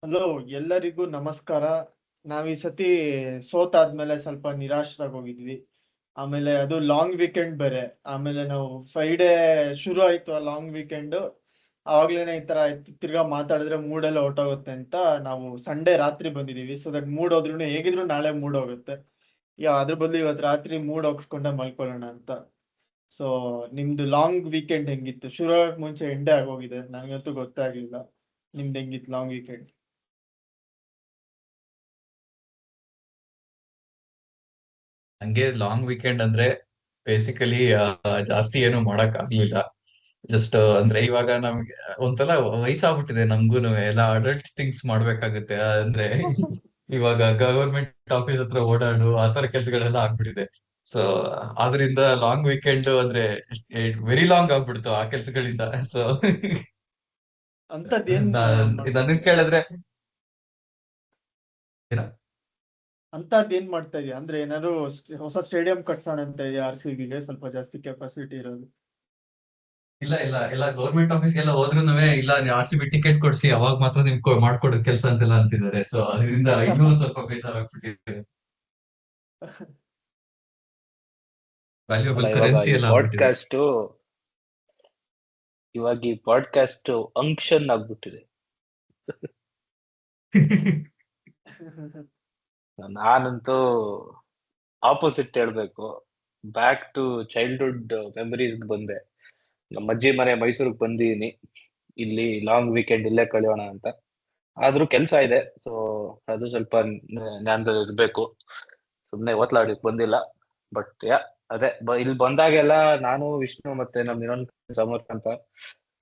Hello, ಎಲ್ಲರಿಗೂ ನಮಸ್ಕಾರ. ನಾವ್ ಈ ಸತಿ ಸೋತಾದ್ಮೇಲೆ ಸ್ವಲ್ಪ ನಿರಾಶರಾಗೋಗಿದ್ವಿ. ಆಮೇಲೆ ಅದು ಲಾಂಗ್ ವೀಕೆಂಡ್ ಬೇರೆ. ಆಮೇಲೆ ನಾವು ಫ್ರೈಡೇ ಶುರು ಆಯ್ತು ಆ ಲಾಂಗ್ ವೀಕೆಂಡ್. ಆವಾಗ್ಲೇನೆ ಈ ತರ ಆಯ್ತು, ತಿರ್ಗಾ ಮಾತಾಡಿದ್ರೆ ಮೂಡ್ ಎಲ್ಲ ಹೊರ್ಟೋಗುತ್ತೆ ಅಂತ ನಾವು ಸಂಡೇ ರಾತ್ರಿ ಬಂದಿದೀವಿ. ಸೊ ದಟ್ ಮೂಡ್ ಹೋದ್ರು ಹೇಗಿದ್ರು ನಾಳೆ ಮೂಡ್ ಹೋಗುತ್ತೆ. ಅದ್ರ ಬದಲು ಇವತ್ತು ರಾತ್ರಿ ಮೂಡ್ ಹೋಗಿಸ್ಕೊಂಡೆ ಮಲ್ಕೊಳ್ಳೋಣ ಅಂತ. ಸೊ ನಿಮ್ದು ಲಾಂಗ್ ವೀಕೆಂಡ್ ಹೆಂಗಿತ್ತು? ಶುರು ಆಗಕ್ ಮುಂಚೆ ಎಂಡೇ ಆಗೋಗಿದೆ, ನಂಗಂತೂ ಗೊತ್ತೇ ಆಗ್ಲಿಲ್ಲ. ನಿಮ್ದು ಹೆಂಗಿತ್ತು ಲಾಂಗ್ ವೀಕೆಂಡ್? ಹಂಗೆ ಲಾಂಗ್ ವೀಕೆಂಡ್ ಅಂದ್ರೆ ಬೇಸಿಕಲಿ ಜಾಸ್ತಿ ಏನು ಮಾಡಕ್ ಆಗ್ಲಿಲ್ಲ. ಜಸ್ಟ್ ಅಂದ್ರೆ ಇವಾಗ ನಮ್ಗೆ ಒಂಥರ ವಯಸ್ಸಾಗ್ಬಿಟ್ಟಿದೆ ನಮ್ಗೂನು ಎಲ್ಲ ಅಡಲ್ಟ್ ಥಿಂಗ್ಸ್ ಮಾಡ್ಬೇಕಾಗುತ್ತೆ. ಅಂದ್ರೆ ಇವಾಗ ಗವರ್ಮೆಂಟ್ ಆಫೀಸ್ ಹತ್ರ ಓಡಾಡು ಆತರ ಕೆಲ್ಸಗಳೆಲ್ಲ ಆಗ್ಬಿಟ್ಟಿದೆ. ಸೊ ಆದ್ರಿಂದ ಲಾಂಗ್ ವೀಕೆಂಡ್ ಅಂದ್ರೆ ವೆರಿ ಲಾಂಗ್ ಆಗ್ಬಿಡ್ತು ಆ ಕೆಲ್ಸಗಳಿಂದ. ಸೊ ಅಂತದ್ ಏನ್ ಮಾಡ್ತಾ ಇದನ್ನ ಇದೀಯ? ಕೇಳಿದ್ರೆ ಅಂತದ್ ಏನ್ ಮಾಡ್ತಾ ಇದೀಯ ಅಂದ್ರೆ ಏನಾದ್ರು ಹೊಸ ಸ್ಟೇಡಿಯಂ ಕಟ್ಸೋಣ ಅಂತ ಇದೆಯಾ? RCB ಗೆ ಸ್ವಲ್ಪ ಜಾಸ್ತಿ ಕೆಪಾಸಿಟಿ ಇರೋದು. ಇಲ್ಲ ಇಲ್ಲ ಎಲ್ಲ ಗೌರ್ಮೆಂಟ್ ಆಫೀಸ್ಗೆಲ್ಲ ಹೋದ್ರುನು ಇಲ್ಲ ನೀವು RCB ಟಿಕೆಟ್ ಕೊಡ್ಸಿ ಅವಾಗ ಮಾತ್ರ ನಿಮ್ ಮಾಡ್ಕೊಡೋದು ಕೆಲಸ ಅಂತೆಲ್ಲ ಅಂತಿದ್ದಾರೆ. ಸೊ ಅದರಿಂದ ಇನ್ನೂ ಒಂದ್ ಸ್ವಲ್ಪ ಬೇಜಾರಾಗ್ಬಿಟ್ಟಿದೆ. ಅಲ್ಲ ವ್ಯಾಲ್ಯೂಬಲ್ ಇವಾಗ ಕರೆನ್ಸಿ ಈ ಎಲ್ಲ ಆಗ್ಬಿಟ್ಟಿದೆ. ಪಾಡ್ಕಾಸ್ಟ್ ಇವಾಗ ಈ ಪಾಡ್ಕಾಸ್ಟ್ ಅಂಕ್ಷನ್ ಆಗ್ಬಿಟ್ಟಿದೆ. ನಾನಂತೂ ಆಪೋಸಿಟ್ ಹೇಳ್ಬೇಕು. ಬ್ಯಾಕ್ ಟು ಚೈಲ್ಡ್ಹುಡ್ ಮೆಮರೀಸ್ ಬಂದೆ. ನಮ್ಮ ಅಜ್ಜಿ ಮನೆ ಮೈಸೂರಿಗೆ ಬಂದಿದ್ದೀನಿ. ಇಲ್ಲಿ ಲಾಂಗ್ ವೀಕೆಂಡ್ ಇಲ್ಲೇ ಕಳೆಯೋಣ ಅಂತ. ಆದ್ರೂ ಕೆಲ್ಸ ಇದೆ, ಸೊ ಅದು ಸ್ವಲ್ಪ ಜ್ಞಾನದಲ್ಲಿ ಇರ್ಬೇಕು. ಸುಮ್ನೆ ಓತ್ಲಾಡಿಕ್ ಬಂದಿಲ್ಲ. ಬಟ್ ಅದೇ ಇಲ್ಲಿ ಬಂದಾಗೆಲ್ಲ ನಾನು ವಿಷ್ಣು ಮತ್ತೆ ನಮ್ ಇನ್ನೊಂದ್ ಸಮರ್ಥ ಅಂತ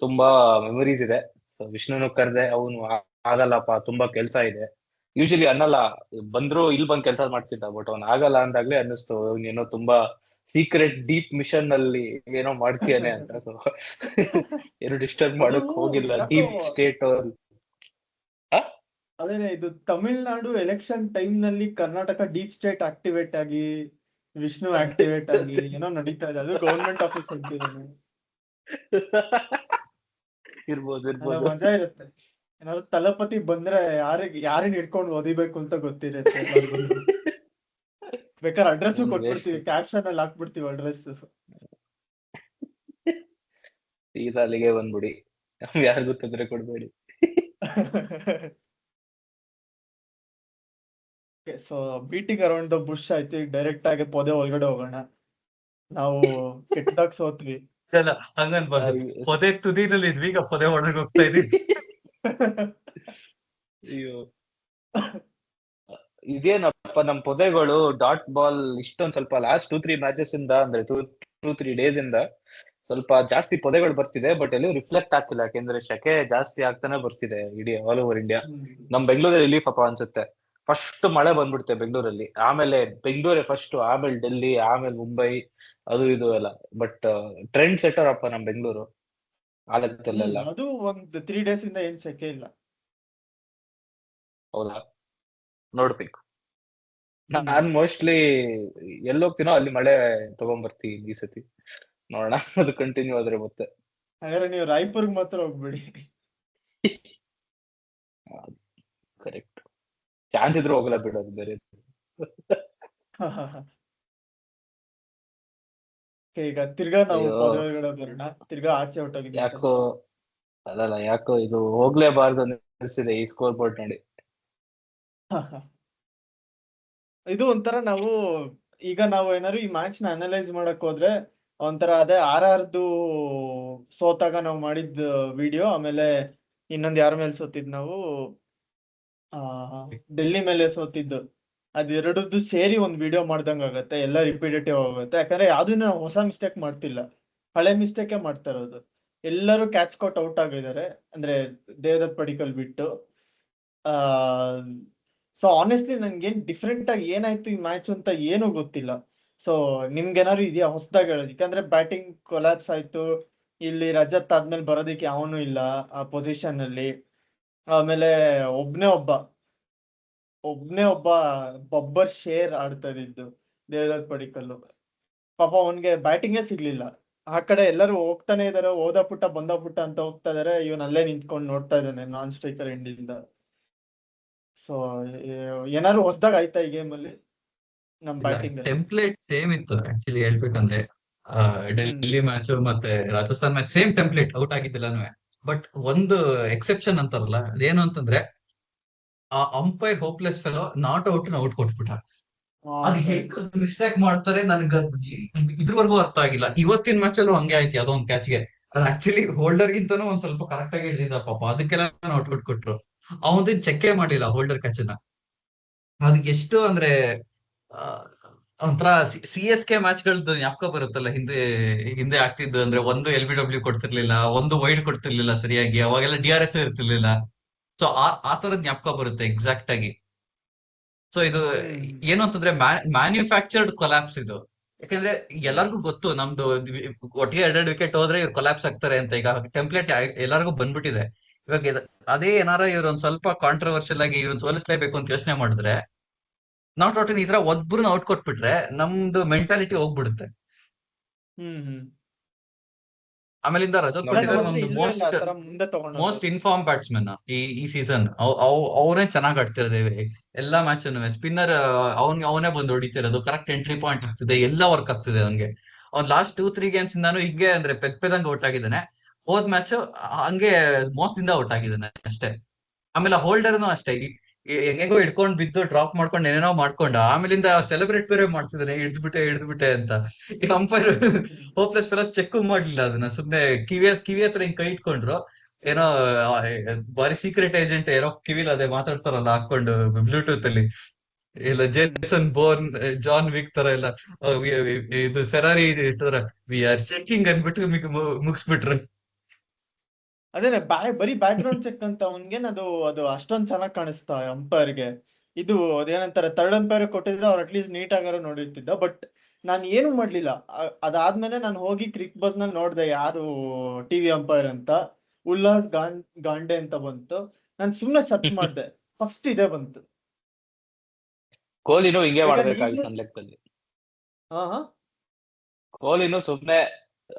ತುಂಬಾ ಮೆಮರೀಸ್ ಇದೆ. So ವಿಷ್ಣುನು ಕರ್ದೆ, ಅವನು ಆಗಲ್ಲಪ್ಪ ತುಂಬಾ ಕೆಲ್ಸ ಇದೆ. ಯೂಶಲಿ ಅನ್ನಲ್ಲ, ಬಂದ್ರು ಇಲ್ಲಿ ಬಂದ್ ಕೆಲಸ ಮಾಡ್ತಿದ್ದ. ಬಟ್ ಅವ್ನು ಆಗಲ್ಲ ಅಂದಾಗ್ಲೇ ಅನ್ನಿಸ್ತು ಏನೋ ತುಂಬಾ ಸೀಕ್ರೆಟ್ ಡೀಪ್ ಮಿಷನ್ ಅಲ್ಲಿ ಏನೋ ಮಾಡ್ತೀಯಾನೆ ಅಂತ. ಸೊ ಏನು ಡಿಸ್ಟರ್ಬ್ ಅದು ಮಾಡಕ್ ಹೋಗಿಲ್ಲ ಯಾಕೋ ಡೀಪ್ ಸ್ಟೇಟ್ ಅವ್ರು. ಅದೇನೆ, ಇದು ತಮಿಳ್ನಾಡು ಎಲೆಕ್ಷನ್ ಟೈಮ್ ನಲ್ಲಿ ಕರ್ನಾಟಕ ಡೀಪ್ ಸ್ಟೇಟ್ ಆಕ್ಟಿವೇಟ್ ಆಗಿ ವಿಷ್ಣು ಆಕ್ಟಿವೇಟ್ ಆಗಿ ಏನೋ ನಡೀತಾ ಇದೆ. ಅದು ಗವರ್ಮೆಂಟ್ ಆಫೀಸ್ ಅಂತಿದ್ದಾನೆ. ಇರ್ಬೋದು ಅಲ್ಲ, ಇರ್ಬೋದು. ಮಜಾ ಇರುತ್ತೆ. ಏನಾದ್ರು ತಲಪತಿ ಬಂದ್ರೆ ಯಾರಿಗ್ ಹಿಡ್ಕೊಂಡು ಓದಿಬೇಕು ಅಂತ ಗೊತ್ತಿರುತ್ತೆ ಎಲ್ಲರಿಗೂ. ಬೇಕಾದ್ರೆ ಅಡ್ರೆಸ್ ವೇಸ್ಟ್. ಕೊಟ್ಬಿಡ್ತೀವಿ, ಕ್ಯಾಪ್ಷನ್ ಅಲ್ಲಿ ಹಾಕ್ಬಿಡ್ತೀವಿ ಅಡ್ರೆಸ್. ಸೀದಾ ಅಲ್ಲಿಗೆ ಬಂದ್ಬಿಡಿ, ಯಾರಿಗೂ ತೊಂದರೆ ಕೊಡ್ಬೇಡಿ. So beating around the bush ಆಯ್ತು. ಈಗ ಡೈರೆಕ್ಟ್ ಆಗಿ ಪೊದೆ ಒಳಗಡೆ ಹೋಗೋಣ. ನಾವು ಕೆಟ್ಟದಾಗ ಸೋತ್ವಿ. ಅಲ್ಲ ಹಂಗನ್ಬಾರ್ದು. ಪೊದೆ ತುದಿನಲ್ಲಿ ಇದ್ವಿ, ಈಗ ಪೊದೆ ಒಳಗೆ ಹೋಗ್ತಾ ಇದೀವಿ. ಅಯ್ಯೋ, ಇದೇನಪ್ಪ ನಮ್ ಪೊದೆಗಳು ಡಾಟ್ ಬಾಲ್ ಇಷ್ಟೊಂದ್ ಸ್ವಲ್ಪ ಲಾಸ್ಟ್ 2-3 ಮ್ಯಾಚಸ್ ಇಂದ, ಅಂದ್ರೆ 2-3 ಡೇಸ್ ಇಂದ ಸ್ವಲ್ಪ ಜಾಸ್ತಿ ಪೊದೆಗಳು ಬರ್ತಿದೆ. ಬಟ್ ಎಲ್ಲೂ ರಿಫ್ಲೆಕ್ಟ್ ಆಗ್ತಿಲ್ಲ, ಯಾಕೆಂದ್ರೆ ಶೆಕೆ ಜಾಸ್ತಿ ಆಗ್ತಾನೆ ಬರ್ತಿದೆ ಇಡೀ ಆಲ್ ಓವರ್ ಇಂಡಿಯಾ. ನಮ್ ಬೆಂಗಳೂರಲ್ಲಿ ರಿಲೀಫ್ ಅಪ್ಪ ಅನ್ಸುತ್ತೆ. ಫಸ್ಟ್ ಮಳೆ ಬಂದ್ಬಿಡುತ್ತೆ ಬೆಂಗಳೂರಲ್ಲಿ, ಆಮೇಲೆ ಬೆಂಗಳೂರೇ ಫಸ್ಟ್, ಆಮೇಲೆ ಡೆಲ್ಲಿ, ಆಮೇಲೆ ಮುಂಬೈ, ಅದು ಇದು ಎಲ್ಲ. ಬಟ್ ಟ್ರೆಂಡ್ ಸೆಟರ್ ಅಪ್ಪ ನಮ್ ಬೆಂಗಳೂರು ಆ ಲೆಕ್ಕದಲ್ಲೆಲ್ಲ. ಅದು ಒಂದ್ 3 ಡೇಸ್ ಇಂದ ಏನ್ ಸೆಕೆ ಇಲ್ಲ. ಹೌದಾ, ನೋಡ್ಬೇಕು. ಹ್ಮ್ ನಾನ್ ಮೋಸ್ಟ್ಲಿ ಎಲ್ಲೋಗ್ತೀನೋ ಅಲ್ಲಿ ಮಳೆ ತಗೊಂಡ್ಬರ್ತೀನಿ ಈ ಸತಿ. ನೋಡೋಣ ಅದು ಕಂಟಿನ್ಯೂ ಆದ್ರೆ ಮತ್ತೆ. ಹಾಗಾದ್ರೆ ನೀವು ರಾಯ್ಪುರ್ಗ್ ಮಾತ್ರ ಹೋಗ್ಬೇಡಿ. ಕರೆಕ್ಟ್, ಚಾನ್ಸ್ ಇದ್ರೆ ಹೋಗಲ್ಲ ಬಿಡೋದು ಬೇರೆ. ಈಗ ತಿರ್ಗಾ ನಾವು ಅಯ್ಯೋ, ಪೊದೆ ಒಳಗಡೆ ಬರೋಣ. ತಿರ್ಗಾ ಆಚೆ ಹೊಟ್ಟೋಗಿದ್ವಿ ಯಾಕೋ ಸ್ವಲ್ಪ. ಅಲ್ಲಲ್ಲ, ಯಾಕೋ ಇದು ಹೋಗ್ಲೇಬಾರ್ದು ಅನಿಸ್ತಿದೆ ಈ ಸ್ಕೋರ್ ಬೋರ್ಡ್ ನೋಡಿ. ಇದು ಒಂಥರ ನಾವು ಈಗ ನಾವು ಏನಾದ್ರು ಈ ಮ್ಯಾಚ್ ನ ಅನಲೈಸ್ ಮಾಡಕ್ ಹೋದ್ರೆ ಒಂಥರ ಅದೇ RRದು ಸೋತಾಗ ನಾವು ಮಾಡಿದ್ ವಿಡಿಯೋ, ಆಮೇಲೆ ಇನ್ನೊಂದ್ ಯಾರ ಮೇಲೆ ಸೋತಿದ್ ನಾವು, ಆ ಡೆಲ್ಲಿ ಮೇಲೆ ಸೋತಿದ್ದು, ಅದೆರಡದ್ದು ಸೇರಿ ಒಂದ್ ವಿಡಿಯೋ ಮಾಡ್ದಂಗ ಆಗತ್ತೆ. ಎಲ್ಲ ರಿಪಿಟೇಟಿವ್ ಆಗುತ್ತೆ, ಯಾಕಂದ್ರೆ ಯಾವ್ದನ್ನ ನಾವು ಹೊಸ ಮಿಸ್ಟೇಕ್ ಮಾಡ್ತಿಲ್ಲ, ಹಳೆ ಮಿಸ್ಟೇಕೇ ಮಾಡ್ತಾ ಇರೋದು. ಎಲ್ಲರೂ ಕ್ಯಾಚ್ ಕೊಟ್ ಔಟ್ ಆಗಿದ್ದಾರೆ, ಅಂದ್ರೆ ದೇವದತ್ ಪಡಿಕಲ್ ಬಿಟ್ಟು. ಆ ಸೊ ಆನೆಸ್ಟ್ಲಿ ನನ್ಗೇನ್ ಡಿಫ್ರೆಂಟ್ ಆಗಿ ಏನಾಯ್ತು ಈ ಮ್ಯಾಚ್ ಅಂತ ಏನೂ ಗೊತ್ತಿಲ್ಲ. ಸೊ ನಿಮ್ಗೇನಾದ್ರು ಇದೆಯಾ ಹೊಸದಾಗಿ ಹೇಳೋದು? ಯಾಕಂದ್ರೆ ಬ್ಯಾಟಿಂಗ್ ಕೊಲಾಪ್ಸ್ ಆಯ್ತು, ಇಲ್ಲಿ ರಜತ್ ಆದ್ಮೇಲೆ ಬರೋದಕ್ಕೆ ಯಾವನು ಇಲ್ಲ ಆ ಪೊಸಿಷನ್ ಅಲ್ಲಿ. ಆಮೇಲೆ ಒಬ್ನೇ ಒಬ್ಬ ಒಬ್ನೇ ಒಬ್ಬ ಬಬ್ಬರ್ ಶೇರ್ ಆಡ್ತಾ ಇದ್ದಿದ್ದು ದೇವದತ್ ಪಡಿಕಲ್ಲು. ಪಾಪ ಅವನ್ಗೆ ಬ್ಯಾಟಿಂಗೇ ಸಿಗ್ಲಿಲ್ಲ. ಆ ಕಡೆ ಎಲ್ಲರೂ ಹೋಗ್ತಾನೆ ಇದಾರೆ, ಹೋದ ಪುಟ್ಟ ಬಂದ ಪುಟ್ಟ ಅಂತ ಹೋಗ್ತಾ ಇದಾರೆ, ಇವನ್ ಅಲ್ಲೇ ನಿಂತ್ಕೊಂಡು ನೋಡ್ತಾ ಇದ್ದಾನೆ ನಾನ್ ಸ್ಟ್ರೈಕರ್ ಎಂಡಿಂದ. ಸೊ ಏನಾದ್ರು ಹೊಸದಾಗ ಆಯ್ತಾ ಈ ಗೇಮ್ ಅಲ್ಲಿ ನಮ್ ಇಲ್ಲ, ಬ್ಯಾಟಿಂಗ್ ಅಲ್ಲಿ? ಟೆಂಪ್ಲೇಟ್ ಸೇಮ್ ಇತ್ತು ಆಕ್ಚುಲಿ ಹೇಳ್ಬೇಕಂದ್ರೆ. ಹ್ಮ್ ಡೆಲ್ಲಿ ಮ್ಯಾಚ್ ಮತ್ತೆ Rajasthan match same template, out ಆಗಿದ್ದಿಲ್ಲನು. ಬಟ್ ಒಂದು ಎಕ್ಸೆಪ್ಷನ್ ಅಂತಾರಲ್ಲ, ಅದೇನು ಅಂತಂದ್ರೆ ಆ umpire hopeless fellow not out out ಕೊಟ್ಬಿಟ್ಟ. ಅದು ಕರೆಕ್ಟ್. ಹೇಗೆ ಮಿಸ್ಟೇಕ್ ಮಾಡ್ತಾರೆ ನನಗ ಇದ್ರವರೆಗೂ ಅರ್ಥ ಆಗಿಲ್ಲ. ಇವತ್ತಿನ ಮ್ಯಾಚ್ ಅಲ್ಲೂ ಹಂಗೆ ಆಯ್ತು, ಅದೊಂದು ಕ್ಯಾಚ್ಗೆ ಅದು ಆಕ್ಚುಲಿ ಹೋಲ್ಡರ್ ಗಿಂತನೂ ಒಂದ್ ಸ್ವಲ್ಪ ಕರೆಕ್ಟ್ ಆಗಿ ಹಿಡಿದಿದ್ದ ಪಾಪ, ಅದಕ್ಕೆಲ್ಲ ಔಟ್ ಕೊಟ್ರು. ಅವನದನ್ ಚೆಕ್ಕೇ ಮಾಡಿಲ್ಲ ಹೋಲ್ಡರ್ ಕ್ಯಾಚ್ ನ. ಅದು ಎಷ್ಟು ಅಂದ್ರೆ ಆ, ಒಂಥರ CSK ಮ್ಯಾಚ್ ಗಳದ್ದು ಜ್ಞಾಪಕ ಬರುತ್ತಲ್ಲ, ಹಿಂದೆ ಹಿಂದೆ ಆಗ್ತಿದ್ದು. ಅಂದ್ರೆ ಒಂದು LBW ಕೊಡ್ತಿರ್ಲಿಲ್ಲ, ಒಂದು ವೈಡ್ ಕೊಡ್ತಿರ್ಲಿಲ್ಲ ಸರಿಯಾಗಿ, ಅವಾಗೆಲ್ಲ DRS ಇರ್ತಿರ್ಲಿಲ್ಲ. ಸೊ ಆ ತರದ್ ಜ್ಞಾಪಕ ಬರುತ್ತೆ ಎಕ್ಸಾಕ್ಟ್ ಆಗಿ. ಸೊ ಇದು ಹ್ಮ್ ಏನು ಅಂತಂದ್ರೆ ಮ್ಯಾನ್ಯುಫ್ಯಾಕ್ಚರ್ಡ್ ಕೊಲಾಪ್ಸ್ ಇದು. ಯಾಕಂದ್ರೆ ಎಲ್ಲರಿಗೂ ಗೊತ್ತು ನಮ್ದು ಒಟ್ಟಿಗೆ 2 ವಿಕೆಟ್ ಹೋದ್ರೆ ಇವ್ರು ಕೊಲಾಪ್ಸ್ ಆಗ್ತಾರೆ ಅಂತ. ಈಗ ಟೆಂಪ್ಲೇಟ್ ಎಲ್ಲರಿಗೂ ಬಂದ್ಬಿಟ್ಟಿದೆ. ಇವಾಗ ಅದೇ ಏನಾರ ಇವ್ರು ಒಂದ್ ಸ್ವಲ್ಪ ಕಾಂಟ್ರವರ್ಷಿಯಲ್ ಆಗಿ ಇವ್ರನ್ನ ಸೋಲಿಸ್ಲೇಬೇಕು ಅಂತ ಯೋಚನೆ ಮಾಡಿದ್ರೆ, ನಾಟ್ ಔಟ್ ಈ ತರ ಒಬ್ಬರನ್ನ ಔಟ್ ಕೊಟ್ಬಿಟ್ರೆ ನಮ್ದು ಮೆಂಟಾಲಿಟಿ ಹೋಗ್ಬಿಡುತ್ತೆ. ಹ್ಮ್ ಆಮೇಲಿಂದ ರಜತ್ ನಮ್ ಬಟ್ ಪಟ್ಟಿದಾರ್ ನಮ್ಮಲ್ಲಿ ಒಂದು ಇಲ್ವೇ ಇಲ್ಲ ಆ ತರ ಮುಂದೆ ತಗೊಂಡೋದು. ಮೋಸ್ಟ್ ಇನ್ಫಾರ್ಮ್ ಬ್ಯಾಟ್ಸ್ಮನ್ ಈ ಸೀಸನ್. ಅವನೇ ಚೆನ್ನಾಗ್ ಆಡ್ತಿರೋದು ಎಲ್ಲಾ ಮ್ಯಾಚ್. ಸ್ಪಿನ್ನರ್ ಅವನೇ ಬಂದು ಹೊಡಿತಿರೋದು, ಕರೆಕ್ಟ್ ಎಂಟ್ರಿ ಪಾಯಿಂಟ್ ಆಗ್ತಿದೆ, ಎಲ್ಲ ವರ್ಕ್ ಆಗ್ತಿದೆ ಅವನ್ಗೆ. ಅವ್ನ್ ಲಾಸ್ಟ್ 2-3 ಗೇಮ್ಸ್ ಇಂದಾನು ಹಿಂಗೆ ಅಂದ್ರೆ ಪೆದಂಗ್ ಔಟ್ ಆಗಿದ್ದಾನೆ. ಹೋದ್ ಮ್ಯಾಚ್ ಹಂಗೆ ಮೋಸದಿಂದ ಔಟ್ ಆಗಿದ್ದಾನೆ ಅಷ್ಟೇ. ಆಮೇಲೆ ಹೋಲ್ಡರ್ನು ಅಷ್ಟೇ, ಹೆಂಗೋ ಹಿಡ್ಕೊಂಡ್ ಬಿದ್ದು ಡ್ರಾಪ್ ಮಾಡ್ಕೊಂಡು ಏನೇನೋ ಮಾಡ್ಕೊಂಡ, ಆಮೇಲಿಂದ ಸೆಲೆಬ್ರೇಟ್ ಬೇರೆ ಮಾಡ್ತಿದ್ದಾನೆ, ಹಿಡ್ದ್ಬಿಟ್ಟೆ ಅಂತ. ಈ ಅಂಪೈರ್ ಹೋಪ್ಲೆಸ್ ಫೆಲೋಸ್ ಚೆಕ್ ಮಾಡ್ಲಿಲ್ಲ ಅದನ್ನ, ಸುಮ್ನೆ ಕಿವಿ ಹತ್ರ ಹಿಂಗ್ ಕೈ ಇಟ್ಕೊಂಡ್ರು. ಏನೋ ಆ, ಬಾರಿ ಸೀಕ್ರೆಟ್ ಏಜೆಂಟ್ ಏನೋ ಕಿವಿಲ್ ಅದೇ ಮಾತಾಡ್ತಾರಲ್ಲ ಹಾಕೊಂಡು ಬ್ಲೂಟೂತ್ ಅಲ್ಲಿ, ಇಲ್ಲ ಹ್ಮ್ ಜೇಸನ್ ಬೋರ್ನ್, ಜಾನ್ ವಿಕ್ ತರ ಎಲ್ಲ. ಇದು ಫೆರಾರಿ ತರ ವಿ ಆರ್ ಚೆಕಿಂಗ್ ಅನ್ಬಿಟ್ಟು ಮುಗಿಸ್ಬಿಟ್ರು. ಅದೇನೆ ಬರೀ ಬ್ಯಾಕ್ ಗ್ರೌಂಡ್ ಚೆಕ್ ಅಂತ ಅವನ್ಗೇನ್ ಅದು ಅದು ಅಷ್ಟೊಂದ್ ಚೆನ್ನಾಗ್ ಕಾಣಿಸ್ತಾ ಅಂಪೈರ್ಗೆ. ಇದು ಅದೇನಂತಾರೆ ಥರ್ಡ್ ಅಂಪೈರ್ ಕೊಟ್ಟಿದ್ರೆ ಅವ್ರು ಅಟ್ಲೀಸ್ಟ್ ನೀಟ್ ಆಗಾರು ನೋಡಿರ್ತಿದ್ದ. ಬಟ್ ನಾನು ಏನು ಮಾಡ್ಲಿಲ್ಲ. ಅದಾದ್ಮೇಲೆ ನಾನು ಹೋಗಿ ಕ್ರಿಕ್ ಬಸ್ ನಲ್ಲಿ ನೋಡ್ದೆ ಯಾರು ಟಿವಿ ಅಂಪೈರ್ ಅಂತ. ಉಲ್ಲಾಸ್ ಗಾಂಡೆ ಅಂತ ಬಂತು. ನಾನು ಸುಮ್ನೆ ಸರ್ಚ್ ಮಾಡ್ದೆ, ಫಸ್ಟ್ ಇದೇ ಬಂತು. ಕೊಹ್ಲಿನೂ ಹಿಂಗೆ ಯಾಕಂದ್ರೆ ಈಗಲೂ ಮಾಡ್ಬೇಕಾಗಿತ್ತು ನನ್ನ ಲೆಕ್ಕದಲ್ಲಿ. ಹಾ ಕೊಹ್ಲಿನೂ ಸುಮ್ನೆ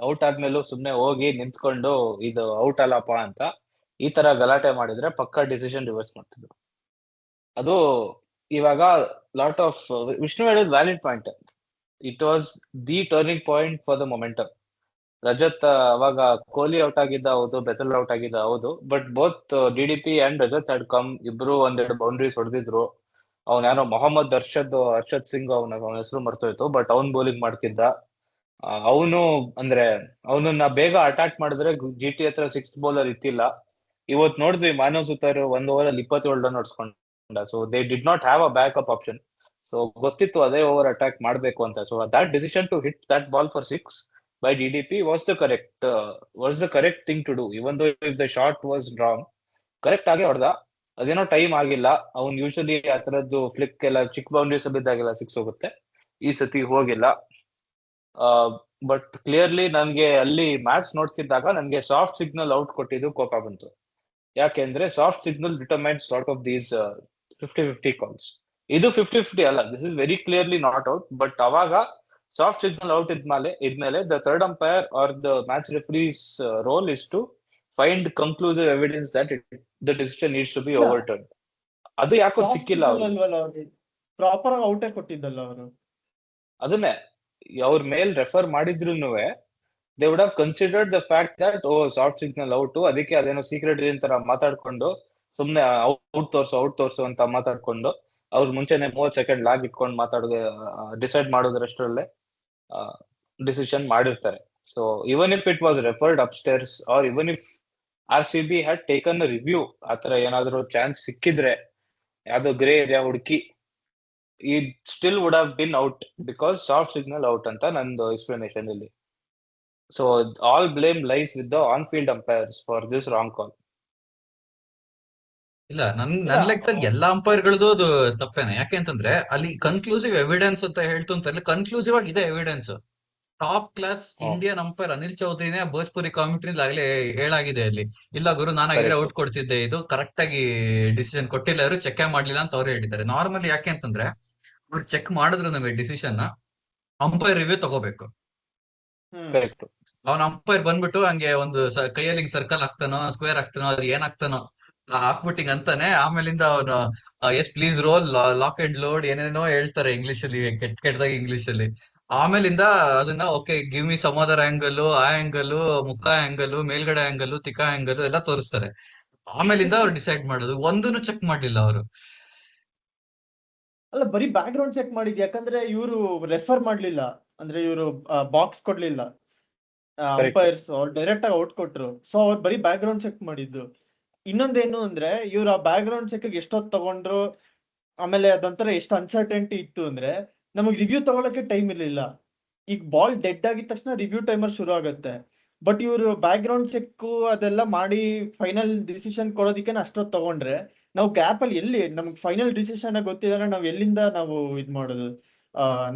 ಔಟ್ ಆದ್ಮೇಲೂ ಸುಮ್ನೆ ಹೋಗಿ ನಿಂತ್ಕೊಂಡು ಇದು ಔಟ್ ಅಲ್ಲಪ್ಪ ಅಂತ ಈ ತರ ಗಲಾಟೆ ಮಾಡಿದ್ರೆ ಪಕ್ಕಾ ಡಿಸಿಷನ್ ರಿವರ್ಸ್ ಮಾಡ್ತಿದ್ರು. ಅದು ಇವಾಗ ಲಾಟ್ ಆಫ್ ವಿಷ್ಣು ಹೇಳಿದ valid point. It was the turning point for the momentum. Rajat ಅವಾಗ ಕೊಹ್ಲಿ ಔಟ್ ಆಗಿದ್ದ ಹೌದು, ಬೆತಲ್ ಔಟ್ ಆಗಿದ್ದ ಹೌದು, but both DDP and Rajat had come. ಇಬ್ರು ಒಂದೆರಡು ಬೌಂಡ್ರೀಸ್ ಹೊಡೆದಿದ್ರು. ಅವ್ನ ಯಾರೋ ಮೊಹಮ್ಮದ್ ಹರ್ಷದ್ ಸಿಂಗ್, ಅವನ ಹೆಸರು ಮರ್ತೋಯ್ತು, ಬಟ್ ಅವ್ನ್ ಬೌಲಿಂಗ್ ಮಾಡ್ತಿದ್ದ. ಅವನು ಅಂದ್ರೆ ಅವನನ್ನ ಬೇಗ ಅಟ್ಯಾಕ್ ಮಾಡಿದ್ರೆ GT ಹತ್ರ 6th ಬೌಲರ್ ಇತ್ತಿಲ್ಲ. ಇವತ್ ನೋಡಿದ್ವಿ ಮಾನವ್ ಸುತಾರ್ 1 ಓವರ್ ಅಲ್ಲಿ 27 ರನ್ ಹೊಡ್ಸ್ಕೊಂಡ. So they did not have a backup option. So ಗೊತ್ತಿತ್ತು ಅದೇ ಓವರ್ ಅಟ್ಯಾಕ್ ಮಾಡ್ಬೇಕು ಅಂತ. So that decision to hit that ball for 6 by DDP was the correct thing to do, even though if the shot was wrong. Correct ಆಗಿ ಹೊಡೆದ. ಅದೇನೋ time ಆಗಿಲ್ಲ. ಅವ್ನ್ usually ಆ ತರದ್ದು ಫ್ಲಿಕ್ ಎಲ್ಲ ಚಿಕ್ಕ ಬೌಂಡ್ರೀಸ್ ಬಿದ್ದಾಗೆಲ್ಲ 6 ಹೋಗುತ್ತೆ. ಈ ಸತಿ ಹೋಗಿಲ್ಲ. ಬಟ್ ಕ್ಲಿಯರ್ಲಿ ನನ್ಗೆ ಅಲ್ಲಿ ಮ್ಯಾಚ್ ನೋಡ್ತಿದ್ದಾಗ ನನ್ಗೆ ಸಾಫ್ಟ್ ಸಿಗ್ನಲ್ ಔಟ್ ಕೊಟ್ಟಿದ್ದು ಕೋಪ ಬಂತು. ಯಾಕೆಂದ್ರೆ soft signal determines lot of these 50-50 calls. ಇದು 50-50 ಅಲ್ಲ, this is very clearly not out. But ಅವಾಗ ಸಾಫ್ಟ್ ಸಿಗ್ನಲ್ ಔಟ್ ಇದ್ಮೇಲೆ the third umpire or the match referee's role is to find conclusive evidence that the decision needs to be ಇಲ್ಲ, overturn. ಅದು ಯಾಕೋ soft ಸಿಕ್ಕಿಲ್ಲ signal ಅವ್ರಿಗೆ. ಅಲ್ವಲ್ಲ ಅವ್ರಿಗೆ, proper ಆಗಿ ಔಟೇ ಕೊಟ್ಟಿದ್ದಲ್ಲ ಅವರು. ಅದನ್ನೇ ಅವ್ರ ಮೇಲ್ ರೆಫರ್ ಮಾಡಿದ್ರು they would have considered the fact that soft signal out, ಅದಕ್ಕೆ ಅದೇನೋ ಸೀಕ್ರೆಟ್ ತರ ಮಾತಾಡ್ಕೊಂಡು ಸುಮ್ನೆ ಔಟ್ ತೋರ್ಸು ಅಂತ ಮಾತಾಡ್ಕೊಂಡು ಅವ್ರ ಮುಂಚೆನೆ 30 ಸೆಕೆಂಡ್ ಲಾಗ್ ಇಟ್ಕೊಂಡು ಡಿಸೈಡ್ ಮಾಡೋದ್ರಷ್ಟರಲ್ಲೇ ಡಿಸಿಷನ್ ಮಾಡಿರ್ತಾರೆ. So even if it was referred upstairs or even if RCB had taken a review, ಆತರ ಏನಾದ್ರು ಚಾನ್ಸ್ ಸಿಕ್ಕಿದ್ರೆ ಯಾವ್ದೋ ಗ್ರೇ ಏರಿಯಾ ಹುಡುಕಿ, it still would have been out because soft signal out ಅಂತ ನಂದು ಎಕ್ಸ್ಪ್ಲನೇಷನ್ ಇಲ್ಲಿ. So all blame lies with the on field umpires for this wrong call. ಇಲ್ಲ, ನನ್ ಇಲ್ಲ ನನ್ ಲೆಕ್ಕದಲ್ಲಿ ಎಲ್ಲಾ ಅಂಪೈರ್ಗಳದ್ದು ಅದು ತಪ್ಪೇನೆ. ಯಾಕೆಂತಂದ್ರೆ ಅಲ್ಲಿ ಕನ್ಕ್ಲೂಸಿವ್ ಎವಿಡೆನ್ಸ್ ಅಂತ ಹೇಳ್ತು ಅಂತ ಕನ್ಕ್ಲೂಸಿವ್ ಆಗಿ ಇದೆ evidence. Top class Indian umpire Anil ಚೌಧರಿನೇ ಭೋಜ್ಪುರಿ ಕಾಮೆಂಟ್ರಿ ಆಗ್ಲೇ ಹೇಳಾಗಿದೆ ಅಲ್ಲಿ, ಇಲ್ಲ ಗುರು ನಾನಾಗಿದ್ರೆ ಕರೆಕ್ಟ್. ಔಟ್ ಕೊಡ್ತಿದ್ದೆ, ಇದು ಕರೆಕ್ಟ್ ಆಗಿ ಡಿಸಿಷನ್ ಕೊಟ್ಟಿಲ್ಲ, ಇವರು ಚೆಕ್ ಮಾಡ್ಲಿಲ್ಲ ಅಂತ ಅವ್ರು ಹೇಳಿದ್ದಾರೆ. ನಾರ್ಮಲಿ ಯಾಕೆ ಅಂತಂದ್ರೆ ಅವ್ರು ಚೆಕ್ ಮಾಡಿದ್ರು ನಮಗೆ ಡಿಸಿಷನ್ ಅಂಪೈರ್ ರಿವ್ಯೂ ತಗೋಬೇಕು. ಕರೆಕ್ಟ್. ಅವ್ನ ಅಂಪೈರ್ ಬಂದ್ಬಿಟ್ಟು ಹಂಗೆ ಒಂದು ಕೈಯಲ್ಲಿ ಸರ್ಕಲ್ ಹಾಕ್ತಾನೋ ಸ್ಕ್ವೇರ್ ಹಾಕ್ತಾನೋ ಅದು ಏನ್ ಹಾಕ್ತಾನೋ ಹಾಕ್ಬಿಟ್ಟಿಂಗ್ ಅಂತಾನೆ. ಆಮೇಲಿಂದ ಅವನು yes please roll, lock and load ಏನೇನೋ ಹೇಳ್ತಾರೆ ಇಂಗ್ಲಿಷ್ ಅಲ್ಲಿ, ಕೆಟ್ಟದಾಗ ಇಂಗ್ಲಿಷ್ ಅಲ್ಲಿ. ಆಮೇಲಿಂದ ಅದನ್ನ okay give me some other angle, ಆ ಆಂಗಲ್, ಮುಖ ಆಂಗಲ್, ಮೇಲ್ಗಡೆ ಆಂಗಲ್, ತಿಕ್ಕ ಆಂಗಲ್ ಎಲ್ಲ ತೋರಿಸ್ತಾರೆ. ಆಮೇಲಿಂದ ಅವ್ರು ಡಿಸೈಡ್ ಮಾಡೋದು, ಒಂದನ್ನು ಚೆಕ್ ಮಾಡ್ಲಿಲ್ಲ ಅವರು. ಅಲ್ಲ ಬರೀ ಬ್ಯಾಕ್ ಗ್ರೌಂಡ್ ಚೆಕ್ ಮಾಡಿದ್, ಯಾಕಂದ್ರೆ ಇವರು ರೆಫರ್ ಮಾಡ್ಲಿಲ್ಲ, ಅಂದ್ರೆ ಇವರು ಬಾಕ್ಸ್ ಕೊಡ್ಲಿಲ್ಲ ಕರೆಕ್ಟ್. ಅಂಪೈರ್ಸ್, ಅವ್ರು ಡೈರೆಕ್ಟ್ ಆಗಿ ಔಟ್ ಕೊಟ್ರು. ಸೊ ಅವ್ರು ಬರೀ ಬ್ಯಾಕ್ ಗ್ರೌಂಡ್ ಚೆಕ್ ಮಾಡಿದ್ದು. ಇನ್ನೊಂದೇನು ಅಂದ್ರೆ ಇವ್ರು ಆ ಬ್ಯಾಕ್ ಗ್ರೌಂಡ್ ಚೆಕ್ ಎಷ್ಟೊತ್ತು ತಗೊಂಡ್ರು, ಆಮೇಲೆ ಅದೊಂಥರ ಎಷ್ಟು ಅನ್ಸರ್ಟೆಂಟಿ ಇತ್ತು ಅಂದ್ರೆ ನಮಗ್ ರಿವ್ಯೂ ತಗೊಳಕ್ಕೆ ಟೈಮ್ ಇರ್ಲಿಲ್ಲ. ಈಗ ಬಾಲ್ ಡೆಡ್ ಆಗಿದ ತಕ್ಷಣ ರಿವ್ಯೂ ಟೈಮರ್ ಶುರು ಆಗುತ್ತೆ. ಬಟ್ ಇವರು ಬ್ಯಾಕ್ ಗ್ರೌಂಡ್ ಚೆಕ್ ಅದೆಲ್ಲ ಮಾಡಿ ಫೈನಲ್ ಡಿಸಿಷನ್ ಕೊಡೋದಿಕ್ಕೆ ಅಷ್ಟೊತ್ತು ತಗೊಂಡ್ರೆ, ನಾವು ಗ್ಯಾಪ್ ಅಲ್ಲಿ ಎಲ್ಲಿ ನಮ್ಗೆ ಫೈನಲ್ ಡಿಸಿಷನ್ ಗೊತ್ತಿದ್ರೆ ನಾವು ಎಲ್ಲಿಂದ ನಾವು ಇದ್ ಮಾಡೋದು,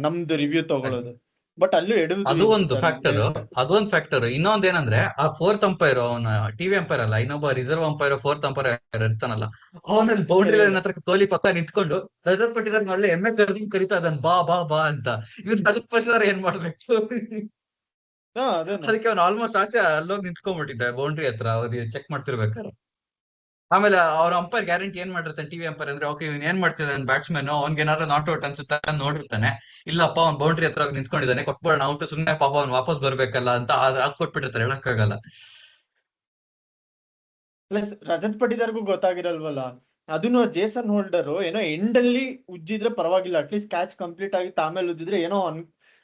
ನಮ್ದು ರಿವ್ಯೂ ತಗೊಳ್ಳೋದು. ಬಟ್ ಅಲ್ಲೂ ಎಡುವುದು ಅದು ಒಂದು ಇರುತ್ತೆ ಫ್ಯಾಕ್ಟರ್, ಅಲ್ಲಿ. ಅದೊಂದು ಫ್ಯಾಕ್ಟರ್. ಇನ್ನೊಂದೇನಂದ್ರೆ ಆ ಫೋರ್ತ್ ಅಂಪೈರ್, ಅವನ ಟಿವಿ ಅಂಪೈರ್ ಅಲ್ಲ, ಇನ್ನೊಬ್ಬ ರಿಸರ್ವ್ ಅಂಪೈರ್, ಫೋರ್ತ್ ಅಂಪೈರ್ ಇರ್ತಾನಲ್ಲ, ಅವನಲ್ಲಿ ಬೌಂಡ್ರಿ ಲೈನ್ ಹತ್ರ ಕೊಹ್ಲಿ ಪಕ್ಕ ನಿಂತ್ಕೊಂಡು ರಜತ್ ಪಟ್ಟಿದಾರ್ ಒಳ್ಳೆ ಎಮ್ಮೆ ಕರೆದು ಕರಿತಾ ಇದ್ದಾನೆ, ಬಾ ಬಾ ಬಾ ಅಂತ. ಇವ್ರು ರಜತ್ ಪಟ್ಟಿದಾರ್ ಏನ್ ಮಾಡ್ಬೇಕು? ಹಾ ಅದೇನೆ. ಅದಕ್ಕೆ ಅವ್ನು ಆಲ್ಮೋಸ್ಟ್ ಆಚೆ ಅಲ್ಲೋಗಿ ನಿಂತ್ಕೊಂಡ್ಬಿಟ್ಟಿದ್ದೆ ಬೌಂಡ್ರಿ ಹತ್ರ, ಅವ್ರಿಗೆ ಚೆಕ್ ಮಾಡ್ತಿರ್ಬೇಕಾರೆ. ಆಮೇಲೆ ಅವ್ರ ಅಂಪೈರ್ ಗ್ಯಾರಂಟಿ ಏನ್ ಮಾಡಿರ್ತಾನೆ ಟಿವಿ ಅಂಪೈರ್ ಅಂದ್ರೆ, ಓಕೆ ಇವ್ನು ಏನ್ ಮಾಡ್ತಿದ್ದಾನೆ ಬ್ಯಾಟ್ಸ್ಮನ್, ಅವ್ನ್ಗೆ ಏನಾದ್ರು ನಾಟ್ ಔಟ್ ಅನ್ಸುತ್ತಾ ಅಂತ ನೋಡಿರ್ತಾನೆ. ಇಲ್ಲಪ್ಪ ಅವ್ನ್ ಬೌಂಡ್ರಿ ಹತ್ರ ಹೋಗಿ ನಿಂತ್ಕೊಂಡಿದ್ದಾನೆ, ಕೊಟ್ಬಿಡೋಣ ಔಟ್, ಸುಮ್ನೆ ಪಾಪ ಅವ್ನು ವಾಪಸ್ ಬರ್ಬೇಕಲ್ಲ ಅಂತ ಹಾಕೊಟ್ಬಿಟ್ಟಿರ್ತಾರೆ, ಹೇಳಕ್ಕಾಗಲ್ಲ. ಪ್ಲಸ್ ರಜತ್ ಪಟಿದಾರ್ಗೂ ಗೊತ್ತಾಗಿರಲ್ವಲ್ಲ. ಅದನ್ನು ಜೇಸನ್ ಹೋಲ್ಡರ್ ಏನೋ ಎಂಡ್ ಅಲ್ಲಿ ಉಜ್ಜಿದ್ರೆ ಪರವಾಗಿಲ್ಲ, ಅಟ್ಲೀಸ್ಟ್ ಕ್ಯಾಚ್ ಕಂಪ್ಲೀಟ್ ಆಗಿತ್ತು, ಆಮೇಲೆ ಉಜ್ಜಿದ್ರೆ ಏನೋ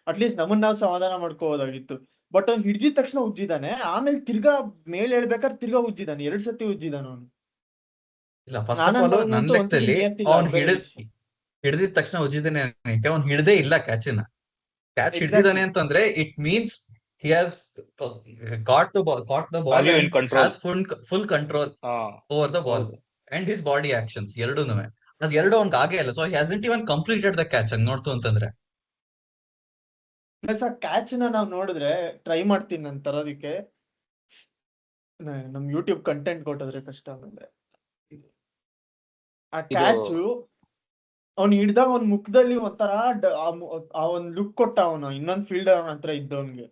ಅಟ್ಲೀಸ್ಟ್ ನಮ್ಮನ್ನ ನಾವು ಸಮಾಧಾನ ಮಾಡ್ಕೋಬೋದಾಗಿತ್ತು. ಬಟ್ ಅವ್ನು ಹಿಡ್ದಿದ ತಕ್ಷಣ ಉಜ್ಜಿದಾನೆ, ಆಮೇಲೆ ತಿರ್ಗಾ ಮೇಲ್ ಹೇಳ್ಬೇಕಾದ್ರೆ ತಿರ್ಗಾ ಉಜ್ಜಿದಾನೆ, 2 ಸತಿ ಉಜ್ಜಿದಾನೆ ಅವ್ನು. ಇಲ್ಲ, ಫಸ್ಟ್ ಆಫ್ ಆಲ್ ನನ್ ನಾನಂತೂ ಒಂದ್ಸತಿ ಲೆಕ್ಕದಲ್ಲಿ ರಿಯಾಕ್ಟ್ ಇಲ್ಲ ಅವ್ನ್ ಅಂಬರೀಶ್. ಹಿಡಿದಿದ ತಕ್ಷಣ ಉಜ್ಜಿದಾನೆ ಅನ್ನಕ್ಕೆ, ಅವ್ನ್ ಹಿಡ್ದೇ ಇಲ್ಲ ಕ್ಯಾಚಿನ. ಕ್ಯಾಚ್ ಹಿಡಿದಿದ್ದಾನೆ ಎಕ್ಸಾಕ್ಟ್ಲಿ. ಅಂತಂದ್ರೆ it means he has caught the are ball you and in control? has full control ಹಾ, over the ball ಹೌದು. and his body actions ಎರಡೂನುವೆ. ಅದ್ ಎರಡು ಅವ್ನ್ಗೆ ಆಗೇ ಇಲ್ಲ, so he hasn't even completed the catch ಹಂಗ್ ನೋಡ್ತು ಅಂತಂದ್ರೆ. ಪ್ಲಸ್ ಆ ಕ್ಯಾಚ್ ನ ನಾವ್ ನೋಡಿದ್ರೆ ಟ್ರೈ ಮಾಡ್ತೀನಿ ನಾನು ತರೋದಿಕ್ಕೆ, ನಮ್ ಯೂಟ್ಯೂಬ್ ಕಂಟೆಂಟ್ ಕೊಟ್ಟಿದ್ರೆ ಕಷ್ಟ. ಆಮೇಲೆ ಆ ಇದು ಕ್ಯಾಚು ಅವ್ನು ಹಿಡ್ದಾಗ ಅವ್ನ ಮುಖದಲ್ಲಿ ಒಂಥರ ಆ ಒಂದ್ ಲುಕ್ ಕೊಟ್ಟ ಅವನು ಇನ್ನೊಂದ್ ಫೀಲ್ಡರ್ ಅವನ ಹತ್ರ ಇದ್ದವನ್ಗೆ.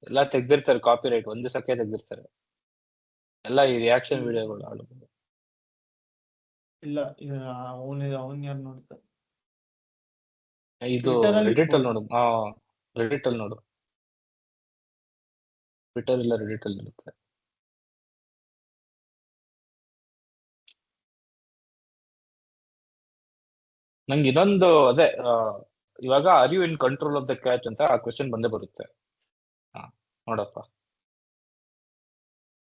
ಎಲ್ಲ ತೆಗ್ದಿರ್ತಾರೆ, ಕಾಪಿ ರೈಟ್ 1 ಸೆಕೆ ತೆಗ್ದಿರ್ತಾರೆ ಎಲ್ಲ ಈ ರಿಯಾಕ್ಷನ್ ವಿಡಿಯೋಗಳು ಆಡೋದು. ಇಲ್ಲ ಅವನ್ ಯಾರು ನೋಡ್ತಾರೆ ಇದು Twitter ಅಲ್ಲಿ ರೆಡಿಟ್ ಅಲ್ಲಿ ನೋಡು. ರೆಡಿಟ್ ಅಲ್ಲಿ ನೋಡು, ಟ್ವಿಟರ್ ಇಲ್ಲ ರೆಡಿಟ್ ಅಲ್ಲಿ ಇರುತ್ತೆ. ನಂಗೆ ಇನ್ನೊಂದು ಅದೇ, ಇವಾಗ are you in control of the catch ಅಂತ ಆ ಕ್ವೆಶನ್ ಬಂದೇ ಬರುತ್ತೆ. ಹಾ, ನೋಡಪ್ಪ,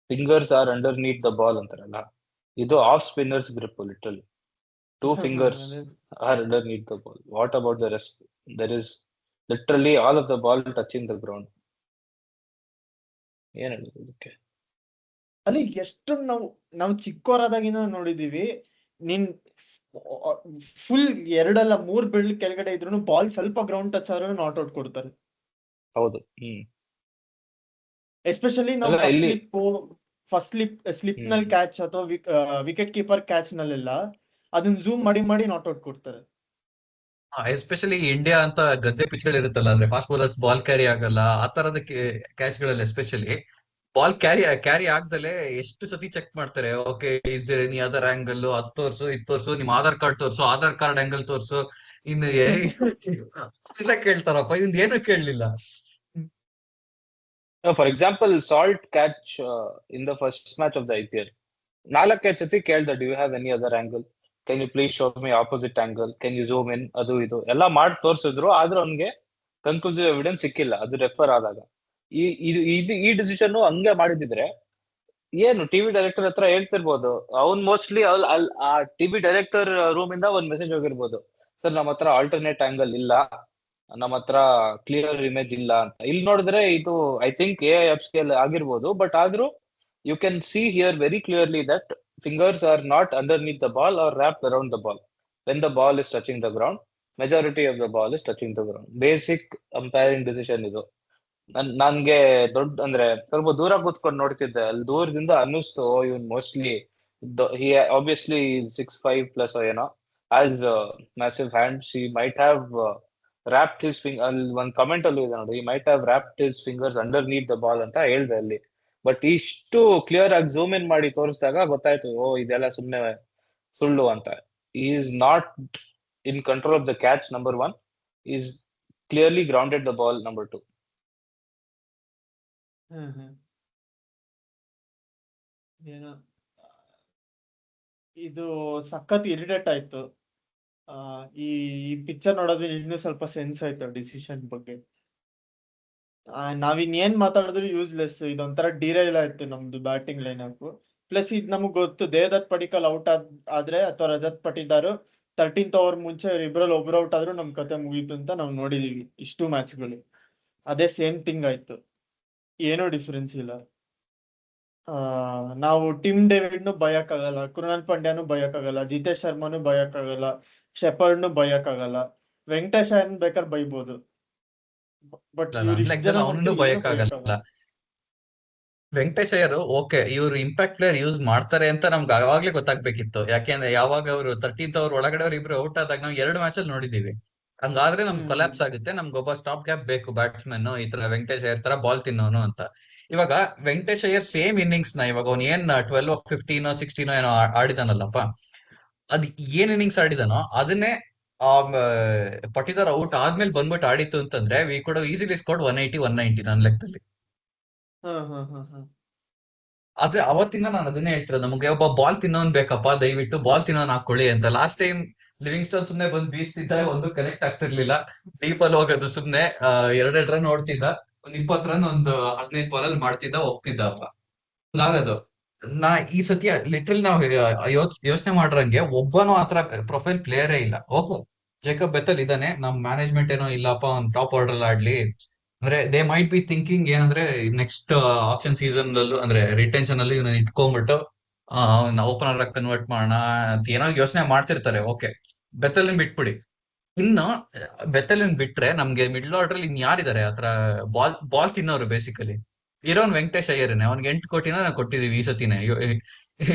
fingers are underneath the ball ಅಂತಾರಲ್ಲ, ಇದು off spinners grip. Literally 2 fingers are underneath the ball. What about the rest? There is literally all of the ball touching the ground. ಏನ್ ಹೇಳುದು ಇದಕ್ಕೆ? ಅಲ್ಲಿ ಎಷ್ಟು ನಾವು ಚಿಕ್ಕೋರಾದಾಗಿನ ನೋಡಿದೀವಿ. ನೀನ್ ಫುಲ್ 2 ಅಲ್ಲ 3 ಬೆರಳು ಕೆಳಗಡೆ ಇದ್ರು ಬಾಲ್ ಸ್ವಲ್ಪ ಗ್ರೌಂಡ್ ಟಚ್ ಆದ್ರೂ ನಾಟ್ ಔಟ್ ಕೊಡ್ತಾರೆ. ಹೌದು. ಎಸ್ಪೆಷಲಿ ನಾವು ಅಲ್ಲ, ಇಲ್ಲಿ ಫಸ್ಟ್ ಸ್ಲಿಪ್ ನಲ್ಲಿ ಕ್ಯಾಚ್ ಅಥವಾ ವಿಕೆಟ್ ಕೀಪರ್ ಕ್ಯಾಚ್ ನಲ್ಲೆಲ್ಲ ಅದನ್ನ ಝೂಮ್ ಮಾಡಿ ಮಾಡಿ ನಾಟ್ ಔಟ್ ಕೊಡ್ತಾರೆ. ಎಸ್ಪೆಷಲಿ ಇಂಡಿಯಾ ಅಂತ ಗದ್ದೆ ಪಿಚ್ಗಳು ಇರುತ್ತಲ್ಲ, ಅಂದ್ರೆ ಫಾಸ್ಟ್ ಬೌಲರ್ಸ್ ಬಾಲ್ ಕ್ಯಾರಿ ಆಗಲ್ಲ, ಆ ತರದ ಕ್ಯಾಚ್ ಗಳಲ್ಲಿ ಎಸ್ಪೆಷಲಿ ಬಾಲ್ ಕ್ಯಾರಿ ಆಗ್ದಲೆ ಎಷ್ಟು ಸತಿ ಚೆಕ್ ಮಾಡ್ತಾರೆ. Okay is there any other angle, ಅದ್ ತೋರ್ಸು, ಇದ್ ತೋರ್ಸು, ನಿಮ್ ಆಧಾರ್ ಕಾರ್ಡ್ ತೋರ್ಸು, ಆಧಾರ್ ಕಾರ್ಡ್ ಆಂಗಲ್ ತೋರ್ಸು, ಇನ್ನು ಎಲ್ಲ ಕೇಳ್ತಾರಪ್ಪ, ಇವ್ನ್ ಏನು ಕೇಳಲಿಲ್ಲ. For example Salt catch in the first match of the IPL 4 ಸತಿ ಕೇಳ್ದ, do you have any other angle, can you please show me opposite angle, can you zoom in, ಅದು ಇದು ಎಲ್ಲ ಮಾಡಿ ತೋರ್ಸಿದ್ರು. ಆದ್ರೂ ಅವ್ನಿಗೆ ಕನ್ಕ್ಲೂಸಿವ್ ಎವಿಡೆನ್ಸ್ ಸಿಕ್ಕಿಲ್ಲ ಅದು ರೆಫರ್ ಆದಾಗ. ಈ ಡಿಸಿಷನ್ ಹಂಗೆ ಮಾಡಿದಿದ್ರೆ ಏನು ಟಿವಿ ಡೈರೆಕ್ಟರ್ ಹತ್ರ ಹೇಳ್ತಿರ್ಬೋದು. ಅವ್ನ್ ಮೋಸ್ಟ್ಲಿ ಆ ಟಿವಿ ಡೈರೆಕ್ಟರ್ ರೂಮ್ ಇಂದ ಒಂದ್ ಮೆಸೇಜ್ ಹೋಗಿರ್ಬೋದು, ಸರ್ ನಮ್ಮ ಹತ್ರ ಆಲ್ಟರ್ನೇಟ್ ಆಂಗಲ್ ಇಲ್ಲ, ನಮ್ಮ ಹತ್ರ ಕ್ಲಿಯರ್ ಇಮೇಜ್ ಇಲ್ಲ ಅಂತ. ಇಲ್ಲಿ ನೋಡಿದ್ರೆ ಇದು ಐ ಥಿಂಕ್ AI ಅಪ್ಸ್ಕೇಲ್ ಆಗಿರ್ಬೋದು, ಬಟ್ ಆದ್ರೂ you can see here very clearly that fingers are not underneath the ball are wrapped around the ball. When the ball is touching the ground, majority of the ball is touching the ground. Basic umpiring decision ಇದು. ನನ್ಗೆ ಅಂದ್ರೆ ಸ್ವಲ್ಪ ದೂರ ಕೂತ್ಕೊಂಡು ನೋಡ್ತಿದ್ದೆ, ಅಲ್ಲಿ ದೂರದಿಂದ ಅನ್ನಿಸ್ತು ಇವನ್ ಮೋಸ್ಟ್ಲಿ ಆಬ್ವಿಯಸ್ಲಿ 6'5" ಏನೋ, as massive hands, he might have wrapped his ಅಲ್ಲಿ ಒಂದ್ ಕಮೆಂಟ್ ಅಲ್ಲೂ ಇದೆ ನೋಡಿ, he might have wrapped his fingers underneath the ball ಅಂತ ಹೇಳ್ದೆ ಅಲ್ಲಿ. ಬಟ್ ಇಷ್ಟು ಕ್ಲಿಯರ್ ಆಗಿ ಝೂಮ್ ಇನ್ ಮಾಡಿ ತೋರಿಸಿದಾಗ ಗೊತ್ತಾಯ್ತು, ಓ ಇದೆಲ್ಲ ಸುಮ್ನೆ ಸುಳ್ಳು ಅಂತ. Is not in control of the catch, number one. Is clearly grounded the ball, number two. ಹ್ಮ್ ಹ್ಮ್ ಏನೋ ಇದು ಸಖತ್ ಇರಿಟೇಟ್ ಆಯ್ತು. ಆ ಈ ಪಿಕ್ಚರ್ ನೋಡೋದ್ರೆ ಇನ್ನೂ ಸ್ವಲ್ಪ ಸೆನ್ಸ್ ಆಯ್ತು ಡಿಸಿಷನ್ ಬಗ್ಗೆ. ನಾವಿನ್ನೇನ್ ಮಾತಾಡಿದ್ರು ಯೂಸ್ಲೆಸ್. ಇದೊಂಥರ ಡಿರೈಲ್ ಆಯ್ತು ನಮ್ದು ಬ್ಯಾಟಿಂಗ್ ಲೈನ್ ಅಪ್. ಪ್ಲಸ್ ಇದು ನಮಗ್ ಗೊತ್ತು, ದೇವದತ್ ಪಡಿಕಲ್ ಔಟ್ ಆದ್ರೆ ಅಥವಾ ರಜತ್ ಪಟಿದಾರ್ 13th ಓವರ್ ಮುಂಚೆ ಇಬ್ರಲ್ಲಿ ಒಬ್ರು ಔಟ್ ಆದ್ರೂ ನಮ್ ಕತೆ ಮುಗೀತು ಅಂತ ನಾವು ನೋಡಿದೀವಿ ಇಷ್ಟು ಮ್ಯಾಚ್ಗಳು. ಅದೇ ಸೇಮ್ ಥಿಂಗ್ ಆಯ್ತು, ಏನೋ ಡಿಫ್ರೆನ್ಸ್ ಇಲ್ಲ. ನಾವು ಟಿಮ್ ಡೇವಿಡ್ನು ಬಯಕ್ಕಾಗಲ್ಲ, ಕೃಣಾಲ್ ಪಾಂಡ್ಯನು ಬಯಕ್ಕಾಗಲ್ಲ, ಜಿತೇಶ್ ಶರ್ಮಾನು ಬಯಕ್ಕಾಗಲ್ಲ, ಶೆಪರ್ಡ್ನು ಬಯಕ್ಕಾಗಲ್ಲ. ವೆಂಕಟೇಶ್ ಅಯ್ಯರ್ನ ಬೇಕಾದ್ರೆ ಬೈಬೋದು, ಬಟ್ ನನ್ ಇವ್ರಿಷ್ಟು ಲೆಕ್ಕದಲ್ಲಿ ಜನ ಅವನನ್ನು ಏನು ಬಯಕ್ಕಾಗಲ್ಲ. ಬಯಕ್ಕಾಗಲ್ಲ. ವೆಂಕಟೇಶ್ ಅಯ್ಯರ್ ಓಕೆ, ಇವ್ರು ಇಂಪ್ಯಾಕ್ಟ್ ಪ್ಲೇಯರ್ ಯೂಸ್ ಮಾಡ್ತಾರೆ ಅಂತ ನಮ್ಗೆ ಅವಾಗ್ಲೇ ಗೊತ್ತಾಗ್ಬೇಕಿತ್ತು. ಯಾಕೆಂದ್ರೆ ಯಾವಾಗ ಅವರು 13th ಓವರ್ ಒಳಗಡೆ ಅವ್ರು ಇಬ್ರು ಔಟ್ ಆದಾಗ ನಾವು 2 ಮ್ಯಾಚ್ ಅಲ್ಲಿ ನೋಡಿದೀವಿ. ಹಂಗಾದ್ರೆ ನಮ್ಗೆ ಹ್ಮ್ ಕೊಲ್ಯಾಪ್ಸ್ ಆಗುತ್ತೆ, ನಮ್ಗೆ ಒಬ್ಬ ಸ್ಟಾಪ್ ಗ್ಯಾಪ್ ಬೇಕು ಬ್ಯಾಟ್ಸ್ಮನ್, ಈ ತರ ವೆಂಕಟೇಶ್ ಅಯ್ಯರ್ ತರ ಬಾಲ್ ತಿನ್ನೋನು ಅಂತ. ಇವಾಗ ವೆಂಕಟೇಶ್ ಅಯ್ಯರ್ ಸೇಮ್ ಇನ್ನಿಂಗ್ಸ್ ನ ಇವಾಗ ಅವ್ನು ಏನ್ 12 15 16 ಏನೋ ಆಡಿದಾನಲ್ಲಪ್ಪ, ಅದ್ ಏನ್ ಇನ್ನಿಂಗ್ಸ್ ಆಡಿದಾನೋ ಅದನ್ನೇ ಪಟಿದಾರ್ ಔಟ್ ಆದ್ಮೇಲೆ ಬಂದ್ಬಿಟ್ಟು ಆಡಿತ್ತು ಅಂತಂದ್ರೆ ವಿ ಕುಡ್ ಈಸಿಲಿ ಸ್ಕೋರ್ಡ್ 180 190 ನನ್ನ ಲೆಕ್ಕದಲ್ಲಿ. ಹ್ಮ್ ಹ್ಮ್ ಹ್ಮ್ ಹ್ಮ್ ಆದ್ರೆ ಅವತ್ತಿಂದ ನಾನು ಅದನ್ನೇ ಹೇಳ್ತಿರೋದು, ನಮಗೆ ಒಬ್ಬ ಬಾಲ್ ತಿನ್ನೋನ್ ಬೇಕಪ್ಪ, ದಯವಿಟ್ಟು ಬಾಲ್ ತಿನ್ನೋನ್ ಹಾಕೊಳ್ಳಿ ಅಂತ. ಲಾಸ್ಟ್ ಟೈಮ್ ಲಿವಿಂಗ್ ಸ್ಟೋನ್ ಸುಮ್ನೆ ಬಂದು ಬೀಸ್ತಿದ್ದ, ಒಂದು ಕನೆಕ್ಟ್ ಆಗ್ತಿರ್ಲಿಲ್ಲ. ಡೀಪ್ ಅಲ್ಲಿ ಹೋಗೋದು ಸುಮ್ನೆ 2 ರನ್ ಓಡ್ತಿದ್ದ, ಒಂದ್ 20 ರನ್ ಒಂದು 15 ಬಾಲ್ ಅಲ್ಲಿ ಮಾಡ್ತಿದ್ದ, ಹೋಗ್ತಿದ್ದಪ್ಪ. ಹಂಗಾಗದು. ನಾ ಈ ಸತಿ ಲಿಟ್ರಲ್ ನಾವು ಯೋಚನೆ ಮಾಡ್ರಂಗೆ ಒಬ್ಬನು ಆತರ ಪ್ರೊಫೈಲ್ ಪ್ಲೇಯರೇ ಇಲ್ಲ. ಓಕೆ, ಜೇಕಬ್ ಬೆಥಲ್ ಇದಾನೆ, ನಮ್ ಮ್ಯಾನೇಜ್ಮೆಂಟ್ ಏನೋ ಇಲ್ಲಪ್ಪ ಅವ್ನ್ ಟಾಪ್ ಆರ್ಡರ್ ಅಲ್ಲಿ ಆಡ್ಲಿ ಅಂದ್ರೆ ದೇ ಮೈಟ್ ಬಿ ಥಿಂಕಿಂಗ್ ಏನಂದ್ರೆ ನೆಕ್ಸ್ಟ್ ಆಪ್ಷನ್ ಸೀಸನ್ ಅಲ್ಲೂ ಅಂದ್ರೆ ರಿಟೆನ್ಷನ್ ಅಲ್ಲಿ ಇವನ್ನ ಇಟ್ಕೊಂಡ್ಬಿಟ್ಟು ಓಪನರ್ ಆಗಿ ಕನ್ವರ್ಟ್ ಮಾಡೋಣ ಅಂತ ಏನೋ ಯೋಚನೆ ಮಾಡ್ತಿರ್ತಾರೆ. ಓಕೆ, ಬೆಥಲ್ನ ಬಿಟ್ಬಿಡಿ. ಇನ್ನು ಬೆಥಲ್ನ ಬಿಟ್ರೆ ನಮ್ಗೆ ಮಿಡ್ಲ್ ಆರ್ಡರ್ ಇನ್ ಯಾರಿದ್ದಾರೆ ಆತರ ಬಾಲ್ ತಿನ್ನೋರು? ಬೇಸಿಕಲಿ ಇರೋನ್ ವೆಂಕಟೇಶ್ ಅಯ್ಯರ್ನೇ. ಅವ್ನಿಗೆ 8 ಕೋಟಿನ ನಾವು ಕೊಟ್ಟಿದೀವಿ ಈ ಸತಿನೇ.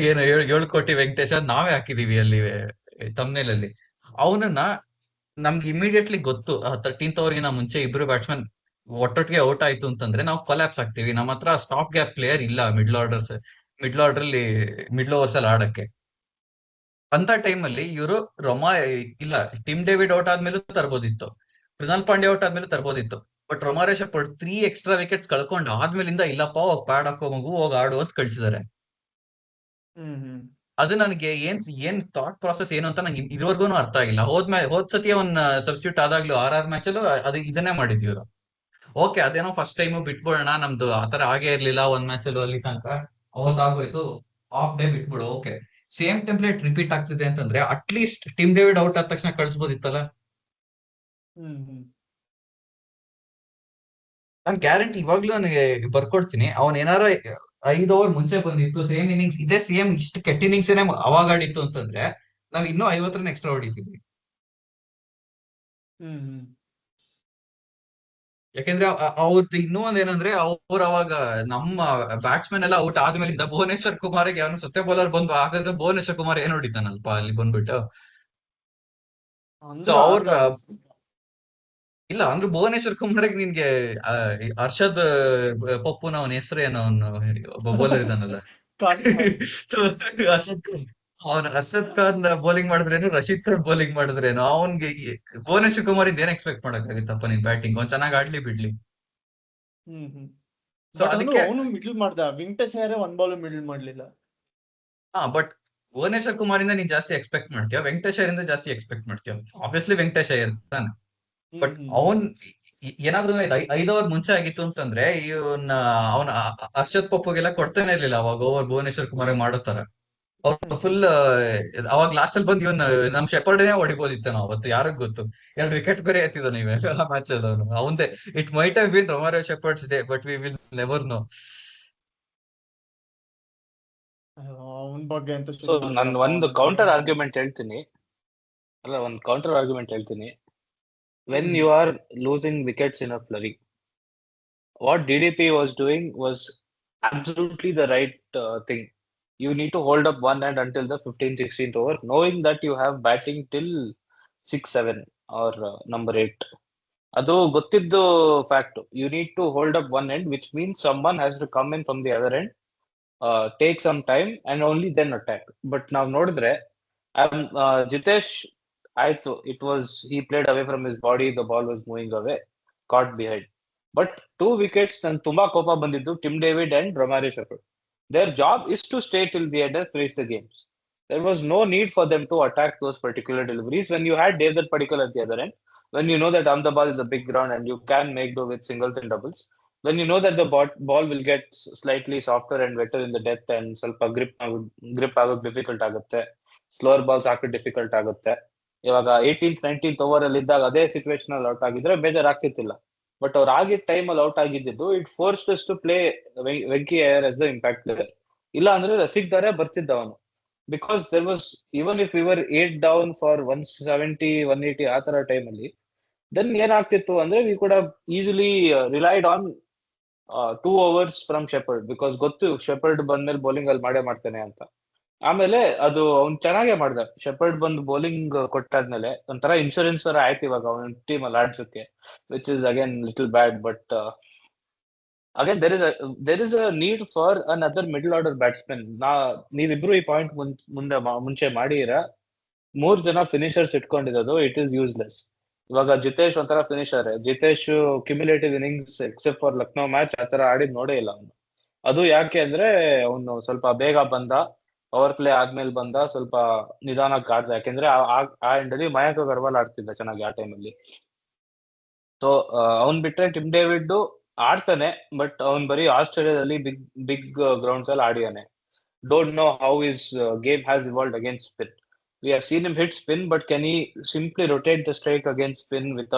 ಏನು 7 ಕೋಟಿ ವೆಂಕಟೇಶ್ ನಾವೇ ಹಾಕಿದೀವಿ ಅಲ್ಲಿ ತಮ್ನೇಲಲ್ಲಿ. ಅವನನ್ನ ನಮ್ಗೆ ಇಮಿಡಿಯೇಟ್ಲಿ ಗೊತ್ತು, 13th ಓವರ್ಗಿನ ಮುಂಚೆ ಇಬ್ರು ಬ್ಯಾಟ್ಸ್ಮನ್ ಒಟ್ಟೊಟ್ಟಿಗೆ ಔಟ್ ಆಯ್ತು ಅಂತಂದ್ರೆ ನಾವು ಕೊಲ್ಯಾಪ್ಸ್ ಆಗ್ತೀವಿ. ನಮ್ಮ ಹತ್ರ ಸ್ಟಾಪ್ ಗ್ಯಾಪ್ ಪ್ಲೇಯರ್ ಇಲ್ಲ ಮಿಡ್ಲ್ ಆರ್ಡರ್ ಅಲ್ಲಿ ಮಿಡ್ಲ್ ಓವರ್ಸ್ ಅಲ್ಲಿ ಆಡಕ್ಕೆ. ಅಂತ ಟೈಮ್ ಅಲ್ಲಿ ಇವರು ಇಲ್ಲ, ಟಿಮ್ ಡೇವಿಡ್ ಔಟ್ ಆದ್ಮೇಲೂ ತರ್ಬೋದಿತ್ತು, ಕೃಣಾಲ್ ಪಾಂಡ್ಯ ಔಟ್ ಆದ್ಮೇಲೂ ತರ್ಬೋದಿತ್ತು. But Romario Shepherd 3 extra wickets ಕಳ್ಕೊಂಡು ಆದ್ಮೇಲಿಂದ ಇಲ್ಲಪ್ಪ ಹೋಗ್ ಪ್ಯಾಡ್ ಹಾಕೋ ಮಗು, ಹೋಗ್ ಆಡು ಅಂತ ಕಳ್ಸಿದಾರೆ. ಹ್ಮ್ ಹ್ಮ್ ಅದು ನನಗೆ ಏನ್ ಥಾಟ್ ಪ್ರಾಸೆಸ್ ಏನು ಅಂತ ನಂಗೆ ಇದುವರೆಗೂ ಅರ್ಥ ಆಗಿಲ್ಲ. ಹೋದ್ ಸತಿ ಅವ್ನ್ ಸಬ್ಸ್ಟಿಟ್ಯೂಟ್ ಆದಾಗ್ಲೂ ಆರ್ ಮ್ಯಾಚ್ ಅಲ್ಲೂ ಅದು ಇದನ್ನೇ ಮಾಡಿದ್ವಿ ಇವ್ರು. ಓಕೆ, ಅದೇನೋ ಫಸ್ಟ್ ಟೈಮ್ ಬಿಟ್ಬಿಡೋಣ, ನಮ್ದು ಆತರ ಆಗೇ ಇರ್ಲಿಲ್ಲ ಒಂದ್ ಮ್ಯಾಚ್ ಅಲ್ಲಿ ಅಲ್ಲಿ ತನಕ, ಅವತ್ತಾಗೋಯ್ತು, ಆಫ್ ಡೇ ಬಿಟ್ಬಿಡು. ಓಕೆ, ಸೇಮ್ ಟೆಂಪ್ಲೇಟ್ ರಿಪೀಟ್ ಆಗ್ತಿದೆ ಅಂತಂದ್ರೆ ಅಟ್ಲೀಸ್ಟ್ ಟಿಮ್ ಡೇವಿಡ್ ಔಟ್ ಆದ ತಕ್ಷಣ ಕಳ್ಸ್ಬೋದಿತ್ತಲ್ಲ. ಹ್ಮ್ ಹ್ಮ್ ನಾನ್ ಗ್ಯಾರಂಟಿ ಇವಾಗ್ಲೂ ನನಗೆ ಬರ್ಕೊಡ್ತೀನಿ, ಅವ್ನ್ ಏನಾರ 5 ಓವರ್ ಮುಂಚೆ ಬಂದಿತ್ತು, ಸೇಮ್ ಇನ್ನಿಂಗ್ಸ್ ಇದೇ ಸೇಮ್ ಇಷ್ಟು ಕೆಟ್ಟ ಇನ್ನಿಂಗ್ಸ್ ಅವಾಗ ಆಡಿತ್ತು ಅಂತಂದ್ರೆ ನಾವ್ ಇನ್ನೂ 50 ರನ್ ಎಕ್ಸ್ಟ್ರಾ ಹೊಡಿತಿದ್ವಿ. ಹ್ಮ್ ಹ್ಮ್ ಯಾಕೆಂದ್ರೆ ಅವ್ರದ್ದು ಇನ್ನೂ ಒಂದೇನಂದ್ರೆ ಅವ್ರು ಅವಾಗ ನಮ್ಮ ಬ್ಯಾಟ್ಸ್ಮನ್ ಎಲ್ಲ ಔಟ್ ಆದ್ಮೇಲಿಂದ ಭುವನೇಶ್ವರ್ ಕುಮಾರ್ಗೆ ಅವನು ಸೊತ್ತೆ ಬೌಲರ್ ಬಂದು ಹಾಗಾದ್ರೆ ಭುವನೇಶ್ವರ್ ಕುಮಾರ್ ಏನ್ ಹೊಡಿತಾನಲ್ಪ ಅಲ್ಲಿ ಬಂದ್ಬಿಟ್ಟು. ಸೊ ಅಂದ್ರು ಅವ್ರ ಆಡ್ದ ಇಲ್ಲ ಅಂದ್ರೆ ಭುವನೇಶ್ವರ್ ಕುಮಾರ್ಗೆ ನಿನ್ಗೆ ಆ, ಹರ್ಷದ್ ಪಪ್ಪುನ ಅವನ ಹೆಸರು ಏನೋ ಅವನು ಒಬ್ಬ ಬೌಲರ್ ಇದಾನಲ್ಲ. ಖಾನ್ ಖಾನ್ ಹರ್ಷದ್ ಖಾನ್. ಹರ್ಷದ್ ಖಾನ್ ಬೌಲಿಂಗ್ ಮಾಡಿದ್ರೇನು, ರಶೀದ್ ಖಾನ್ ಬೌಲಿಂಗ್ ಮಾಡಿದ್ರೇನು, ಅವನ್ಗೆ ಭುವನೇಶ್ವರ್ ಕುಮಾರ್ ಇಂದ ಏನ್ ಎಕ್ಸ್ಪೆಕ್ಟ್ ಮಾಡಕ್ಕಾಗಿತ್ತಪ್ಪ ನಿನ್ ಬ್ಯಾಟಿಂಗ್? ಅವ್ನ್ ಚೆನ್ನಾಗ್ ಆಡ್ಲಿ ಬಿಡ್ಲಿ. ಹ್ಮ್ ಸೊ ಬಟ್ ಅದಕ್ಕೆ ಅವನು ಮಿಡ್ಲ್ ಮಾಡ್ದ, ವೆಂಕಟೇಶ್ ಅಯ್ಯರ್ 1 ಬಾಲ್ ಮಿಡ್ಲ್ ಮಾಡ್ಲಿಲ್ಲ. ಬಟ್ ಭುವನೇಶ್ವರ್ ಕುಮಾರ್ ಇಂದ ನೀನ್ ಜಾಸ್ತಿ ಎಕ್ಸ್ಪೆಕ್ಟ್ ಮಾಡ್ತೀಯ, ವೆಂಕಟೇಶ್ ಅಯ್ಯರ್ ಇಂದ ಜಾಸ್ತಿ ಎಕ್ಸ್ಪೆಕ್ಟ್ ಮಾಡ್ತೀಯ? ಆಬ್ವಿಯಸ್ಲಿ ವೆಂಕಟೇಶ್ ಅಯ್ಯರ್ ತಾನೆ. ಬಟ್ ಹ್ಮ್ ಅವನ್ ಏನಾದ್ರೂ 5 ಓವರ್ ಮುಂಚೆ ಆಗಿತ್ತು ಅಂತಂದ್ರೆ ಅವನ ಹರ್ಷದ್ ಪಪ್ಪುಗೆಲ್ಲ ಕೊಡ್ತಾನೆ ಇರ್ಲಿಲ್ಲ ಅವಾಗ ಓವರ್ ಭುವನೇಶ್ವರ್ ಕುಮಾರ್ ಮಾಡೋ ತರ. ಅವ್ರು ಫುಲ್ ಅವಾಗ ಲಾಸ್ಟ್ ಅಲ್ಲಿ ಬಂದು ಇವನ್ ನಮ್ ಶೆಪರ್ಡ್ನೇ ಹೊಡಿಬೋದಿತ್ತು ನಾವು ಅವತ್ತು, ಯಾರಿಗ್ ಗೊತ್ತು. 2 ವಿಕೆಟ್ ಬೇರೆ ಎತ್ತಿದ ನೀವೇ ಮ್ಯಾಚ್ ಅಲ್ಲಿ ಅವನು ಅವಂದೇ. It might have been Romario Shepherd's day, but we will never know. ಅವನ್ ಬಗ್ಗೆ ಅಂತ ಸೊ ಸುಮ್ನೆ ನಾನು ಆಗ್ಬಿಡಪ್ಪ ಒಂದು ಅವನಂತ. ಕೌಂಟರ್ ಆರ್ಗ್ಯುಮೆಂಟ್ ಹೇಳ್ತೀನಿ. When you are losing wickets in a flurry, what DDP was doing was absolutely the right thing. You need to hold up one hand until the 15th, 16th over, knowing that you have batting till 6, 7 or number 8. ಅದು ಗೊತ್ತಿದ್ದು fact. You need to hold up one end, which means someone has to come in from the other end, take some time and only then attack. But ನಾವ್ ನೋಡಿದ್ರೆ ಜಿತೇಶ್ ಆಯ್ತು, it was he played away from his body, the ball was moving away, caught behind. But 2 wickets ನನ್ ತುಂಬಾ ಕೋಪ ಬಂದಿದ್ದು Tim David and Romario Shepherd. Their job is to stay till the end and finish the games. There was no need for them to attack those particular deliveries when you had Devdutt Padikkal at the other end, when you know that Ahmedabad is a big ground and you can make do with singles and doubles, when you know that the ball will get slightly softer and wetter in the depth and ಸ್ವಲ್ಪ grip ಆಗೋಕ್ difficult ಆಗುತ್ತೆ, slower balls ಹಾಕಕ್ difficult ಆಗುತ್ತೆ. ಇವಾಗ 18th 19th over ಅಲ್ಲಿ ಇದ್ದಾಗ ಅದೇ situation ಅಲ್ಲಿ out ಆಗಿದ್ರೆ ಬೇಜಾರಾಗ್ತಿತ್ತಿಲ್ಲ. ಬಟ್ ಅವ್ರು ಆಗಿದ್ದ ಟೈಮ್ ಅಲ್ಲಿ ಔಟ್ ಆಗಿದ್ದು it force to play Venky Iyer as the impact player. ಇಲ್ಲ ಅಂದ್ರೆ ರಸಿಕ್ ದಾರೆ ಬರ್ತಿದ್ದ ಅವನು. Because there was, even if your 8 down for 170 180 ಆ ತರ ಟೈಮ್ ಅಲ್ಲಿ, ದೆನ್ ಏನಾಗ್ತಿತ್ತು ಅಂದ್ರೆ we could have easily relied on 2 overs from Shepherd, because ಗೊತ್ತು ಶೆಪರ್ಡ್ ಬಂದ್ಮೇಲೆ ಬೌಲಿಂಗ್ ಅಲ್ಲಿ ಮಾಡೇ ಮಾಡ್ತಾನೆ ಅಂತ. ಆಮೇಲೆ ಅದು ಅವ್ನು ಚೆನ್ನಾಗೇ ಮಾಡ್ದ. ಶೆಪರ್ಡ್ ಬಂದು ಬೌಲಿಂಗ್ ಕೊಟ್ಟಾದ್ಮೇಲೆ ಒಂಥರ ಇನ್ಶೂರೆನ್ಸ್ ತರ ಆಯ್ತು ಇವಾಗ ಅವನ ಟೀಮ್ ಅಲ್ಲಿ ಆಡ್ಸಕ್ಕೆ, which is again little bad. But again there is a need for another middle order batsman. ನೀವಿಬ್ರು ಈ ಪಾಯಿಂಟ್ ಮುಂಚೆ ಮಾಡಿರ, 3 ಜನ ಫಿನಿಶರ್ಸ್ ಇಟ್ಕೊಂಡಿರೋದು ಇಟ್ ಈಸ್ ಯೂಸ್ಲೆಸ್. ಇವಾಗ ಜಿತೇಶ್ ಒಂಥರ finisher. Jitesh cumulative innings except for Lucknow match ಆತರ ಆಡಿದ್ ನೋಡೇ ಇಲ್ಲ ಅವನು. ಅದು ಯಾಕೆ ಅಂದ್ರೆ ಅವನು ಸ್ವಲ್ಪ ಬೇಗ ಬಂದ, ಪವರ್ ಪ್ಲೇ ಆದ್ಮೇಲೆ ಬಂದ, ಸ್ವಲ್ಪ ನಿಧಾನಕ್ಕೆ ಆಡ್ದ. ಯಾಕೆಂದ್ರೆ ಆ ಎಂಡ್ ಅಲ್ಲಿ ಮಯಾಂಕ್ ಅಗರ್ವಾಲ್ ಆಡ್ತಿದ್ದ ಚೆನ್ನಾಗಿ ಆ ಟೈಮಲ್ಲಿ. ಸೊ ಅವ್ನ್ ಬಿಟ್ರೆ ಟಿಮ್ ಡೇವಿಡ್ ಆಡ್ತಾನೆ, ಬಟ್ ಅವ್ನ್ ಬರೀ ಆಸ್ಟ್ರೇಲಿಯಾದಲ್ಲಿ ಬಿಗ್ ಬಿಗ್ ಗ್ರೌಂಡ್ಸ್ ಅಲ್ಲಿ ಆಡಿಯಾನೆ. Don't know how his game has evolved against spin. We have seen him hit spin, but can he simply rotate the strike against spin with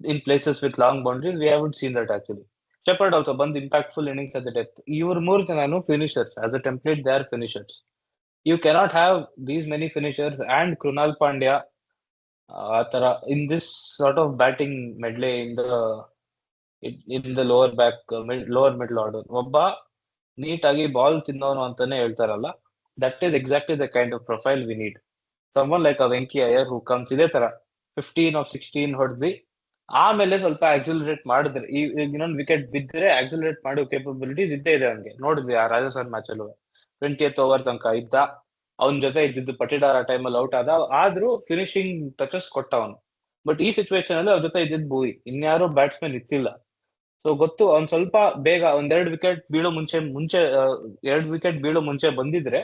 in places with long boundaries? We haven't seen that actually. Shepard also ಬಂದ್ impactful innings at the depth. ಇವ್ರು 3 ಜನನು finishers. As a template, they are finishers. You cannot have these many finishers and Krunal Pandya ಆ ತರ in this sort of batting medley in the lower middle order. ಒಬ್ಬ ನೀಟಾಗಿ ball ತಿನ್ನೋನು ಅಂತಾನೆ ಹೇಳ್ತಾರಲ್ಲ, that is exactly the kind of profile we need. Someone like a Venky Iyer who comes ಇದೇ ತರ 15 or 16 ಹೊಡೆದ್ವಿ, ಆಮೇಲೆ ಸ್ವಲ್ಪ ಆಕ್ಸಿಲರೇಟ್ ಮಾಡಿದ್ರೆ, ಈಗ ಇನ್ನೊಂದು ವಿಕೆಟ್ ಬಿದ್ದರೆ ಆಕ್ಸಿಲರೇಟ್ ಮಾಡೋ ಕೇಪಬಿಲಿಟೀಸ್ ಇದ್ದೇ ಇದೆ ಅವ್ನಿಗೆ. ನೋಡಿದ್ವಿ ಆ ರಾಜಸ್ಥಾನ್ ಮ್ಯಾಚ್ ಅಲ್ಲೂ 20th ಓವರ್ ತನಕ ಇದ್ದ, ಅವನ ಜೊತೆ ಇದ್ದಿದ್ದು ಪಟಿದಾರ್ ಆ ಟೈಮಲ್ಲಿ ಔಟ್ ಆದ್ರೂ ಫಿನಿಶಿಂಗ್ ಟಚಸ್ ಕೊಟ್ಟ ಅವನು. ಬಟ್ ಈ ಸಿಚುವೇಶನ್ ಅಲ್ಲಿ ಅವ್ರ ಜೊತೆ ಇದ್ದಿದ್ದು ಭೂವಿ, ಇನ್ಯಾರು ಬ್ಯಾಟ್ಸ್ಮನ್ ಇತ್ತಿಲ್ಲ. ಸೊ ಗೊತ್ತು ಅವ್ನ್ ಸ್ವಲ್ಪ ಬೇಗ ಒಂದೆರಡು ವಿಕೆಟ್ ಬೀಳೋ ಮುಂಚೆ ಬಂದಿದ್ರೆ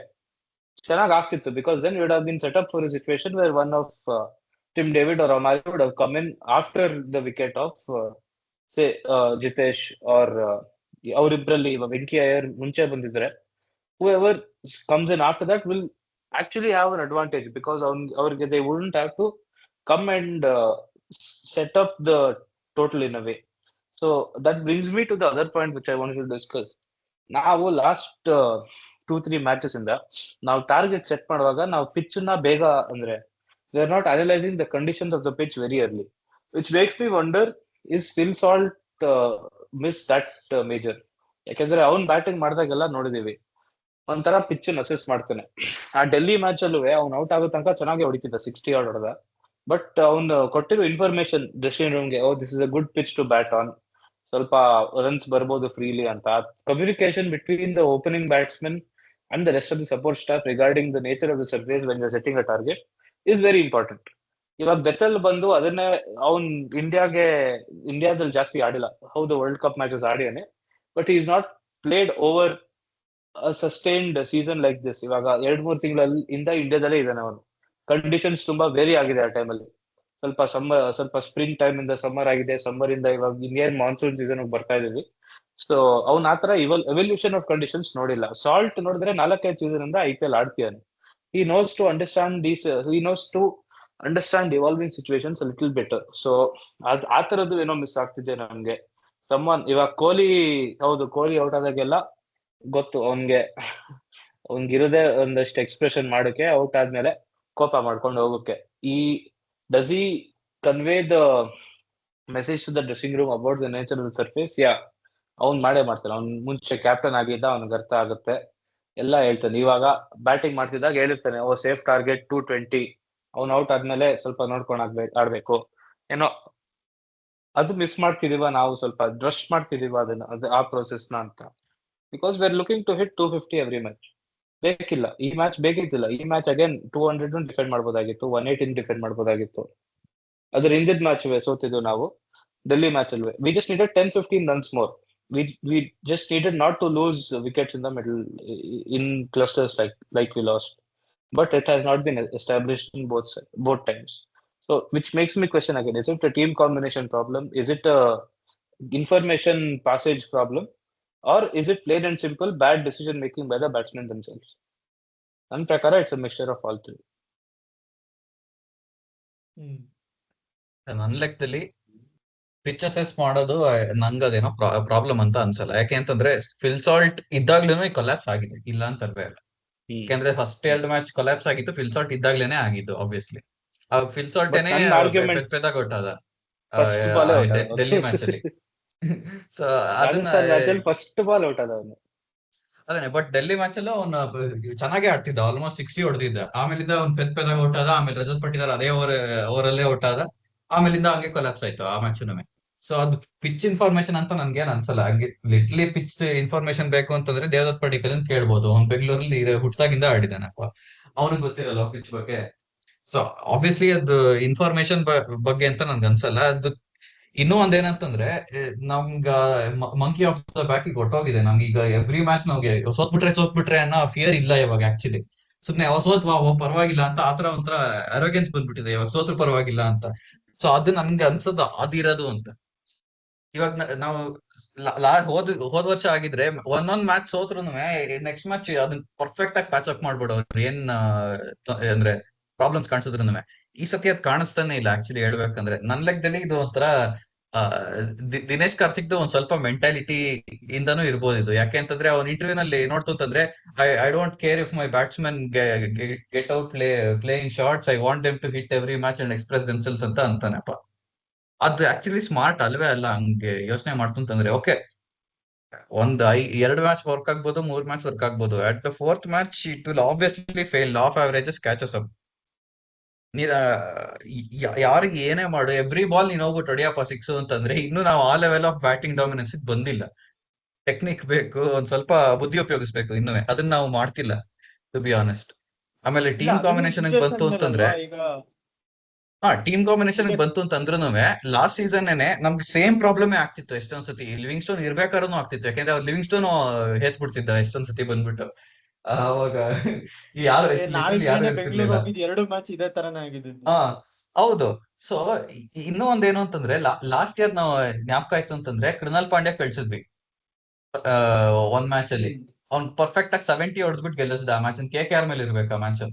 ಚೆನ್ನಾಗ್ ಆಗ್ತಿತ್ತು. Because then would have been set up for a situation where one of Tim David or Romario would have come in after the wicket of say Jitesh or ಅವರಿಬ್ರಲ್ಲಿ ವೆಂಕಿ ಅಯ್ಯರ್ ಮುಂಚೆ ಬಂದಿದ್ರೆ, whoever comes in after that will actually have an advantage, because ಅವ್ರಿಗೆ they wouldn't have to come and set up the total in a way. So that brings me to the other point which I wanted to discuss. ನಾವು last 2-3 matches ಇಂದ ನಾವು target set ಮಾಡುವಾಗ ನಾವು pitch ನ ಬೇಗ ಅಂದ್ರೆ V are not analysing the conditions of the pitch very early, which makes me wonder is Phil Salt miss that major. ಯಾಕೆಂದ್ರೆ ಅವ್ನ್ ಬ್ಯಾಟಿಂಗ್ ಮಾಡಿದಾಗೆಲ್ಲ ನೋಡಿದೀವಿ ಒಂಥರ ಪಿಚ್ ಅಸೆಸ್ ಮಾಡ್ತಾನೆ. ಆ ಡೆಲ್ಲಿ ಮ್ಯಾಚ್ ಅಲ್ಲೂ ಅವ್ನು ಔಟ್ ಆಗೋ ತನಕ ಚೆನ್ನಾಗಿ ಹೊಡಿತಿದ್ದ, 60 ಆಡ್ ಹೊಡೆದ. ಬಟ್ ಅವ್ನು ಕೊಟ್ಟಿರೋ ಇನ್ಫಾರ್ಮೇಶನ್ ಡ್ರೆಸ್ಸಿಂಗ್ ರೂಮ್ಗೆ, oh this is a good pitch to bat on, ಸ್ವಲ್ಪ ರನ್ಸ್ ಬರ್ಬೋದು ಫ್ರೀಲಿ ಅಂತ. Communication between the opening batsman and the rest of the support staff regarding the nature of the surface when you are setting a target is very important. ಇವಾಗ Bethell ಬಂದು ಅದನ್ನೇ ಅವ್ನ್ ಇಂಡಿಯಾದಲ್ಲಿ ಜಾಸ್ತಿ ಆಡಿಲ್ಲ, ಹೌದು ವರ್ಲ್ಡ್ ಕಪ್ ಮ್ಯಾಚಸ್ ಆಡಿಯಾನೆ, but is not played over sustained season like this. ಇವಾಗ 2-3 ತಿಂಗಳಲ್ಲಿ ಇಂಡಿಯಾದಲ್ಲೇ ಇದ್ದಾನೆ ಅವನು. ಕಂಡೀಷನ್ಸ್ ತುಂಬಾ ವೇರಿ ಆಗಿದೆ ಆ ಟೈಮಲ್ಲಿ. ಸ್ವಲ್ಪ ಸ್ಪ್ರಿಂಗ್ ಟೈಮ್ ಇಂದ ಸಮ್ಮರ್ ಆಗಿದೆ, ಸಮ್ಮರ್ ಇಂದ ಇವಾಗ ಇನ್ನೇನ್ ಮಾನ್ಸೂನ್ ಸೀಸನ್ ಬರ್ತಾ ಇದೀವಿ. ಸೊ ಅವ್ನ ಆತರ ಎವಲ್ಯೂಷನ್ ಆಫ್ ಕಂಡೀಷನ್ಸ್ ನೋಡಿಲ್ಲ. ಸಾಲ್ಟ್ ನೋಡಿದ್ರೆ 4-5 ಸೀಸನ್ ಇಂದ IPL ಆಡ್ತಿಯಾನೆ. he knows to understand these he knows to understand evolving situations a little better. So ಆ ತರದ್ದು ಏನೋ ಮಿಸ್ ಆಗ್ತಿದೆ ನಮ್ಗೆ. ಇವಾಗ ಕೊಹ್ಲಿ ಔಟ್ ಆದಾಗೆಲ್ಲ ಗೊತ್ತು ಅವ್ನ್ಗಿರೋದೇ ಒಂದಷ್ಟು ಎಕ್ಸ್ಪ್ರೆಷನ್ ಮಾಡೋಕೆ, ಔಟ್ ಆದ್ಮೇಲೆ ಕೋಪ ಮಾಡ್ಕೊಂಡು ಹೋಗೋಕೆ. Does he convey the message to the dressing room about the nature of the surface? ಅವ್ನ್ ಮಾಡೇ ಮಾಡ್ತಾನೆ. ಅವ್ನ್ ಮುಂಚೆ ಕ್ಯಾಪ್ಟನ್ ಆಗಿದ್ದ, ಅವ್ನಿಗೆ ಅರ್ಥ ಆಗುತ್ತೆ, ಎಲ್ಲ ಹೇಳ್ತಾನೆ. ಇವಾಗ ಬ್ಯಾಟಿಂಗ್ ಮಾಡ್ತಿದ್ದಾಗ ಹೇಳಿರ್ತಾನೆ, ಸೇಫ್ ಟಾರ್ಗೆಟ್ 220, ಅವ್ನ್ ಔಟ್ ಆದ್ಮೇಲೆ ಸ್ವಲ್ಪ ನೋಡ್ಕೊಂಡು ಆಡ್ಬೇಕು ಏನೋ ಅದು ಮಿಸ್ ಮಾಡ್ತಿದೀವ ನಾವು, ಸ್ವಲ್ಪ ರಶ್ ಮಾಡ್ತಿದೀವ ಅದನ್ನ, ಆ process-ನ ಅಂತ. Because we are looking to hit 250 every match. ಬೇಕಿಲ್ಲ, ಈ ಮ್ಯಾಚ್ ಬೇಕಿದ್ದಿಲ್ಲ. ಈ ಮ್ಯಾಚ್ ಅಗೇನ್ 200 ಡಿಫೆಂಡ್ ಮಾಡ್ಬೋದಾಗಿತ್ತು, 180 ಡಿಫೆಂಡ್ ಮಾಡ್ಬೋದಾಗಿತ್ತು. ಅದ್ರ ಹಿಂದಿನ ಮ್ಯಾಚ್ ಸೋತಿದ್ದು ನಾವು, ಡೆಲ್ಲಿ ಮ್ಯಾಚ್ ಅಲ್ವೇ. We just needed 10-15 runs more. We just needed not to lose wickets in the middle, in clusters like we lost. But it has not been established in both times. So, which makes me question again: is it a team combination problem? Is it a information passage problem? Or is it plain and simple bad decision making by the batsmen themselves? ನನ್ನ ಪ್ರಕಾರ it's a mixture of all three. ಹ್ಮ್ ನನ್ನ ಲೆಕ್ಕದಲ್ಲಿ pitch assess ಮಾಡೋದು ನಂಗೆ ಅದೇನೋ problem ಅಂತ ಅನ್ಸಲ್ಲ. ಯಾಕೆ ಅಂತಂದ್ರೆ ಫಿಲ್ ಸಾಲ್ಟ್ ಇದ್ದಾಗ್ಲೂ ಕೊಲ್ಯಾಪ್ಸ್ ಆಗಿದೆ, ಇಲ್ಲ ಅಂತ ಅಲ್ವೇ ಅಲ್ಲ. ಯಾಕಂದ್ರೆ ಫಸ್ಟ್ 2 ಮ್ಯಾಚ್ ಕೊಲ್ಯಾಪ್ಸ್ ಆಗಿತ್ತು, ಫಿಲ್ ಸಾಲ್ಟ್ ಇದ್ದಾಗ್ಲೇನೆ ಆಗಿದ್ದು ಆಬ್ವಿಯಸ್ಲಿ. ಆ ಫಿಲ್ ಸಾಲ್ಟ್ But ಏನೇ ನನ್ನ argument ಪೆದ್ದಾಗಿ ಹೊಟ್ಟಾದ ಫಸ್ಟ್ ಬಾಲ್ ಔಟ್ ಆದ ಡೆಲ್ಲಿ ಮ್ಯಾಚ್ ಅಲ್ಲಿ. ಸೊ ಅದನ್ನ ರಾಜಸ್ಥಾನ್ ಮ್ಯಾಚ್ ಅಲ್ಲಿ ಫಸ್ಟ್ ಬಾಲ್ ಔಟ್ ಆದ ಅವನು. ಅದೇನೆ, ಬಟ್ ಡೆಲ್ಲಿ ಮ್ಯಾಚ್ ಅಲ್ಲೂ ಅವ್ನ ಚೆನ್ನಾಗೇ ಆಡ್ತಿದ್ದ, ಆಲ್ಮೋಸ್ಟ್ 60 ಹೊಡೆದಿದ್ದ. ಆಮೇಲಿಂದ ಅವ್ನು ಪೆದ್ದಾಗಿ ಔಟ್ ಆದ, ಆಮೇಲೆ ರಜತ್ ಪಟ್ಟಿದಾರ್ ಅದೇ ಓವರಲ್ಲೇ ಔಟ್ ಆದ, ಆಮೇಲಿಂದ ಹಂಗೆ ಕೊಲ್ಯಾಪ್ಸ್ ಆಯ್ತು ಆ ಮ್ಯಾಚ್ನುವೆ. ಸೊ ಅದು ಪಿಚ್ ಇನ್ಫಾರ್ಮೇಶನ್ ಅಂತ ನನ್ಗೇನ್ ಅನ್ಸಲ್ಲ. ಲಿಟ್ಲಿ ಪಿಚ್ ಇನ್ಫಾರ್ಮೇಶನ್ ಬೇಕು ಅಂತಂದ್ರೆ ದೇವದತ್ ಪಡಿಕಲ್ ಅಂತ ಕೇಳ್ಬೋದು. ಅವ್ನು ಬೆಂಗಳೂರಲ್ಲಿ ಹುಟ್ಟಾಗಿಂದ ಆಡಿದಾನಪ್ಪ, ಅವನಿಗೆ ಗೊತ್ತಿರಲ್ಲ ಪಿಚ್ ಬಗ್ಗೆ. ಸೊ ಆಬ್ವಿಯಸ್ಲಿ ಅದು ಇನ್ಫಾರ್ಮೇಶನ್ ಬಗ್ಗೆ ಅಂತ ನನ್ಗೆ ಅನ್ಸಲ್ಲ. ಅದು ಇನ್ನೂ ಒಂದೇನಂತಂದ್ರೆ ನಮ್ಗ ಮಂಕಿ ಆಫ್ ದ ಬ್ಯಾಕ್ ಹೊಟ್ಟೋಗಿದೆ. ನಮ್ಗೆ ಈಗ ಎವ್ರಿ ಮ್ಯಾಚ್ ನಮ್ಗೆ ಸೋತ್ಬಿಟ್ರೆ ಅನ್ನೋ ಫಿಯರ್ ಇಲ್ಲ ಇವಾಗ. ಆಕ್ಚುಲಿ ಸುಮ್ನೆ ಸೋತ್ವಾ ಪರವಾಗಿಲ್ಲ ಅಂತ ಆತರ ಒಂಥರ ಅರೋಗೆನ್ಸ್ ಬಂದ್ಬಿಟ್ಟಿದೆ ಇವಾಗ, ಸೋತ್ರ ಪರವಾಗಿಲ್ಲ ಅಂತ. ಸೊ ಅದು ನನ್ಗೆ ಅನ್ಸೋದು ಅದಿರೋದು ಅಂತ. ಇವಾಗ ನಾವು ಹೋದ್ ವರ್ಷ ಆಗಿದ್ರೆ ಒಂದೊಂದ್ ಮ್ಯಾಚ್ ಸೋತ್ರು ನೆಕ್ಸ್ಟ್ ಮ್ಯಾಚ್ ಅದನ್ನ ಪರ್ಫೆಕ್ಟ್ ಆಗಿ ಪ್ಯಾಚ್ ಅಪ್ ಮಾಡ್ಬಿಡೋರು, ಏನ್ ಅಂದ್ರೆ ಪ್ರಾಬ್ಲಮ್ಸ್ ಕಾಣಿಸಿದ್ರು. ಈ ಸತಿ ಅದ್ ಕಾಣಿಸ್ತಾನೆ ಇಲ್ಲ ಆಕ್ಚುಲಿ ಹೇಳ್ಬೇಕಂದ್ರೆ. ನನ್ ಲೆಕ್ಕದಲ್ಲಿ ಇದು ಒಂಥರ ದಿನೇಶ್ ಕಾರ್ತಿಕ್ದು ಒಂದ್ ಸ್ವಲ್ಪ ಮೆಂಟಾಲಿಟಿ ಇಂದಾನು ಇರ್ಬೋದು ಇದು. ಯಾಕೆ ಅಂತಂದ್ರೆ ಅವ್ನ ಇಂಟರ್ವ್ಯೂ ನಲ್ಲಿ ನೋಡ್ತಂದ್ರೆ I don't care if my batsman get out playing shots, I want them to hit every match and express themselves ಅಂತ ಅಂತಾನಪ್ಪ. ಅದು ಆಕ್ಚುಲಿ ಸ್ಮಾರ್ಟ್ ಅಲ್ವೇ ಅಲ್ಲ ಹಂಗೆ ಯೋಚನೆ ಮಾಡ್ತಂತಂದ್ರೆ. ಓಕೆ, ಒಂದ್ 2 ಮ್ಯಾಚ್ ವರ್ಕ್ ಆಗ್ಬೋದು, 3 ಮ್ಯಾಚ್ ವರ್ಕ್ ಆಗ್ಬೋದು. At the 4th match it will obviously fail. Law of averages catches up. ಯಾರಿಗೆ ಏನೇ ಮಾಡು, ಎವ್ರಿ ಬಾಲ್ ನೀನ್ ಹೋಗ್ಬಿಟ್ಟು ಹೊಡಿಯಪ್ಪ 6 ಅಂತಂದ್ರೆ ಇನ್ನು ನಾವು ಆ ಲೆವೆಲ್ ಆಫ್ ಬ್ಯಾಟಿಂಗ್ ಡಾಮಿನೆನ್ಸ್ ಬಂದಿಲ್ಲ. ಟೆಕ್ನಿಕ್ ಬೇಕು, ಒಂದ್ ಸ್ವಲ್ಪ ಬುದ್ಧಿ ಉಪಯೋಗಿಸ್ಬೇಕು ಇನ್ನೂ, ಅದನ್ನ ನಾವು ಮಾಡ್ತಿಲ್ಲ ಟು ಬಿ ಆನೆಸ್ಟ್. ಆಮೇಲೆ ಇಲ್ಲ, ಟೀಮ್ ಅದನ್ನು ಕಾಂಬಿನೇಷನ್ ಬಂತು ಸಿಚುವೇಶನ್ ಅಂತಂದ್ರೆ, ಮೇಲಲ್ವಾ ಈಗ. ಟೀಮ್ ಕಾಂಬಿನೇಷನ್ ಈಗ ಬಂತು ಅಂತಂದ್ರೂ ಲಾಸ್ಟ್ ಸೀಸನ್ ನಮ್ಗೆ ಸೇಮ್ ಪ್ರಾಬ್ಲಮ್ ಆಗ್ತಿತ್ತು ಎಷ್ಟೊಂದ್ಸತಿ. ಲಿವಿಂಗ್ ಸ್ಟೋನ್ ಇರ್ಬೇಕಾದ್ರೂ ಆಗ್ತಿತ್ತು, ಯಾಕಂದ್ರೆ ಅವ್ರು ಲಿವಿಂಗ್ ಸ್ಟೋನ್ ಹೇತ್ಬಿಡ್ತಿದ್ದ ಎಷ್ಟೊಂದ್ಸತಿ ಬಂದ್ಬಿಟ್ಟು. ಅವಾಗ ಯಾರು ಲಿಟ್ರಲಿ ಯಾರು ನಾವಿದ್ರೇನೆ ಬೆಂಗಳೂರು ಇರ್ತಿರ್ಲಿಲ್ಲ. ಹೋಗಿದ್ 2 ಮ್ಯಾಚ್ ಇದೇ ತರನೇ ಆಗಿದ್ದು. ಹಾ ಹೌದು. ಸೊ ಇನ್ನೂ ಒಂದೇನು ಅಂತಂದ್ರೆ ಲಾಸ್ಟ್ ಇಯರ್ ನಾವು ಜ್ಞಾಪಕ ಆಯ್ತು ಅಂತಂದ್ರೆ ಕೃಣಾಲ್ ಪಾಂಡ್ಯ ಕಳ್ಸಿದ್ವಿ ಒಂದ್ ಮ್ಯಾಚ್ ಅಲ್ಲಿ. ಅವ್ನ್ ಪರ್ಫೆಕ್ಟ್ ಆಗಿ 70 ಹೊಡೆದ್ಬಿಟ್ಟು ಗೆಲ್ಲಿಸಿದ ಆ ಮ್ಯಾಚ್. KKR ಮೇಲೆ ಇರ್ಬೇಕು ಆ ಮ್ಯಾಚ್.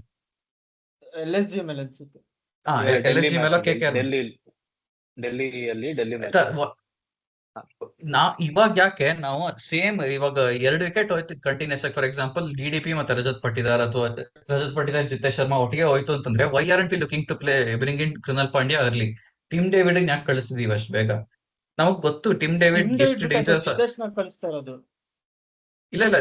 LSG ಮೇಲೆ ಅನ್ಸುತ್ತೆ. LSG ಮೇಲೆ KKR ಡೆಲ್ಲಿ ಮ್ಯಾಚ್. ಇವಾಗ ಯಾಕೆ ನಾವು ಸೇಮ್ ಇವಾಗ 2 ವಿಕೆಟ್ ಹೋಯ್ತು ಕಂಟಿನ್ಯೂಸ್ ಆಗಿ. ಫಾರ್ ಎಕ್ಸಾಂಪಲ್ DDP ಮತ್ತೆ ರಜತ್ ಪಟ್ಟಿದಾರ್, ಅಥವಾ ರಜತ್ ಪಟ್ಟಿದಾರ್ ಜಿತೇಶ್ ಶರ್ಮಾ ಒಟ್ಟಿಗೆ ಹೋಯ್ತು ಅಂತಂದ್ರೆ why aren't we looking to bring in Krunal Pandya early? Tim David ಯಾಕೆ ಕಳಿಸಿದೀವಿ ಅಷ್ಟು ಬೇಗ? ನಮಗ್ ಗೊತ್ತು ಟಿಮ್ ಡೇವಿಡ್ ಎಷ್ಟು ಡೇಂಜರಸ್. ಕಳಿಸ್ತಾ ಇರೋದು ಇಲ್ಲ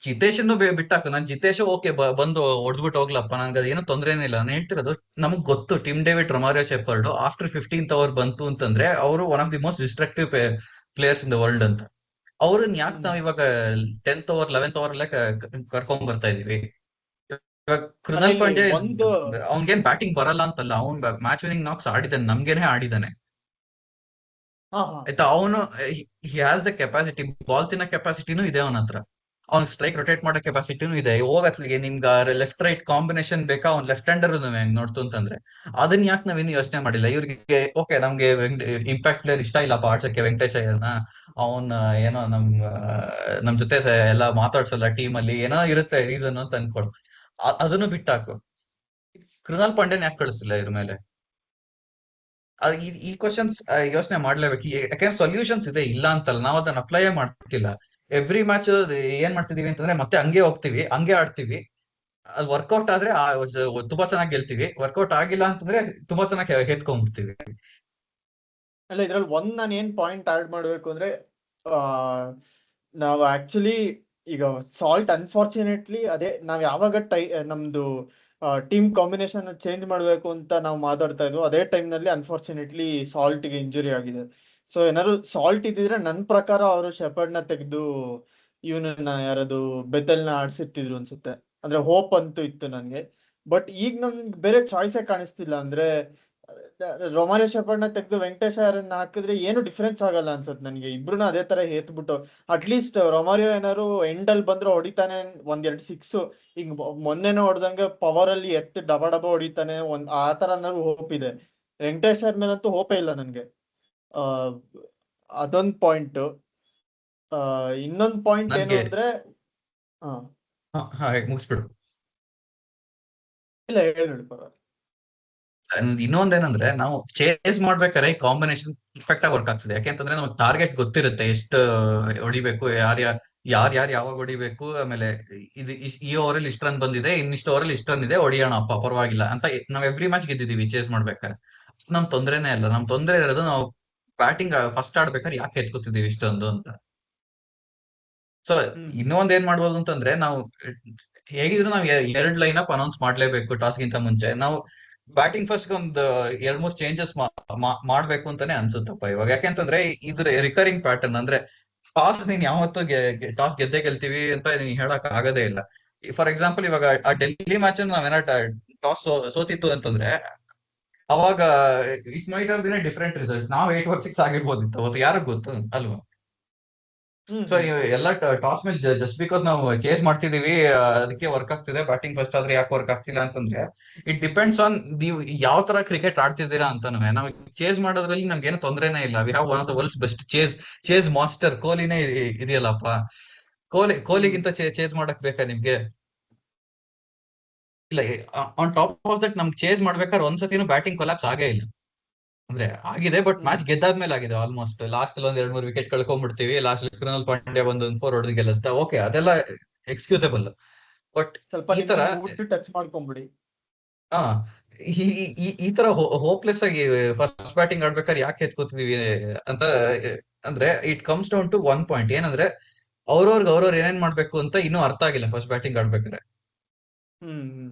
ಜಿತೇಶನ್ನು ಬಿಟ್ಟಾಕ. ನಾನ್ ಜಿತೇಶ್ ಓಕೆ ಬಂದು ಹೊಡ್ದ್ಬಿಟ್ಟು ಹೋಗ್ಲಪ್ಪ, ನನ್ಗೆ ಅದೇನು ತೊಂದ್ರೆನೇ ಇಲ್ಲ. ನಾನು ಹೇಳ್ತಿರೋದು ನಮಗ್ ಗೊತ್ತು Tim David, Romario Shepherd after 15th over ಬಂತು ಅಂತಂದ್ರೆ ಅವರು one of the most destructive players in the world ಅಂತ. ಅವ್ರನ್ನ ಯಾಕೆ ನಾವ್ ಇವಾಗ 10th ಓವರ್ 11th ಓವರ್ ಅಲ್ಲೇ ಕರ್ಕೊಂಡ್ ಬರ್ತಾ ಇದೀವಿ? ಇವಾಗ ಕೃಣಾಲ್ ಪಾಂಡ್ಯ ಅವ್ನ್ಗೇನ್ ಬ್ಯಾಟಿಂಗ್ ಬರಲ್ಲ ಅಂತಲ್ಲ, ಅವ್ನ್ ಮ್ಯಾಚ್ ವಿನಿಂಗ್ ನಾಕ್ಸ್ ಆಡಿದಾನೆ, ನಮ್ಗೇನೆ ಆಡಿದಾನೆ ಆಯ್ತಾ. ಅವನು ಹ್ಯಾಸ್ ದ ಕೆಪಾಸಿಟಿ, ಬಾಲ್ ತಿನ್ನೋ ಕೆಪಾಸಿಟಿನೂ ಇದೆ ಅವನ ಹತ್ರ. ಅವ್ನ್ ಸ್ಟ್ರೈಕ್ ರೊಟೇಟ್ ಮಾಡೋ ಕೆಪಾಸಿಟಿನೂ ಇದೆ. ಹೋಗತ್ಲಿಗೆ ನಿಮ್ಗೆ ಲೆಫ್ಟ್ ರೈಟ್ ಕಾಂಬಿನೇಷನ್ ಬೇಕಾ? ಅವ್ನ್ ಲೆಫ್ಟ್ ಹ್ಯಾಂಡರ್ ನೋಡ್ತು ಅಂತಂದ್ರೆ ಅದನ್ನ ಯಾಕೆ ನಾವೇನು ಯೋಚನೆ ಮಾಡಿಲ್ಲ? ಇವ್ರಿಗೆ ಓಕೆ ನಮ್ಗೆ ಇಂಪ್ಯಾಕ್ಟ್ ಪ್ಲೇಯರ್ ಇಷ್ಟ ಇಲ್ಲಪ್ಪ ಆಡ್ಸಕ್ಕೆ ವೆಂಕಟೇಶ್ ಅಯ್ಯರ್ನ, ಅವನ್ ಏನೋ ನಮ್ ಜೊತೆ ಎಲ್ಲ ಮಾತಾಡ್ಸಲ್ಲ ಟೀಮ್ ಅಲ್ಲಿ, ಏನೋ ಇರುತ್ತೆ ರೀಸನ್ ಅಂತ ಅನ್ಕೊಳು. ಅದನ್ನು ಬಿಟ್ಟಾಕು. ಕೃಣಾಲ್ ಪಾಂಡ್ಯನ್ ಯಾಕೆ ಕಳಿಸ್ತಿಲ್ಲ ಇದ್ರ ಮೇಲೆ? ಈ ಕ್ವಶನ್ಸ್ ಯೋಚನೆ ಮಾಡ್ಲೇಬೇಕು. ಯಾಕಂದ್ರೆ ಸೊಲ್ಯೂಷನ್ಸ್ ಇದೆ, ಇಲ್ಲ ಅಂತಲ್ಲ, ನಾವ್ ಅದನ್ನ ಅಪ್ಲೈ ಮಾಡ್ತಿಲ್ಲ. ಎವ್ರಿ ಮ್ಯಾಚ್ ಏನ್ ಮಾಡ್ತಿದೀವಿ ಅಂತಂದ್ರೆ ಮತ್ತೆ ಹಂಗೆ ಹೋಗ್ತಿವಿ, ಹಂಗೆ ಆಡ್ತಿವಿ. ಅದು ವರ್ಕೌಟ್ ಆದ್ರೆ ತುಂಬಾ ಚೆನ್ನಾಗಿ ಗೆಲ್ತೀವಿ, ವರ್ಕೌಟ್ ಆಗಿಲ್ಲ ಅಂತಂದ್ರೆ ತುಂಬಾ ಚೆನ್ನಾಗಿ ಹೆತ್ಕೊಂಡ್ಬಿಡ್ತೀವಿ. ಅಲ್ಲ, ಇದ್ರಲ್ಲಿ ನಾನು ಏನ್ ಪಾಯಿಂಟ್ ಆಡ್ ಮಾಡ್ಬೇಕು ಅಂದ್ರೆ, ನಾವು ಆಕ್ಚುಲಿ ಈಗ ಸಾಲ್ಟ್ ಅನ್ಫಾರ್ಚುನೇಟ್ಲಿ ಅದೇ ನಾವ್ ಯಾವಾಗ ನಮ್ದು ಟೀಮ್ ಕಾಂಬಿನೇಷನ್ ಚೇಂಜ್ ಮಾಡಬೇಕು ಅಂತ ನಾವು ಮಾತಾಡ್ತಾ ಇದ್ವು. ಅದೇ time ನಲ್ಲಿ ಅನ್ಫಾರ್ಚುನೇಟ್ಲಿ ಸಾಲ್ಟ್ಗೆ ಇಂಜುರಿ ಆಗಿದೆ. ಸೊ ಏನಾದ್ರು ಸಾಲ್ಟ್ ಇದ್ದಿದ್ರೆ ನನ್ನ ಪ್ರಕಾರ ಅವರು ಶೆಪರ್ಡ್ನ ತೆಗೆದು ಇವನನ್ನ ಯಾರದು ಬೆತೆಲ್ನ ಆಡ್ಸಿರ್ತಿದ್ರು ಅನ್ಸುತ್ತೆ. ಅಂದ್ರೆ ಹೋಪ್ ಅಂತೂ ಇತ್ತು ನನಗೆ. ಬಟ್ ಈಗ ನನ್ಗೆ ಬೇರೆ ಚಾಯ್ಸೇ ಕಾಣಿಸ್ತಿಲ್ಲ. ಅಂದ್ರೆ ರೊಮಾರಿಯೋ ಶೆಪರ್ಡ್ನ ತೆಗೆದು ವೆಂಕಟೇಶ್ ಅಯ್ಯರನ್ನ ಹಾಕಿದ್ರೆ ಏನು ಡಿಫ್ರೆನ್ಸ್ ಆಗಲ್ಲ ಅನ್ಸುತ್ತೆ ನನಗೆ. ಇಬ್ರುನ ಅದೇ ತರ ಹೇತ್ಬಿಟ್ಟು ಅಟ್ಲೀಸ್ಟ್ ರೊಮಾರಿಯೋ ಏನಾದ್ರು ಎಂಡಲ್ಲಿ ಬಂದ್ರೆ ಹೊಡಿತಾನೆ ಒಂದೆರಡು ಸಿಕ್ಸ್. ಈಗ ಮೊನ್ನೆನೂ ಹೊಡೆದಂಗೆ ಪವರ್ ಅಲ್ಲಿ ಎತ್ತು ಡಬ ಡಬ ಹೊಡಿತಾನೆ ಆ ತರ ಏನಾದ್ರು ಹೋಪ್ ಇದೆ. ವೆಂಕಟೇಶ್ ಅಯ್ಯರ್ ಮೇಲಂತೂ ಹೋಪೇ ಇಲ್ಲ ನನ್ಗೆ. ಆ ಅದೊಂದ್ ಪಾಯಿಂಟ್. ಇನ್ನೊಂದ್ ಪಾಯಿಂಟ್ ಏನು ನನ್ಗೆ ಅಂದ್ರೆ ಮುಗಿಸ್ಬಿಡು. ಇಲ್ಲ ಹೇಳಿ ಪರವಾಗಿಲ್ಲ. ಇನ್ನೊಂದೇನಂದ್ರೆ ನಾವು ಚೇಸ್ ಮಾಡ್ಬೇಕಾದ್ರೆ ಈ ಕಾಂಬಿನೇಷನ್ ಪರ್ಫೆಕ್ಟ್ ಆಗಿ ವರ್ಕ್ ಆಗ್ತದೆ. ಯಾಕೆಂತಂದ್ರೆ ನಮಗೆ ಟಾರ್ಗೆಟ್ ಗೊತ್ತಿರುತ್ತೆ, ಎಷ್ಟು ಹೊಡಿಬೇಕು, ಯಾರು ಯಾವಾಗ ಹೊಡಿಬೇಕು, ಆಮೇಲೆ ಈ ಓವರಲ್ಲಿ ಇಷ್ಟು ರನ್ ಬಂದಿದೆ, ಇನ್ನಿಷ್ಟು ಓವರಲ್ಲಿ ಇಷ್ಟು ರನ್ ಇದೆ, ಹೊಡಿಯೋಣಪ್ಪ ಪರವಾಗಿಲ್ಲ ಅಂತ ನಾವ್ ಎವ್ರಿ ಮ್ಯಾಚ್ ಗೆದ್ದಿದೀವಿ ಚೇಸ್ ಮಾಡ್ಬೇಕಾದ್ರೆ. ನಮ್ ತೊಂದ್ರೆನೇ ಇಲ್ಲ. ನಮ್ ತೊಂದ್ರೆ ಇರೋದು ನಾವು ಬ್ಯಾಟಿಂಗ್ ಫಸ್ಟ್ ಆಡ್ಬೇಕಾದ್ರೆ ಯಾಕೆ ಎತ್ಕೋತಿದೀವಿ ಇಷ್ಟೊಂದು ಅಂತ. ಸೊ ಇನ್ನೊಂದ್ ಏನ್ ಮಾಡ್ಬೋದು ಅಂತಂದ್ರೆ, ನಾವು ಹೇಗಿದ್ರು ನಾವು 2 ಲೈನ್ ಅಪ್ ಅನೌನ್ಸ್ ಮಾಡ್ಲೇಬೇಕು ಟಾಸ್ ಗಿಂತ ಮುಂಚೆ. ನಾವು ಬ್ಯಾಟಿಂಗ್ ಫಸ್ಟ್ ಒಂದು 2-3 ಚೇಂಜಸ್ ಮಾಡ್ಬೇಕು ಅಂತಾನೆ ಅನ್ಸುತ್ತಪ್ಪ ಇವಾಗ. ಯಾಕೆಂತಂದ್ರೆ ಇದ್ರ ರಿಕರಿಂಗ್ ಪ್ಯಾಟರ್ನ್ ಅಂದ್ರೆ ಟಾಸ್ ನೀನ್ ಯಾವತ್ತೂ ಟಾಸ್ ಗೆದ್ದೇ ಗೆಲ್ತೀವಿ ಅಂತ ನೀನ್ ಹೇಳಕ್ ಆಗದೇ ಇಲ್ಲ. ಫಾರ್ ಎಕ್ಸಾಂಪಲ್ ಇವಾಗ ಆ ಡೆಲ್ಲಿ ಮ್ಯಾಚ್ ನಾವೇನ ಟಾಸ್ ಸೋತಿತ್ತು ಅಂತಂದ್ರೆ ಅವಾಗ it might have bin different result. ನಾವು 8-6 ಆಗಿರ್ಬೋದಿತ್ತು ಅವತ್ತು, ಯಾರಿಗ್ ಗೊತ್ತು ಅಲ್ವಾ? ಸೊ ಎಲ್ಲ ಟಾಸ್ ಮೇಲೆ ಜಸ್ಟ್ ಬಿಕಾಸ್ ನಾವು ಚೇಸ್ ಮಾಡ್ತಿದೀವಿ ಅದಕ್ಕೆ ವರ್ಕ್ ಆಗ್ತಿದೆ, ಬ್ಯಾಟಿಂಗ್ ಫಸ್ಟ್ ಆದ್ರೆ ಯಾಕೆ ವರ್ಕ್ ಆಗ್ತಿಲ್ಲ ಅಂತಂದ್ರೆ ಇಟ್ ಡಿಪೆಂಡ್ಸ್ ಆನ್ ನೀವು ಯಾವ ತರ ಕ್ರಿಕೆಟ್ ಆಡ್ತಿದ್ದೀರಾ ಅಂತಾನು. ನಾವು ಚೇಸ್ ಮಾಡೋದ್ರಲ್ಲಿ ನಮ್ಗೆ ಏನು ತೊಂದರೆನೇ ಇಲ್ಲ. We have one of the world's best chase master ಕೊಹ್ಲಿನೇ ಇದೆಯಲ್ಲಪ್ಪ. ಕೊಹ್ಲಿಗಿಂತ ಚೇಸ್ ಮಾಡಕ್ ಬೇಕಾ ನಿಮ್ಗೆ? ಇಲ್ಲ. ಆನ್ ಟಾಪ್ ಆಫ್ ದಟ್ ನಮ್ಗೆ ಚೇಸ್ ಮಾಡ್ಬೇಕಾದ್ರೆ ಒಂದ್ಸತಿನೂ ಬ್ಯಾಟಿಂಗ್ ಕೊಲಾಪ್ಸ್ ಆಗೇ ಇಲ್ಲ. ಅಂದ್ರೆ ಆಗಿದೆ, ಬಟ್ ಮ್ಯಾಚ್ ಗೆದ್ದಾದ್ಮೇಲೆ ಆಗಿದೆ. ಆಲ್ಮೋಸ್ಟ್ ಲಾಸ್ಟ್ ಅಲ್ಲಿ 2-3 ವಿಕೆಟ್ ಕಳ್ಕೊಂಡ್ಬಿಡ್ತೀವಿ. ಲಾಸ್ಟ್ ಕೃಣಾಲ್ ಪಾಂಡ್ಯ ಒಂದು 4 ಹೊಡೆದು ಗೆಲ್ಲಿಸ್ತಾ, ಓಕೆ ಅದೆಲ್ಲ ಎಕ್ಸ್ಕ್ಯೂಸಬಲ್. ಬಟ್ ಸ್ವಲ್ಪ ಈ ತರ ಟಚ್ ಮಾಡ್ಕೊಂಬಿಡಿ. ಹಾ ಈ ತರ ಹೋಪ್ಲೆಸ್ ಆಗಿ ಫಸ್ಟ್ ಬ್ಯಾಟಿಂಗ್ ಆಡ್ಬೇಕಾದ್ರೆ ಯಾಕೆ ಎತ್ಕೋತಿದೀವಿ ಅಂತ ಅಂದ್ರೆ it comes down to one point. ಏನಂದ್ರೆ ಅವ್ರವ್ರು ಏನೇನ್ ಮಾಡ್ಬೇಕು ಅಂತ ಇನ್ನೂ ಅರ್ಥ ಆಗಿಲ್ಲ ಫಸ್ಟ್ ಬ್ಯಾಟಿಂಗ್ ಆಡ್ಬೇಕಾದ್ರೆ.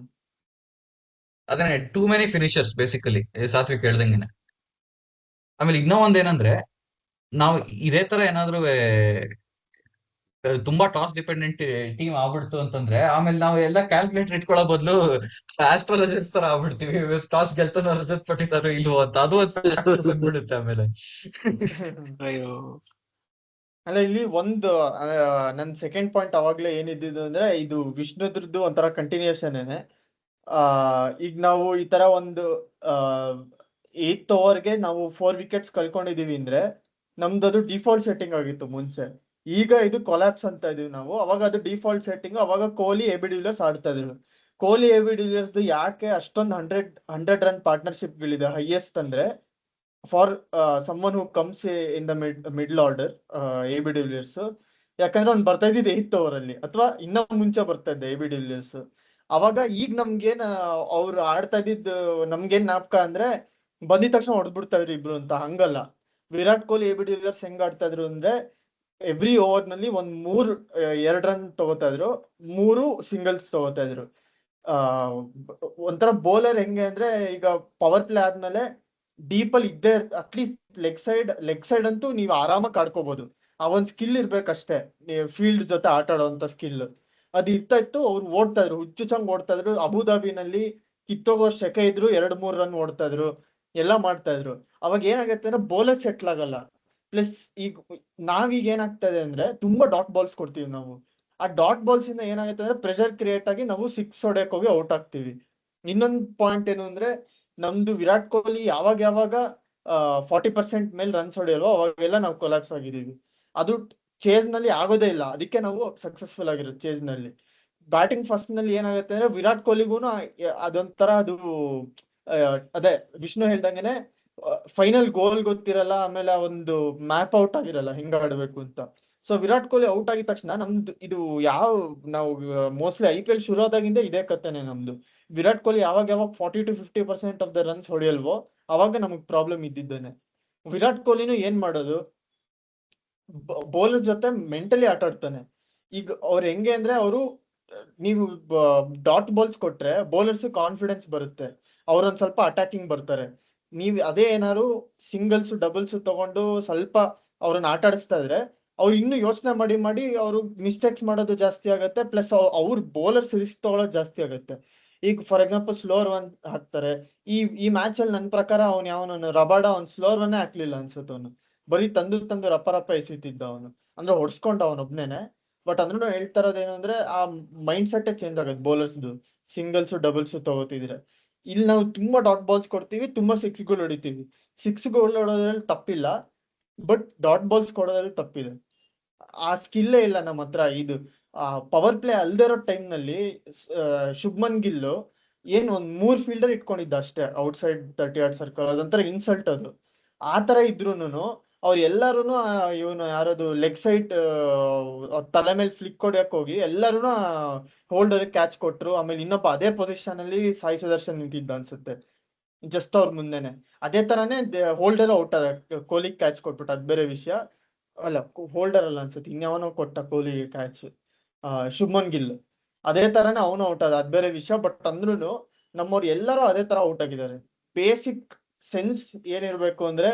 ಅದನ್ನೇ too many finishers basically Satvik ಹೇಳ್ದಂಗೆನೆ. ಆಮೇಲೆ ಇನ್ನೂ ಒಂದೇನಂದ್ರೆ, ನಾವು ಇದೇ ತರ ಏನಾದ್ರೂ ತುಂಬಾ ಟಾಸ್ ಡಿಪೆಂಡೆಂಟ್ ಟೀಮ್ ಆಗ್ಬಿಡ್ತು ಅಂತಂದ್ರೆ ಆಮೇಲೆ ನಾವು ಎಲ್ಲ ಕ್ಯಾಲ್ಕುಲೇಟರ್ ಇಟ್ಕೊಳ್ಳೋ ಬದಲು ಆಸ್ಟ್ರಾಲಜರ್ಸ್ ತರ ಆಗ್ಬಿಡ್ತೀವಿ. ಟಾಸ್ ಗೆಲ್ತಾನೋ ರಜತ್ ಪಟ್ಟಿದಾರೋ ಇಲ್ವೋ ಅಂತ. ಅದು ಒಂದು ಫ್ಯಾಕ್ಟರ್ ಬಂದ್ಬಿಡುತ್ತೆ ಆಮೇಲೆ. ಅಯ್ಯೋ, ಅಲ್ಲ ಇಲ್ಲಿ ಒಂದು ನನ್ ಸೆಕೆಂಡ್ ಪಾಯಿಂಟ್ ಅವಾಗ್ಲೇ ಏನಿದ್ದು ಅಂದ್ರೆ ಇದು ವಿಷ್ಣುದ್ರದ್ದು ಒಂಥರ ಕಂಟಿನ್ಯೂಷನ್ ಏನೆ. ಈಗ ನಾವು ಈ ತರ ಒಂದು 8th ಓವರ್ಗೆ ನಾವು 4 ವಿಕೆಟ್ಸ್ ಕಳ್ಕೊಂಡಿದೀವಿ ಅಂದ್ರೆ ನಮ್ದು ಅದು ಡಿಫಾಲ್ಟ್ ಸೆಟ್ಟಿಂಗ್ ಆಗಿತ್ತು ಮುಂಚೆ. ಈಗ ಇದು ಕೊಲಾಪ್ಸ್ ಅಂತ ಇದೀವಿ ನಾವು. ಅವಾಗ ಅದು ಡಿಫಾಲ್ಟ್ ಸೆಟ್ಟಿಂಗ್. ಅವಾಗ ಕೊಹ್ಲಿ ಎ ಬಿ ಡಿವಿಲಿಯರ್ಸ್ ಆಡ್ತಾ ಇದ್ರು. ಕೊಹ್ಲಿ ಎ ಬಿ ಡಿವಿಲಿಯರ್ಸ್ ಯಾಕೆ ಅಷ್ಟೊಂದು 100 ರನ್ ಪಾರ್ಟ್ನರ್ಶಿಪ್ ಗಳಿದೆ ಹೈಯೆಸ್ಟ್ ಅಂದ್ರೆ for summon who comes in the middle order, A B de Villiers. ಯಾಕಂದ್ರೆ ಅವ್ನು ಬರ್ತಾ ಇದ್ದಿದ್ದು 8th ಓವರ್ ಅಲ್ಲಿ, ಅಥವಾ ಇನ್ನ ಮುಂಚೆ ಬರ್ತಾ ಇದ್ದ ಎ ಬಿ ಡಿವಿಲಿಯರ್ಸ್. ಅವಾಗ ಈಗ ನಮ್ಗೇನ್ ಅವ್ರು ಆಡ್ತಾ ಇದ್ದಿದ್ದು ನಮ್ಗೇನ್ ಜ್ಞಾಪಕ ಅಂದ್ರೆ ಬಂದಿದ ತಕ್ಷಣ ಹೊಡೆದ್ಬಿಡ್ತಾ ಇದ್ರು ಇಬ್ರು ಅಂತ. ಹಂಗಲ್ಲ. Virat Kohli A B de Villiers ಹೆಂಗ್ ಆಡ್ತಾ ಇದ್ರು ಅಂದ್ರೆ ಎವ್ರಿ ಓವರ್ ನಲ್ಲಿ 2 ರನ್ ತಗೋತಾ ಇದ್ರು, 3 ಸಿಂಗಲ್ಸ್ ತಗೋತಾ ಇದ್ರು. ಒಂಥರ ಬೌಲರ್ ಹೆಂಗೆ ಅಂದ್ರೆ ಈಗ ಪವರ್ ಪ್ಲೇ ಆದ್ಮೇಲೆ ಡೀಪ್ ಅಲ್ಲಿ ಇದ್ದೇ ಅಟ್ಲೀಸ್ಟ್ ಲೆಗ್ ಸೈಡ್ ಅಂತೂ ನೀವು ಆರಾಮಾಗಿ ಆಡ್ಕೋಬಹುದು. ಆ ಒಂದ್ ಸ್ಕಿಲ್ ಇರ್ಬೇಕಷ್ಟೇ, ಫೀಲ್ಡ್ ಜೊತೆ ಆಟ ಆಡೋಂತ ಸ್ಕಿಲ್ ಅದ್ ಇರ್ತಾ ಇತ್ತು. ಅವ್ರು ಓಡ್ತಾ ಇದ್ರು, ಹುಚ್ಚುಚ್ಚಂಗ್ ಓಡ್ತಾ ಇದ್ರು. ಅಬುದಾಬಿನಲ್ಲಿ ಕಿತ್ತೋಗೋ ಶೆಕೆ ಇದ್ರು, 2-3 ರನ್ ಓಡ್ತಾ ಇದ್ರು, ಎಲ್ಲ ಮಾಡ್ತಾ ಇದ್ರು. ಅವಾಗ ಏನಾಗತ್ತೆ ಅಂದ್ರೆ ಬೌಲರ್ ಸೆಟ್ಲ್ ಆಗಲ್ಲ. ಪ್ಲಸ್ ಈಗ ನಾವೀಗ ಏನಾಗ್ತಾ ಇದೆ ಅಂದ್ರೆ ತುಂಬಾ ಡಾಟ್ ಬಾಲ್ಸ್ ಕೊಡ್ತೀವಿ ನಾವು. ಆ ಡಾಟ್ ಬಾಲ್ಸ್ ಇಂದ ಏನಾಗುತ್ತೆ ಅಂದ್ರೆ ಪ್ರೆಷರ್ ಕ್ರಿಯೇಟ್ ಆಗಿ ನಾವು 6 ಹೊಡೆಯಕ್ ಹೋಗಿ ಔಟ್ ಆಗ್ತೀವಿ. ಇನ್ನೊಂದು ಪಾಯಿಂಟ್ ಏನು ಅಂದ್ರೆ ನಮ್ದು ವಿರಾಟ್ ಕೊಹ್ಲಿ ಯಾವಾಗ 40% ಮೇಲೆ ರನ್ಸ್ ಹೊಡೆಯಲ್ವೋ ಅವಾಗೆಲ್ಲ ನಾವು ಕೊಲಾಪ್ಸ್ ಆಗಿದೀವಿ. ಅದು ಚೇಸ್ ನಲ್ಲಿ ಆಗೋದೇ ಇಲ್ಲ. ಅದಕ್ಕೆ ನಾವು ಸಕ್ಸಸ್ಫುಲ್ ಆಗಿರೋದು ಚೇಸ್ ನಲ್ಲಿ. ಬ್ಯಾಟಿಂಗ್ ಫಸ್ಟ್ ನಲ್ಲಿ ಏನಾಗುತ್ತೆ ಅಂದ್ರೆ ವಿರಾಟ್ ಕೊಹ್ಲಿಗೂನು ಅದೊಂಥರ ಅದು ಅದೇ ವಿಷ್ಣು ಹೇಳ್ದಂಗೆನೆ ಫೈನಲ್ ಗೋಲ್ ಗೊತ್ತಿರಲ್ಲ, ಆಮೇಲೆ ಒಂದು ಮ್ಯಾಪ್ ಔಟ್ ಆಗಿರಲ್ಲ ಹೆಂಗ್ ಆಡ್ಬೇಕು ಅಂತ. ಸೊ ವಿರಾಟ್ ಕೊಹ್ಲಿ ಔಟ್ ಆಗಿದ ತಕ್ಷಣ ನಮ್ದು ಇದು ನಾವು ಮೋಸ್ಟ್ಲಿ IPL ಶುರು ಆದಾಗಿಂದ ಇದೇ ಕಥೆನೆ ನಮ್ದು. ವಿರಾಟ್ ಕೊಹ್ಲಿ ಯಾವಾಗ 40-50% ಆಫ್ ದ ರನ್ಸ್ ಹೊಡೆಯಲ್ವೋ ಅವಾಗ ನಮಗ್ ಪ್ರಾಬ್ಲಮ್ ಇದ್ದಿದ್ದೇನೆ. ವಿರಾಟ್ ಕೊಹ್ಲಿನೂ ಏನ್ ಮಾಡೋದು, ಬೌಲರ್ ಜೊತೆ ಮೆಂಟಲಿ ಆಟ ಆಡ್ತಾನೆ. ಈಗ ಅವ್ರು ಹೆಂಗೆ ಅಂದ್ರೆ ಅವರು ನೀವು ಡಾಟ್ ಬಾಲ್ಸ್ ಕೊಟ್ರೆ ಬೌಲರ್ಸ್ ಕಾನ್ಫಿಡೆನ್ಸ್ ಬರುತ್ತೆ, ಅವ್ರೊಂದ್ ಸ್ವಲ್ಪ ಅಟ್ಯಾಕಿಂಗ್ ಬರ್ತಾರೆ. ನೀವ್ ಅದೇ ಏನಾದ್ರು ಸಿಂಗಲ್ಸ್ ಡಬಲ್ಸ್ ತಗೊಂಡು ಸ್ವಲ್ಪ ಅವ್ರನ್ನ ಆಟ ಆಡಿಸ್ತಾ ಇದ್ರೆ ಅವ್ರು ಇನ್ನು ಯೋಚನೆ ಮಾಡಿ ಮಾಡಿ ಅವರು ಮಿಸ್ಟೇಕ್ಸ್ ಮಾಡೋದು ಜಾಸ್ತಿ ಆಗುತ್ತೆ, ಪ್ಲಸ್ ಅವ್ರ ಬೌಲರ್ಸ್ ರಿಸ್ಕ್ ತಗೊಳ್ಳೋದು ಜಾಸ್ತಿ ಆಗುತ್ತೆ. ಈಗ ಫಾರ್ ಎಕ್ಸಾಂಪಲ್ ಸ್ಲೋರ್ ಒನ್ ಹಾಕ್ತಾರೆ. ಈ ಮ್ಯಾಚ್ ಅಲ್ಲಿ ನನ್ನ ಪ್ರಕಾರ ಅವ್ನು ಯಾವನು ರಬಾಡ ಅವ್ನು ಸ್ಲೋರ್ ಒನ್ನೇ ಹಾಕ್ಲಿಲ್ಲ ಅನ್ಸುತ್ತೆ. ಅವನು ಬರೀ ತಂದು ರಪ್ಪ ರಪ್ಪ ಎಸಿತಿದ್ದ ಅವನು, ಅಂದ್ರೆ ಹೊಡ್ಸ್ಕೊಂಡ ಅವನೊಬ್ನೇನೆ. ಬಟ್ ಅಂದ್ರೂ ಹೇಳ್ತಾ ಇರೋದೇನು ಅಂದ್ರೆ ಆ ಮೈಂಡ್ ಸೆಟ್ ಚೇಂಜ್ ಆಗುತ್ತೆ ಬೌಲರ್ಸ್ದು, ಸಿಂಗಲ್ಸ್ ಡಬಲ್ಸ್ ತಗೋತಿದ್ರೆ. ಇಲ್ಲಿ ನಾವು ತುಂಬಾ ಡಾಟ್ ಬಾಲ್ಸ್ ಕೊಡ್ತೀವಿ, ತುಂಬಾ ಸಿಕ್ಸ್ ಗಳು ಹೊಡಿತೀವಿ. ಸಿಕ್ಸ್ ಗಳು ಹೊಡೋದ್ರಲ್ಲಿ ತಪ್ಪಿಲ್ಲ, ಬಟ್ ಡಾಟ್ ಬಾಲ್ಸ್ ಕೊಡೋದ್ರಲ್ಲಿ ತಪ್ಪಿದೆ. ಆ ಸ್ಕಿಲ್ಲೇ ಇಲ್ಲ ನಮ್ಮ ಹತ್ರ. ಇದು ಪವರ್ ಪ್ಲೇ ಅಲ್ದೇ ಇರೋ ಟೈಮ್ ನಲ್ಲಿ ಶುಭ್ಮನ್ ಗಿಲ್ಲು ಏನ್ ಒಂದ್ 3 ಫೀಲ್ಡರ್ ಇಟ್ಕೊಂಡಿದ್ದ ಅಷ್ಟೇ ಔಟ್ಸೈಡ್ 30 ಯಾರ್ಡ್ ಸರ್ಕಲ್. ಅದೊಂಥರ ಇನ್ಸಲ್ಟ್ ಅದು. ಆ ತರ ಇದ್ರೂನು ಅವ್ರು ಎಲ್ಲಾರು ಇವನು ಯಾರದು ಲೆಗ್ ಸೈಡ್ ತಲೆ ಮೇಲೆ ಫ್ಲಿಕ್ ಹೊಡ್ಯಕ್ ಹೋಗಿ ಎಲ್ಲರೂ ಹೋಲ್ಡರ್ ಕ್ಯಾಚ್ ಕೊಟ್ರು. ಆಮೇಲೆ ಇನ್ನೊಬ್ಬ ಅದೇ ಪೊಸಿಷನ್ ಅಲ್ಲಿ ಸಾಯಿ ಸುದರ್ಶನ್ ನಿಂತಿದ್ದ ಅನ್ಸುತ್ತೆ, ಜಸ್ಟ್ ಅವ್ರ ಮುಂದೆನೆ. ಅದೇ ತರಾನೇ ಹೋಲ್ಡರ್ ಔಟ್ ಆದ, ಕೊಹ್ಲಿಗೆ ಕ್ಯಾಚ್ ಕೊಟ್ಬಿಟ್ಟು. ಅದ್ ಬೇರೆ ವಿಷಯ. ಅಲ್ಲ, ಹೋಲ್ಡರ್ ಅಲ್ಲ ಅನ್ಸುತ್ತೆ, ಇನ್ಯಾವನೋ ಕೊಟ್ಟ ಕೊಹ್ಲಿಗೆ ಕ್ಯಾಚ್, ಶುಭ್ಮನ್ ಗಿಲ್. ಅದೇ ತರಾನೇ ಅವನು ಔಟ್ ಆದ, ಅದ್ ಬೇರೆ ವಿಷಯ. ಬಟ್ ಅಂದ್ರೂ ನಮ್ಮವ್ರು ಎಲ್ಲರೂ ಅದೇ ತರ ಔಟ್ ಆಗಿದ್ದಾರೆ. ಬೇಸಿಕ್ ಸೆನ್ಸ್ ಏನಿರ್ಬೇಕು ಅಂದ್ರೆ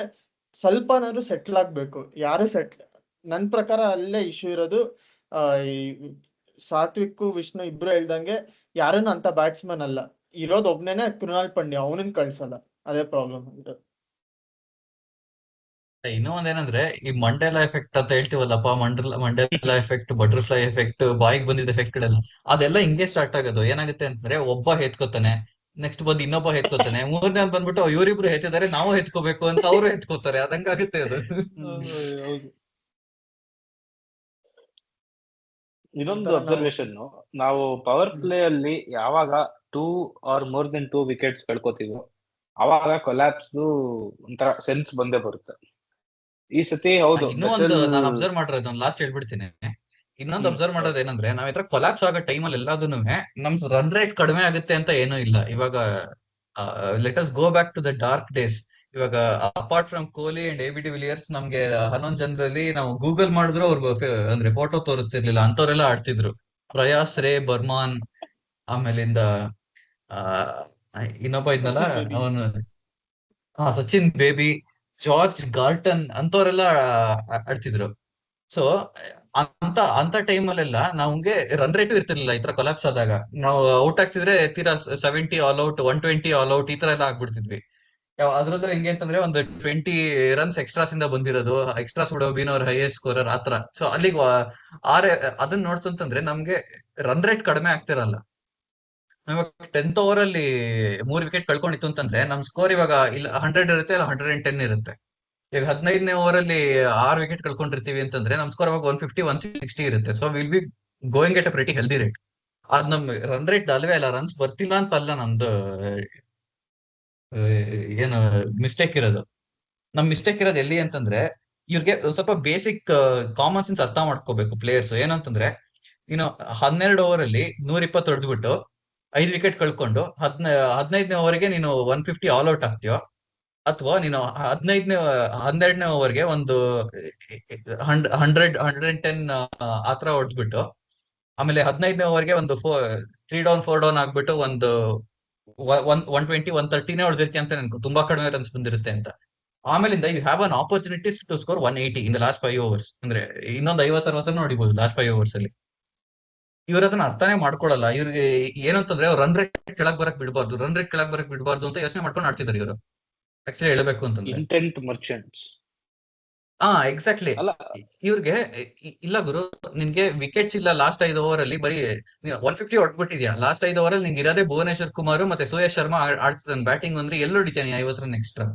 ಸ್ವಲ್ಪನಾದ್ರು ಸೆಟ್ಲ್ ಆಗ್ಬೇಕು. ಯಾರು ಸೆಟ್ಲ್, ನನ್ ಪ್ರಕಾರ ಅಲ್ಲೇ ಇಶ್ಯೂ ಇರೋದು. ಈ ಸಾತ್ವಿಕ್ ವಿಷ್ಣು ಇಬ್ರು ಹೇಳ್ದಂಗೆ ಯಾರನ್ನು ಅಂತ ಬ್ಯಾಟ್ಸ್ಮನ್ ಅಲ್ಲ ಇರೋದು, ಒಬ್ನೇನೆ ಕೃಣಾಲ್ ಪಾಂಡ್ಯ, ಅವನನ್ನ ಕಳ್ಸಲ್ಲ. ಅದೇ ಪ್ರಾಬ್ಲಮ್ ಇರೋದು. ಇನ್ನೂ ಒಂದೇನಂದ್ರೆ ಈ ಮಂಡೇಲಾ ಎಫೆಕ್ಟ್ ಅಂತ ಹೇಳ್ತೀವಲ್ಲಪ್ಪ, ಮಂಡೇಲಾ ಎಫೆಕ್ಟ್, ಬಟರ್ಫ್ಲೈ ಎಫೆಕ್ಟ್, ಬಾಯಿಗೆ ಬಂದಿದ್ದ ಎಫೆಕ್ಟ್ ಅದೆಲ್ಲ ಹಿಂಗೆ ಸ್ಟಾರ್ಟ್ ಆಗೋದು. ಏನಾಗುತ್ತೆ ಅಂತಂದ್ರೆ ಒಬ್ಬ ಹೆತ್ಕೋತಾನೆ, ನೆಕ್ಸ್ಟ್ ಬಂದು ಇನ್ನೊಬ್ಬ ಹೆತ್ಕೋತಾನೆ, ಮೂರನೇ ಬಂದ್ಬಿಟ್ಟು ಇವರಿಬ್ರು ಹೆತ್ತಿದ್ದಾರೆ ನಾವು ಹೆತ್ಕೋಬೇಕು ಅಂತ ಅವರು ಹೆತ್ಕೋತಾರೆ. ಅದಂಗಾಗುತ್ತೆ ಅದು. ಹೌದು. ಈ ಇನ್ನೊಂದು ತರ ನಾವು ಅಬ್ಸರ್ವೇಷನ್, ನಾವು ಪವರ್ ಪ್ಲೇ ಅಲ್ಲಿ ಯಾವಾಗ 2 or more than 2 ವಿಕೆಟ್ಸ್ ಕಳ್ಕೊತೀವೋ ಅವಾಗ ಕೊಲ್ಯಾಪ್ಸ್ ಒಂಥರ ಸೆನ್ಸ್ ಬಂದೇ ಬರುತ್ತೆ. ಈ ಸತಿ ಹೌದು ಇನ್ನೂ ಒಂದು ನಾನು ಅಬ್ಸರ್ವ್ ಮಾಡಿರೋದು, ಒಂದು ಲಾಸ್ಟ್ ಹೇಳ್ಬಿಡ್ತೀನಿ. ಇನ್ನೊಂದು ಅಬ್ಸರ್ವ್ ಮಾಡೋದು ಏನಂದ್ರೆ, ನಾವ್ ಈ ತರ ಕೊಲಾಪ್ಸ್ ಆಗೋ ಟೈಮಲ್ಲಿ ಎಲ್ಲಾದೂನು ನಮ್ ರನ್ ರೇಟ್ ಕಡಿಮೆ ಆಗುತ್ತೆ ಅಂತ ಏನೂ ಇಲ್ಲ. ಇವಾಗ let us go back to the dark days. ಇವಾಗ apart from Kohli and A B de Villiers, ನಮ್ಗೆ 11 ಜನರಲ್ಲಿ ನಾವು ಗೂಗಲ್ ಮಾಡಿದ್ರು ಅವ್ರಿಗೆ ಅಂದ್ರೆ ಫೋಟೋ ತೋರಿಸ್ತಿರ್ಲಿಲ್ಲ, ಅಂತವ್ರೆಲ್ಲ ಆಡ್ತಿದ್ರು. ಪ್ರಯಾಸ್ ರೇ ಬರ್ಮಾನ್, ಆಮೇಲಿಂದ ಆ ಇನ್ನೊಬ್ಬ ಇದ್ನಲ್ಲ ಸಚಿನ್ ಬೇಬಿ. ಅವನು, ಸಚಿನ್ ಬೇಬಿ, ಜಾರ್ಜ್ ಗಾರ್ಟನ್ ಅಂತವ್ರೆಲ್ಲ ಆಡ್ತಿದ್ರು. ಸೊ ಅಂತ ಟೈಮಲ್ಲೆಲ್ಲ ನಮ್ಗೆ ರನ್ ರೇಟು ಇರ್ತಿರ್ಲಿಲ್ಲ. ಈ ತರ ಕೊಲಾಪ್ಸ್ ಆದಾಗ ನಾವು ಔಟ್ ಆಗ್ತಿದ್ರೆ ತೀರಾ 70 ಆಲ್ ಔಟ್, 120 ಆಲ್ ಔಟ್, ಈ ತರ ಎಲ್ಲ ಆಗ್ಬಿಡ್ತಿದ್ವಿ. ಅದ್ರಲ್ಲೂ ಹೆಂಗೆ ಅಂತಂದ್ರೆ ಒಂದು 20 ರನ್ಸ್ ಎಕ್ಸ್ಟ್ರಾಸ್ ಇಂದ ಬಂದಿರೋದು, ಎಕ್ಸ್ಟ್ರಾಸ್ ಬಿಡೋ ಬೀನೋರ್ ಹೈಯೆಸ್ಟ್ ಸ್ಕೋರರ್ ಆತರ. ಸೊ ಅಲ್ಲಿಗೆ ಅದನ್ನ ನೋಡ್ತಂತಂದ್ರೆ ನಮ್ಗೆ ರನ್ ರೇಟ್ ಕಡಿಮೆ ಆಗ್ತಿರಲ್ಲ. ಇವಾಗ 10th ಓವರ್ ಅಲ್ಲಿ 3 ವಿಕೆಟ್ ಕಳ್ಕೊಂಡಿತ್ತು ಅಂತಂದ್ರೆ ನಮ್ ಸ್ಕೋರ್ ಇವಾಗ ಇಲ್ಲ 100 ಇರುತ್ತೆ, ಇಲ್ಲ 110 ಇರುತ್ತೆ. ಈಗ 15ನೇ ಓವರ್ ಅಲ್ಲಿ 6 ವಿಕೆಟ್ ಕಳ್ಕೊಂಡಿರ್ತೀವಿ ಅಂತಂದ್ರೆ ನಮ್ ಸ್ಕೋರ್ ಅವಾಗ 150, 160 ಇರುತ್ತೆ. So will be going at a pretty healthy rate. ಅದ್ ನಮ್ ರನ್ ರೇಟ್ ಅಲ್ವೇ ಅಲ್ಲ, ರನ್ಸ್ ಬರ್ತಿಲ್ಲ ಅಂತ ಅಲ್ಲ ನಮ್ದು ಏನು ಮಿಸ್ಟೇಕ್ ಇರೋದು. ನಮ್ ಮಿಸ್ಟೇಕ್ ಇರೋದು ಎಲ್ಲಿ ಅಂತಂದ್ರೆ, ಇವ್ರಿಗೆ ಒಂದ್ ಸ್ವಲ್ಪ ಬೇಸಿಕ್ ಕಾಮನ್ ಸೆನ್ಸ್ ಅರ್ಥ ಮಾಡ್ಕೋಬೇಕು ಪ್ಲೇಯರ್ಸ್. ಏನಂತಂದ್ರೆ, ನೀನು 12 ಓವರ್ ಅಲ್ಲಿ 120 ಹೊಡೆದ್ಬಿಟ್ಟು 5 ವಿಕೆಟ್ ಕಳ್ಕೊಂಡು 15ನೇ ಓವರ್ಗೆ ನೀನು 150 ಆಲ್ ಔಟ್ ಆಗ್ತೀಯೋ, ಅಥವಾ ನೀನು 12ನೇ ಓವರ್ಗೆ ಒಂದು 110 ಆತರ ಹೊಡೆದ್ಬಿಟ್ಟು, ಆಮೇಲೆ 15ನೇ ಓವರ್ಗೆ ಒಂದು 3 ಡೌನ್ 4 ಡೌನ್ ಆಗ್ಬಿಟ್ಟು ಒಂದು 120, 130ನೇ ಹೊಡೆದಿರ್ತೀಯ ಅಂತ ನನ್ಗೆ ತುಂಬಾ ಕಡಿಮೆ ರನ್ಸ್ ಬಂದಿರುತ್ತೆ ಅಂತ. ಆಮೇಲಿಂದ you have an opportunity to score 180 in the last 5 overs. ಅಂದ್ರೆ ಇನ್ನೊಂದು 50-60 ನೋಡಿಬಹುದು ಲಾಸ್ಟ್ 5 ಓವರ್ಸ್ ಅಲ್ಲಿ. ಇವ್ರ ಅದನ್ನ ಅರ್ಥನೇ ಮಾಡ್ಕೊಳಲ್ಲ. ಇವ್ರಿಗೆ ಏನಂತಂದ್ರೆ ಅವ್ರು ರನ್ ರೇಟ್ ಕೆಳಗ್ ಬರಕ್ ಬಿಡಬಾರ್ದು ಅಂತ ಯೋಚನೆ ಮಾಡ್ಕೊಂಡು ಆಡ್ತಿದ್ದಾರೆ ಇವರು. ಆಕ್ಚುಲಿ ಹೇಳ್ಬೇಕು ಅಂತಂದ್ರೆ ಇಂಟೆಂಟ್ ಮರ್ಚೆಂಟ್ಸ್. ಎಕ್ಸಾಕ್ಟ್ಲಿ. ಅಲ್ಲ, ಇವ್ರಿಗೆ ಇಲ್ಲ ಗುರು, ನಿನ್ಗೆ ವಿಕೆಟ್ಸ್ ಇಲ್ಲ ಲಾಸ್ಟ್ 5 ಓವರ್ ಅಲ್ಲಿ, ಬರೀ 150 ಹೊಡ್ಬಿಟ್ಟಿದ್ಯಾ. ಲಾಸ್ಟ್ 5 ಓವರ್ ಅಲ್ಲಿ ನಿಂಗೆ ಇರೋದೇ ಭುವನೇಶ್ವರ್ ಕುಮಾರ್ ಮತ್ತೆ ಸುಯೇಶ್ ಶರ್ಮಾ ಆಡ್ತಿದ್ದಾನೆ ಬ್ಯಾಟಿಂಗ್ ಅಂದ್ರೆ, ಎಲ್ಲಿ ಹೊಡಿತಾನೆ 50 ರನ್ ಎಕ್ಸ್ಟ್ರಾ?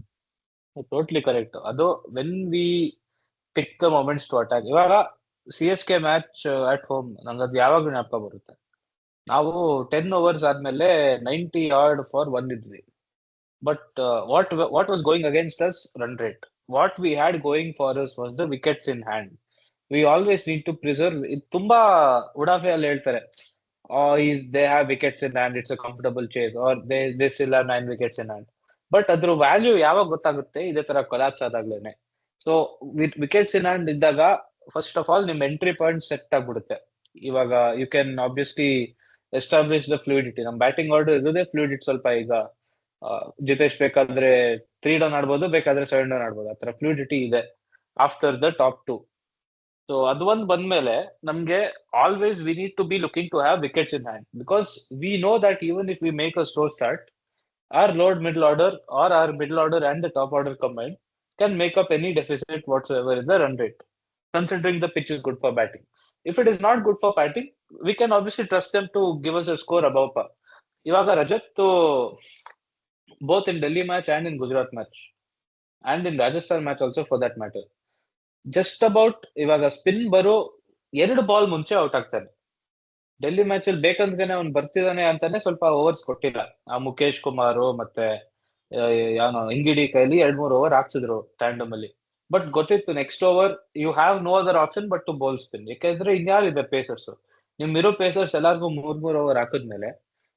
Totally correct. ಅದು when we pick the moments to attack. ಇವಾಗ CSK ಮ್ಯಾಚ್ ಅಟ್ ಹೋಮ್ ನಂಗೆ ಅದು ಯಾವಾಗ ಜ್ಞಾಪಕ ಬರುತ್ತೆ. ನಾವು 10 ಓವರ್ಸ್ ಆದ್ಮೇಲೆ 90 ಯಾರ್ಡ್ ಫಾರ್ ಬಂದಿದ್ವಿ. But what was going against us? Run rate. What we had going for us was the wickets in hand. We always need to preserve. ಇದು ತುಂಬಾ ಉಡಾಫೆ ಅಲ್ಲಿ ಹೇಳ್ತಾರೆ, they have wickets in hand, it's a comfortable chase, or they still have 9 wickets in hand. But ಅದ್ರ value ಯಾವಾಗ ಗೊತ್ತಾಗುತ್ತೆ? ಇದೇ ತರ ಕೊಲಾಪ್ಸ್ ಆದಾಗ್ಲೇನೆ. ಸೊ ವಿಕೆಟ್ಸ್ ಇನ್ ಹ್ಯಾಂಡ್ ಇದ್ದಾಗ ಫಸ್ಟ್ ಆಫ್ ಆಲ್ ನಿಮ್ ಎಂಟ್ರಿ ಪಾಯಿಂಟ್ ಸೆಟ್ ಆಗ್ಬಿಡುತ್ತೆ. ಇವಾಗ you can obviously establish the fluidity. ನಮ್ ಬ್ಯಾಟಿಂಗ್ ಆರ್ಡರ್ ಇರೋದೇ ಫ್ಲೂಯಿಡಿಟಿ ಸ್ವಲ್ಪ. ಈಗ ಜಿತೇಶ್ ಬೇಕಾದ್ರೆ 3 ಡೌನ್ ಆಡ್ಬೋದು, ಬೇಕಾದ್ರೆ 7 ಡೌನ್ ಆಡ್ಬೋದು, ಆತರ ಫ್ಲೂಯಿಡಿಟಿ ಇದೆ ಆಫ್ಟರ್ ದ ಟಾಪ್ 2. ಸೊ ಅದು ಒಂದ್ ಬಂದ್ಮೇಲೆ ನಮ್ಗೆ always we need to be looking to have wickets in hand, because we know that even if we make a slow start, our load middle order or our middle order and the top order combined can make up any deficit whatsoever in the run rate, considering the pitch is good for batting. If it is not good for batting, we can obviously trust them to give us a score above par. Ivaga Rajat, both in Delhi match and in Gujarat match, and in Rajasthan match also for that matter, just about ಇವಾಗ spin ಬರೋ 2 ball ಮುಂಚೆ out ಆಗ್ತಾನೆ. Delhi match ಅಲ್ಲಿ ಬೇಕಂದ್ರೆ ಅವ್ನು ಬರ್ತಿದ್ದಾನೆ ಅಂತಾನೆ ಸ್ವಲ್ಪ overs ಕೊಟ್ಟಿಲ್ಲ. ಆ ಮುಖೇಶ್ ಕುಮಾರ್ ಮತ್ತೆ ಯಾವನೋ ಇಂಗಿಡಿ ಕೈಲಿ 2-3 ಓವರ್ ಹಾಕ್ಸಿದ್ರು ಟ್ಯಾಂಡಮ್ ಅಲ್ಲಿ. ಬಟ್ ಗೊತ್ತಿತ್ತು next over you have no other option but to bowl spin. ಯಾಕಂದ್ರೆ ಇನ್ಯಾರಿದೆ ಪೇಸರ್ಸ್, ನಿಮ್ ಇರೋ ಪೇಸರ್ಸ್ ಎಲ್ಲಾರ್ಗು 3 ಓವರ್ ಹಾಕಿದ್ಮೇಲೆ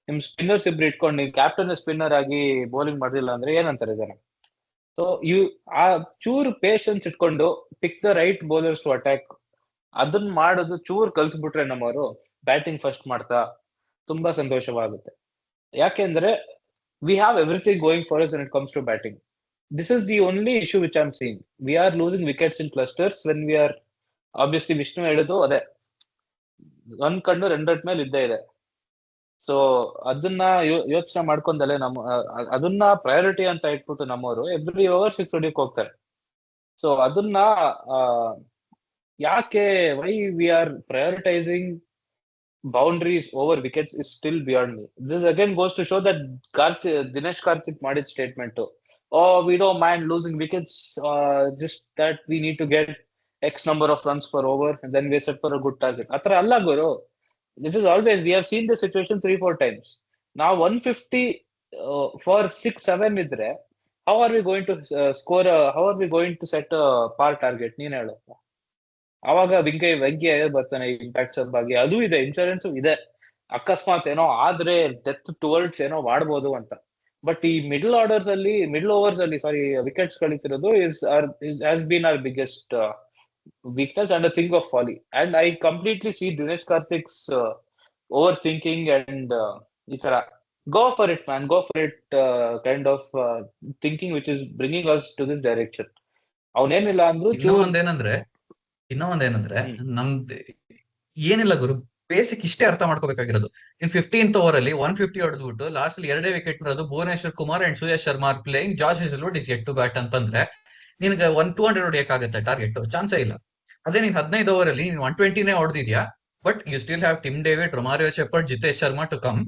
ನಿಮ್ ಸ್ಪಿನ್ನರ್ಸ್ ಇಬ್ರು ಇಟ್ಕೊಂಡು ನೀವು ಕ್ಯಾಪ್ಟನ್ ಸ್ಪಿನ್ನರ್ ಆಗಿ ಬೌಲಿಂಗ್ ಮಾಡ್ದಿಲ್ಲ ಅಂದ್ರೆ ಏನಂತಾರೆ ಜನ. ಸೊ ಆ ಚೂರು ಪೇಷನ್ಸ್ ಇಟ್ಕೊಂಡು pick the right bowlers to attack, ಅದನ್ನ ಮಾಡೋದು ಚೂರ್ ಕಲ್ತ್ಬಿಟ್ರೆ ನಮ್ಮವರು ಬ್ಯಾಟಿಂಗ್ ಫಸ್ಟ್ ಮಾಡ್ತಾ ತುಂಬಾ ಸಂತೋಷವಾಗುತ್ತೆ. ಯಾಕೆಂದ್ರೆ we have everything going for us when it comes to batting. This is the only issue which I'm seeing. We are losing wickets in clusters when we are obviously Vishnu ಹೇಳಿದ್ದು ಅದೇ run ಕಂಡು 2 run ಮೇಲೆ ಇದ್ದೇ ಇದೆ. So ಅದನ್ನ ಯೋಚನೆ ಮಾಡ್ಕೊಂಡಲ್ಲೇ ಅದನ್ನ priority ಅಂತ ಇಟ್ಬಿಟ್ಟು ನಮ್ಮವರು ಎವ್ರಿ ಓವರ್ 6 ಹೊಡಿಯಕ್ ಹೋಗ್ತಾರೆ. ಸೊ ಅದನ್ನ ಯಾಕೆ why we are prioritising boundaries over wickets is still beyond me. This again goes to show that Dinesh Karthik ಮಾಡಿದ statement, oh we don't mind losing wickets, just that we need to get X number of runs per over and then we set for a good target. Atra alla guru. It is always, we have seen this situation 3-4 times. Now 150 for 6-7 idre, how are we going to score how are we going to set a par target? ನೀನ್ ಹೇಳು. ಅವಾಗ ವೆಂಕಿ ಬರ್ತಾನೆ impacts ಬಗ್ಗೆ. ಅದು ಇದೆ, insurance ಇದೆ, ಅಕಸ್ಮಾತ್ ಏನೋ ಆದ್ರೆ ಡೆತ್ ಟುವರ್ಡ್ಸ್ ಏನೋ ಮಾಡ್ಬೋದು ಅಂತ. ಬಟ್ ಈ ಮಿಡಲ್ ಓವರ್ಸ್ ಅಲ್ಲಿ ವಿಕೆಟ್ಸ್ ಕಳಿತಿರೋದು has been our biggest weakness and a thing of folly. And I completely see Dinesh Karthik's overthinking and ಈ ತರ go for it man, go for it kind of thinking which is bringing us to this direction. ಅವನೇನಿಲ್ಲ ಅಂದ್ರೂ ಇನ್ನೂ ಒಂದೇನಂದ್ರೆ ನಮ್ದು ಏನಿಲ್ಲ ಗುರು, basic ಇಷ್ಟೇ ಅರ್ಥ ಮಾಡ್ಕೋಬೇಕಾಗಿರೋದು. ಇನ್ 15th over ಅಲ್ಲಿ 150 ಹೊಡೆದ್ಬಿಟ್ಟು ಲಾಸ್ಟ್ ಅಲ್ಲಿ 2 ವಿಕೆಟ್ ಬರೋದು Bhuvneshwar Kumar and Suyash Sharma are playing, ಜಾರ್ಜ್ Hazlewood is yet to bat ಅಂತಂದ್ರೆ ನಿನ್ಗೆ 200 ಹೊಡಿಯಕ್ಕಾಗತ್ತೆ ಟಾರ್ಗೆಟ್? ಚಾನ್ಸೇ ಇಲ್ಲ. ಅದೇ ನೀನ್ 15 ಓವರ್ ಅಲ್ಲಿ ನೀನ್ 120ನೇ ಹೊಡೆದಿದ್ಯಾ, but you still have Tim David, Romario Shepherd, Jitesh Sharma to come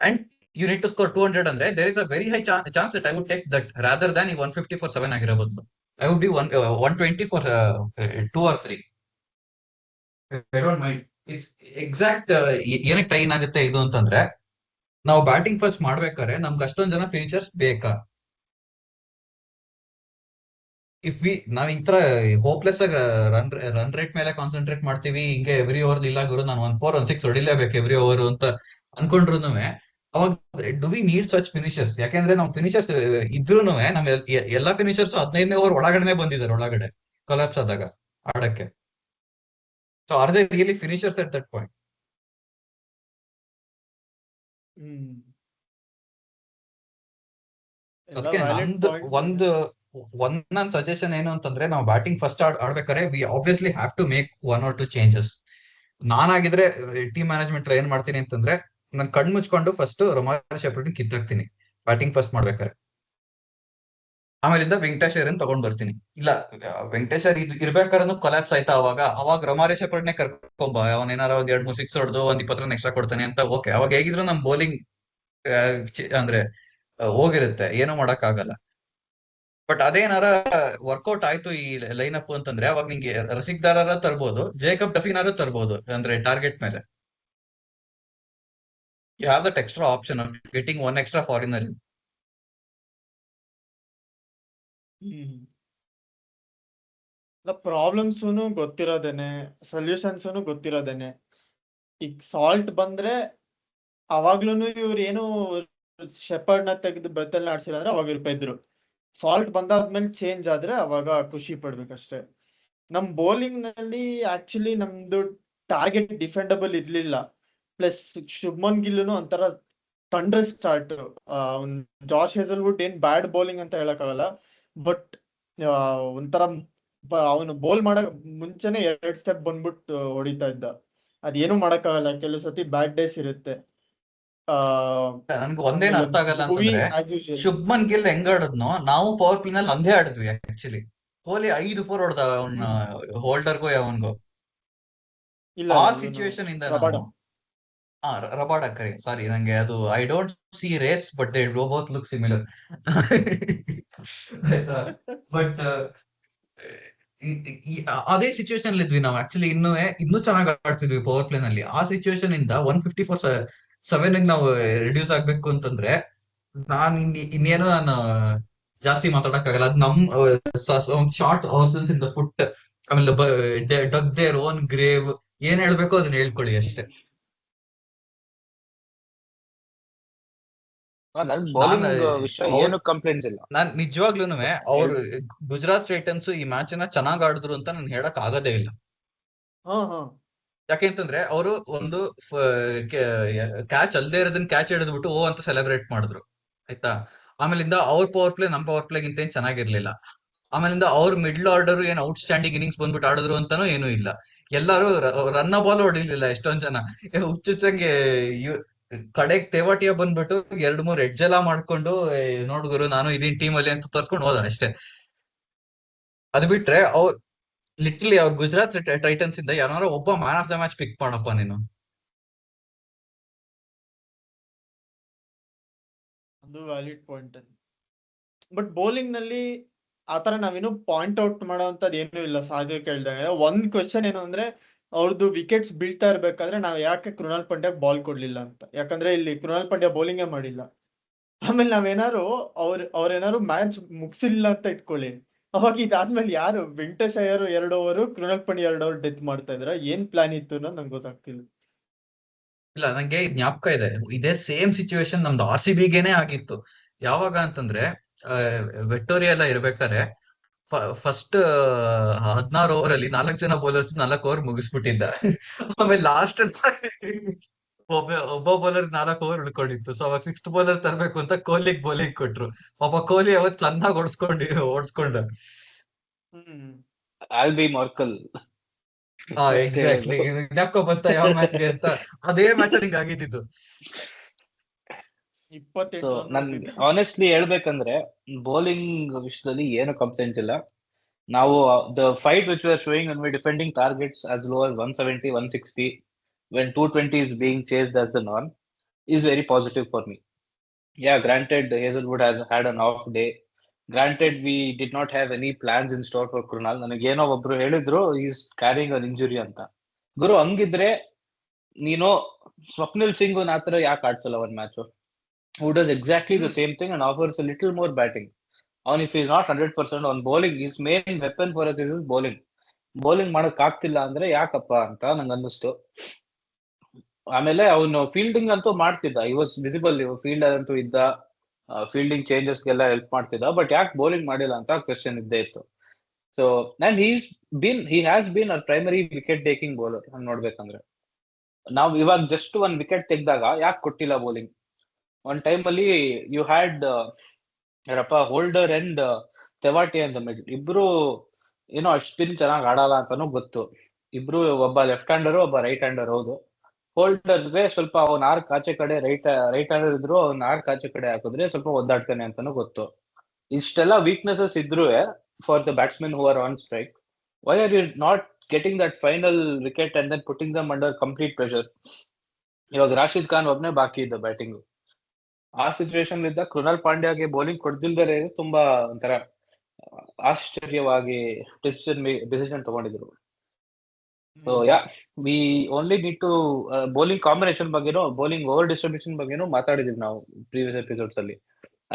and you need to score 200 ಅಂದ್ರೆ there is a very high chance that I would take that rather than ಈ 150 for 7 ಆಗಿರೋ ಬದಲು I would be 120 for 2 or 3. I don't mind. It's exact ಏನಕ್ಕೆ ಟೈನ್ ಆಗುತ್ತೆ ಇದು ಅಂತಂದ್ರೆ, ನಾವು batting first ಮಾಡ್ಬೇಕಾದ್ರೆ ನಮ್ಗೆ ಅಷ್ಟೊಂದ್ ಜನ ಫಿನಿಶರ್ಸ್ ಬೇಕಾ? ನಾವ್ ಈ ತರ ಹೋಪ್ಲೆಸ್ ಆಗಿ ರನ್ ರೇಟ್ ಮೇಲೆ ಕಾನ್ಸಂಟ್ರೇಟ್ ಮಾಡ್ತೀವಿ, ಹಿಂಗೆ ಎವ್ರಿ ಓವರ್ ಇಲ್ಲ ಗುರು ನಾನು 1 4 1 6 ಹೊಡಿಲೇಬೇಕು ಎವ್ರಿ ಓವರ್ ಅಂತ ಅನ್ಕೊಂಡ್ರು ಅವಾಗ ಡು ವಿ ನೀಡ್ ಸಚ್ ಫಿನಿಶರ್ಸ್? ಯಾಕೆಂದ್ರೆ ನಾವು ಫಿನಿಶರ್ಸ್ ಇದ್ರೂ ನಮ್ ಎಲ್ಲಾ ಫಿನಿಶರ್ಸ್ 15ನೇ ಓವರ್ ಒಳಗಡೆ ಬಂದಿದ್ದಾರೆ, ಒಳಗಡೆ ಕೊಲಾಪ್ಸ್ ಆದಾಗ ಆಡಕ್ಕೆ. So are they really finishers at that point? ಅದಕ್ಕೆ ನಮ್ದು ಒಂದ್ ಸಜೆಷನ್ ಏನು ಅಂತಂದ್ರೆ, ನಾವು ಬ್ಯಾಟಿಂಗ್ ಫಸ್ಟ್ ಆಡ್ಬೇಕಾದ್ರೆ we obviously have to make 1 or 2 changes. ನಾನಾಗಿದ್ರೆ ಟೀಮ್ ಮ್ಯಾನೇಜ್ಮೆಂಟ್ ಏನ್ ಮಾಡ್ತೀನಿ ಅಂತಂದ್ರೆ, ನಾನು ಕಣ್ ಮುಚ್ಕೊಂಡು ಫಸ್ಟ್ ರೊಮಾರಿಯೋ ಶೆಪರ್ಡ್ ಕಿತ್ತಾಕ್ತೀನಿ ಬ್ಯಾಟಿಂಗ್ ಫಸ್ಟ್ ಮಾಡ್ಬೇಕಾರೆ. ಆಮೇಲಿಂದ ವೆಂಕಟೇಶ್ ಅಯ್ಯರ್ನ ತಗೊಂಡ್ ಬರ್ತೀನಿ. ಇಲ್ಲ ವೆಂಕಟೇಶ್ ಅಯ್ಯರ್ ಇರ್ಬೇಕಾದ್ರೂ ಕೊಲಾಪ್ಸ್ ಆಯ್ತಾ ಅವಾಗ ರೊಮಾರಿಯೋ ಶೆಪರ್ಡ್ನೇ ಕರ್ಕೊಂಬ, ಅವನೇನಾರ 1-2-3 6 ಹೊಡೆದು 1 20 ರನ್ ಎಕ್ಸ್ಟ್ರಾ ಕೊಡ್ತಾನೆ ಅಂತ. ಓಕೆ, ಅವಾಗ ಹೇಗಿದ್ರು ನಮ್ ಬೌಲಿಂಗ್ ಅಂದ್ರೆ ಹೋಗಿರುತ್ತೆ, ಏನೂ ಮಾಡಕ್ ಆಗಲ್ಲ. ಬಟ್ ಅದೇನಾರ ವರ್ಕೌಟ್ ಆಯ್ತು ಈ ಲೈನ್ ಅಪ್ ಅಂತಂದ್ರೆ, ಅವಾಗ ನಿಂಗೆ ರಸಿಕ್ ದಾರ ತರ್ಬೋದು, ಜೇಕಬ್ ಡಫಿನಾರು ತರ್ಬೋದು, ಅಂದ್ರೆ ಟಾರ್ಗೆಟ್ ಮೇಲೆ. You have that extra option of getting 1 extra foreigner in. Problems ಗೊತ್ತಿರೋದೇನೆ, ಸೊಲ್ಯೂಷನ್ಸ್ ಗೊತ್ತಿರೋದೇನೆ. ಈಗ ಸಾಲ್ಟ್ ಬಂದ್ರೆ ಅವಾಗ್ಲೂ ಇವ್ರು ಏನು ಶೆಪರ್ಡ್ ನ ತೆಗೆದು ಬೆತ್ತಲ್ಲಿ ಆಡ್ಸಿಲ್ಲ ಅಂದ್ರೆ ಅವಾಗ ಇದ್ರು. ಸಾಲ್ಟ್ ಬಂದಾದ್ಮೇಲೆ ಚೇಂಜ್ ಆದ್ರೆ ಅವಾಗ ಖುಷಿ ಪಡ್ಬೇಕಷ್ಟೇ. ನಮ್ ಬೌಲಿಂಗ್ ನಲ್ಲಿ ಆಕ್ಚುಲಿ ನಮ್ದು ಟಾರ್ಗೆಟ್ ಡಿಫೆಂಡಬಲ್ ಇರ್ಲಿಲ್ಲ. ಪ್ಲಸ್ ಶುಭ್ಮನ್ ಗಿಲ್ನು ಒಂಥರ ಥಂಡರ್ ಸ್ಟಾರ್ಟ್. ಜಾಶ್ ಹೇಸಲ್ವುಡ್ ಏನ್ ಬ್ಯಾಡ್ ಬೌಲಿಂಗ್ ಅಂತ ಹೇಳಕ್ಕಾಗಲ್ಲ, ಬಟ್ ಒಂಥರ ಅವನು ಬೌಲ್ ಮಾಡಕ್ ಮುಂಚೆನೆ 2 ಸ್ಟೆಪ್ ಬಂದ್ಬಿಟ್ಟು ಹೊಡಿತಾ ಇದ್ದ. ಅದೇನು ಮಾಡಕ್ಕಾಗಲ್ಲ, ಕೆಲವು ಸತಿ ಬ್ಯಾಡ್ ಡೇಸ್ ಇರುತ್ತೆ. ನನ್ಗೆ ಒಂದೇನು ಆಮೇಲೆ ಅರ್ಥ ಆಗಲ್ಲ ಭುವಿ ಅಂತಂದ್ರೆ, ಆಸ್ ಯೂಶುವಲ್. ಶುಭ್ಮನ್ ಗಿಲ್ ಹೆಂಗ್ ಆಡಿದ್ನೋ ನಾವು ಪವರ್ ಪ್ಲೇ ನಲ್ಲಿ ಹಂಗೆ ಆಡಿದ್ವಿ ಆಕ್ಚುಲಿ. ಕೊಹ್ಲಿ 5 4 ಹೊಡೆದ ಅವನ ಹೋಲ್ಡರ್ಗೂ ಅವನ್ಗೂ. ಇಲ್ಲ ಆ ಇವನು ಸಿಚುವೇಶನ್ ಇಂದ ರಬಾಡ. ನಾವು ರಬಾಡ ಕರೆ, ಸಾರಿ ನಂಗೆ ಅದು I don't see race but they both look similar. ಆಯ್ತಾ, ಬಟ್ ಅದೇ ಸಿಚುವೇಶನ್ ಇದ್ವಿ ನಾವು ಆಕ್ಚುಲಿ. ಇನ್ನೂ ಚೆನ್ನಾಗಿ ಆಡ್ತಿದ್ವಿ ಪವರ್ ಪ್ಲೇ ನಲ್ಲಿ. ಆ ಸಿಚುವೇಶನ್ ಇಂದ 154-7 ನಾವು ರಿಡ್ಯೂಸ್ ಆಗ್ಬೇಕು ಅಂತಂದ್ರೆ ನಾನು ಜಾಸ್ತಿ ಮಾತಾಡಕ್ಕಾಗಲ್ಲ. ಅದು ನಮ್ ಶಾರ್ಟ್ ಆಸನ್ಸ್ ಇನ್ ದ ಫುಟ್, ಆಮೇಲೆ ಡಗ್ ದೇರ್ ಓನ್ ಗ್ರೇವ್, ಏನ್ ಹೇಳ್ಬೇಕು ಅದನ್ನ ಹೇಳ್ಕೊಳ್ಳಿ ಅಷ್ಟೇ. ನನ್ ಬೌಲಿಂಗ್ ವಿಷಯ ಅವ್ರ್- ಏನು ಕಂಪ್ಲೇಂಟ್ಸ್ ಇಲ್ಲ. ನಾನ್ ನಿಜವಾಗ್ಲೂನು ಅವ್ರು ಗುಜರಾತ್ ಟೈಟನ್ಸ್ ಈ ಮ್ಯಾಚ್ ನ ಚೆನ್ನಾಗ್ ಆಡಿದ್ರು ಅಂತ ನಾನು ಹೇಳಕ್ ಆಗದೇ ಇಲ್ಲ. ಯಾಕೆಂತಂದ್ರೆ ಅವರು ಒಂದು ಕ್ಯಾಚ್ ಅಲ್ದೇ ಇರೋದನ್ನ ಕ್ಯಾಚ್ ಹಿಡಿದ್ಬಿಟ್ಟು ಓ ಅಂತ ಸೆಲೆಬ್ರೇಟ್ ಮಾಡಿದ್ರು, ಆಯ್ತಾ. ಆಮೇಲಿಂದ ಅವ್ರ ಪವರ್ ಪ್ಲೇ ನಮ್ ಪವರ್ ಪ್ಲೇಗಿಂತ ಏನ್ ಚೆನ್ನಾಗಿರ್ಲಿಲ್ಲ. ಆಮೇಲಿಂದ ಅವ್ರ ಮಿಡ್ಲ್ ಆರ್ಡರ್ ಏನ್ ಔಟ್ ಸ್ಟ್ಯಾಂಡಿಂಗ್ ಇನ್ನಿಂಗ್ಸ್ ಬಂದ್ಬಿಟ್ಟು ಆಡಿದ್ರು ಅಂತಾನು ಏನೂ ಇಲ್ಲ. ಎಲ್ಲಾರು ರನ್ನ ಬಾಲ್ ಹೊಡಿಲಿಲ್ಲ ಎಷ್ಟೊಂದ್ ಜನ. ಹುಚ್ಚುಚ್ಚಂಗೆ ಕಡೆಗ್ ತೇವಾಟಿಯ ಬಂದ್ಬಿಟ್ಟು 2-3 ಎಡ್ಜ್ ಎಲ್ಲ ಮಾಡ್ಕೊಂಡು ನೋಡ್ಗುರು ನಾನು ಇದೀನ್ ಟೀಮ್ ಅಲ್ಲಿ ಅಂತ ತೋರ್ಸ್ಕೊಂಡು ಹೋದ ಅಷ್ಟೇ. ಅದ್ ಬಿಟ್ರೆ ಲಿಟ್ರಲಿ ಅವ್ರ ಗುಜರಾತ್ ಟೈಟನ್ಸ್ ಇಂದ ಯಾರು ಒಬ್ಬ ಮ್ಯಾನ್ ಆಫ್ ದ ಮ್ಯಾಚ್ ಪಿಕ್ ಮಾಡಪ್ಪ ನೀನು. ಅದು ವ್ಯಾಲಿಡ್ ಪಾಯಿಂಟ್. ಬಟ್ ಬೌಲಿಂಗ್ ನಲ್ಲಿ ಆತರ ನಾವೇನು ಪಾಯಿಂಟ್ ಔಟ್ ಮಾಡೋಂಥದ್ದು ಏನೂ ಇಲ್ಲ. ಸಾಧ್ಯ ಕೇಳ್ದಾಗ ಒಂದ್ ಕ್ವೆಶನ್ ಏನು ಅಂದ್ರೆ, ಅವ್ರದ್ದು ವಿಕೆಟ್ಸ್ ಬೀಳ್ತಾ ಇರ್ಬೇಕಾದ್ರೆ ನಾವ್ ಯಾಕೆ ಕೃಣಾಲ್ ಪಾಂಡ್ಯ ಬಾಲ್ ಕೊಡ್ಲಿಲ್ಲ ಅಂತ. ಯಾಕಂದ್ರೆ ಇಲ್ಲಿ ಕೃಣಾಲ್ ಪಾಂಡ್ಯ ಬೌಲಿಂಗೇ ಮಾಡಿಲ್ಲ. ಆಮೇಲೆ ನಾವೇನಾರು ಅವ್ರೇನಾರು ಮ್ಯಾಚ್ ಮುಗಿಸಿಲ್ಲ ಅಂತ ಇಟ್ಕೊಳ್ಳಿ, ಅವಾಗ ಇದಾದ್ಮೇಲೆ ಯಾರು Venkatesh Iyer 2 over, Krunal Pandya 2 over death ಮಾಡ್ತಾ ಇದ್ರ? ಏನ್ ಪ್ಲಾನ್ ಇತ್ತು ಅನ್ನೋದು ನಂಗೆ ಗೊತ್ತಾಗ್ತಿಲ್ಲ. ಇಲ್ಲ, ನಂಗೆ ಜ್ಞಾಪಕ ಇದೆ, ಇದೇ ಸೇಮ್ ಸಿಚುವೇಶನ್ ನಮ್ದು RCBಗೇನೆ ಆಗಿತ್ತು. ಯಾವಾಗ ಅಂತಂದ್ರೆ ವಿಕ್ಟೋರಿಯಾ ಎಲ್ಲ ಇರ್ಬೇಕಾದ್ರೆ ಫಸ್ಟ್ 16 ಓವರ್ ಅಲ್ಲಿ 4 ಜನ ಬೌಲರ್ಸ್ 4 ಓವರ್ ಮುಗಿಸ್ಬಿಟ್ಟಿದ್ದ. ಆಮೇಲೆ ಲಾಸ್ಟ್ ಒಬ್ಬ ಬೌಲರ್ 4 ಓವರ್ ಉಳ್ಕೊಂಡಿತ್ತು. ಸೊ ಅವಾಗ 6th ಬೌಲರ್ ತರಬೇಕು ಅಂತ ಕೊಹ್ಲಿಗ್ ಬೌಲಿಂಗ್ ಕೊಟ್ರು. ಪಾಪ ಕೊಹ್ಲಿ ಅವತ್ ಚೆನ್ನಾಗಿ ಓಡಿಸ್ಕೊಂಡ. ಆಲ್ಬಿ ಮಾರ್ಕಲ್ ಎಕ್ಸಾಕ್ಟ್ಲಿ, ಜ್ಞಾಪಕ ಬಂತ ಯಾವ ಮ್ಯಾಚ್ಗೆ ಅಂತ. ಅದೇ ಮ್ಯಾಚ್ ಅಲ್ಲಿ ಹಿಂಗ್ ಆಗಿದ್ದು. ಸೊ ನನ್ ಆನೆಸ್ಟ್ಲಿ ಹೇಳ್ಬೇಕಂದ್ರೆ ಬೌಲಿಂಗ್ ವಿಷಯದಲ್ಲಿ ಏನು ಕಂಪ್ಲೇಂಟ್ಸ್ ಇಲ್ಲ. ನಾವು the fight which we are showing when we're defending targets as low as 170, 160, when 220 is being chased as the norm, is very positive for me. Yeah, granted Hazelwood has had an off day. Granted we did not have any plans in store for Krunal. ನನಗೇನೋ ಒಬ್ರು ಹೇಳಿದ್ರು is carrying an injury ಅಂತ. ಗುರು ಹಂಗಿದ್ರೆ ನೀನು ಸ್ವಪ್ನಿಲ್ ಸಿಂಗ್ ಆತರ ಯಾಕೆ ಆಡ್ಸಲ್ಲ ಒಂದ್ match? who does exactly the same thing and offers a little more batting. On if he is not 100% on bowling, his main weapon for us is his bowling. Bowling ಮಾಡಕ್ ಆಗ್ತಿಲ್ಲ ಅಂದ್ರೆ ಯಾಕಪ್ಪ ಅಂತ ನಂಗೆ ಅನ್ನಿಸ್ತು. ಆಮೇಲೆ ಅವನು ಫೀಲ್ಡಿಂಗ್ ಅಂತೂ ಮಾಡ್ತಿದ್ದ, ಈ ವಾಸ್ ವಿಸಿಬಲ್, ಫೀಲ್ಡರ್ ಅಂತೂ ಇದ್ದ, ಫೀಲ್ಡಿಂಗ್ ಚೇಂಜಸ್ಗೆಲ್ಲ ಹೆಲ್ಪ್ ಮಾಡ್ತಿದ್ದ. ಬಟ್ ಯಾಕೆ ಬೌಲಿಂಗ್ ಮಾಡಿಲ್ಲ ಅಂತ ಕ್ವೆಶ್ಚನ್ ಇದ್ದೇ ಇತ್ತು. So and he has been a primary wicket taking bowler. ಹಂಗ್ ನೋಡ್ಬೇಕಂದ್ರೆ ನಾವು ಇವಾಗ ಜಸ್ಟ್ 1 ವಿಕೆಟ್ ತೆಗ್ದಾಗ ಯಾಕೆ ಕೊಟ್ಟಿಲ್ಲ ಬೌಲಿಂಗ್? ಒಂದ್ ಟೈಮ್ ಅಲ್ಲಿ ಯು ಹ್ಯಾಡ್ ಯಾರಪ್ಪ ಹೋಲ್ಡರ್ ಅಂಡ್ ತೆವಾಟಿ ಅಂತ ಮಿಡ್ಲ್, ಇಬ್ರು ಏನೋ ಅಷ್ಟಿನ್ ಚೆನ್ನಾಗಿ ಆಡಲ್ಲ ಅಂತಾನು ಗೊತ್ತು. ಇಬ್ರು ಒಬ್ಬ ಲೆಫ್ಟ್ ಹ್ಯಾಂಡರ್ ಒಬ್ಬ ರೈಟ್ ಹ್ಯಾಂಡರ್. ಹೌದು, ಹೋಲ್ಡರ್ಗೆ ಸ್ವಲ್ಪ ಅವ್ನ ಆರ್ಕ್ ಆಚೆ ಕಡೆ ರೈಟ್ ಹ್ಯಾಂಡರ್ ಇದ್ರು ಅವ್ನ ಆರ್ಕ್ ಆಚೆ ಕಡೆ ಹಾಕಿದ್ರೆ ಸ್ವಲ್ಪ ಒದ್ದಾಡ್ತಾನೆ ಅಂತಾನು ಗೊತ್ತು. ಇಷ್ಟೆಲ್ಲ ವೀಕ್ನೆಸಸ್ ಇದ್ರು for the batsman who are on strike, why are you not getting that final wicket and then putting them under complete pressure? ಇವಾಗ ರಾಶಿದ್ ಖಾನ್ ಒಬ್ನೇ ಬಾಕಿ ಇದ್ದ ಬ್ಯಾಟಿಂಗ್. ಆ ಸಿಚುವೇಶನ್ ಇದ್ದ ಕೃಣಾಲ್ ಪಾಂಡ್ಯಗೆ ಬೌಲಿಂಗ್ ಕೊಡ್ದಿಲ್ದರೆ ತುಂಬಾ ಒಂಥರ ಆಶ್ಚರ್ಯವಾಗಿ ಡಿಸಿಷನ್ ತಗೊಂಡಿದ್ರು. So yeah, we only need to bowling combination ಬಗ್ಗೆನೂ ಬೌಲಿಂಗ್ ಓವರ್ ಡಿಸ್ಟ್ರಿಬ್ಯೂಷನ್ ಬಗ್ಗೆನೂ ಮಾತಾಡಿದೀವಿ ನಾವು ಪ್ರೀವಿಯಸ್ ಎಪಿಸೋಡ್ಸ್ ಅಲ್ಲಿ.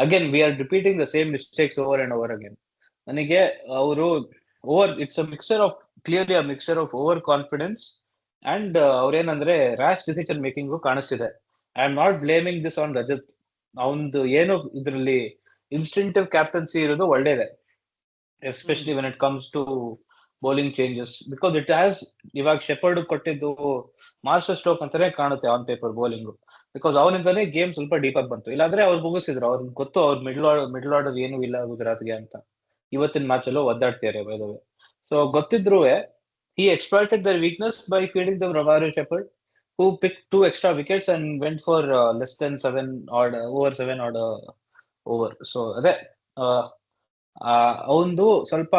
Again we are repeating the same mistakes over and over again. ನನಗೆ ಅವರು it's a mixture of clearly a mixture of overconfidence and ಅವ್ರೇನಂದ್ರೆ rash decision making ಕಾಣಿಸ್ತಿದೆ. I am not blaming this on Rajat. ಅವನ್ದು ಏನು ಇದರಲ್ಲಿ instinctive captaincy ಇರೋದು ಒಳ್ಳೇದೆ, especially when it comes to bowling changes, because it has ಇವಾಗ Shepherd ಕೊಟ್ಟಿದ್ದು masterstroke ಅಂತಾನೆ ಕಾಣುತ್ತೆ ಆನ್ ಪೇಪರ್ ಬೌಲಿಂಗ್, ಬಿಕಾಸ್ ಅವನಿಂದಾನೇ ಗೇಮ್ ಸ್ವಲ್ಪ ಡೀಪ್ ಆಗಿ ಬಂತು. ಇಲ್ಲಾಂದ್ರೆ ಅವ್ರು ಮುಗಿಸಿದ್ರು, ಅವ್ರಿಗೆ ಗೊತ್ತು ಅವ್ರ ಮಿಡ್ಲ್ ಆರ್ಡರ್ ಏನು ಇಲ್ಲ ಗುಜರಾತ್ಗೆ ಅಂತ. ಇವತ್ತಿನ ಮ್ಯಾಚ್ ಅಲ್ಲೂ ಒದ್ದಾಡ್ತಿದ್ದಾರೆ ಬೈ ದ ವೇ. ಸೊ ಗೊತ್ತಿದ್ರು he exploited their weakness by feeding them Romario Shepherd, who picked 2 extra wickets and went for less than 7 odd over 7 odd over. So ಅದೇ ಅವಂದು ಸ್ವಲ್ಪ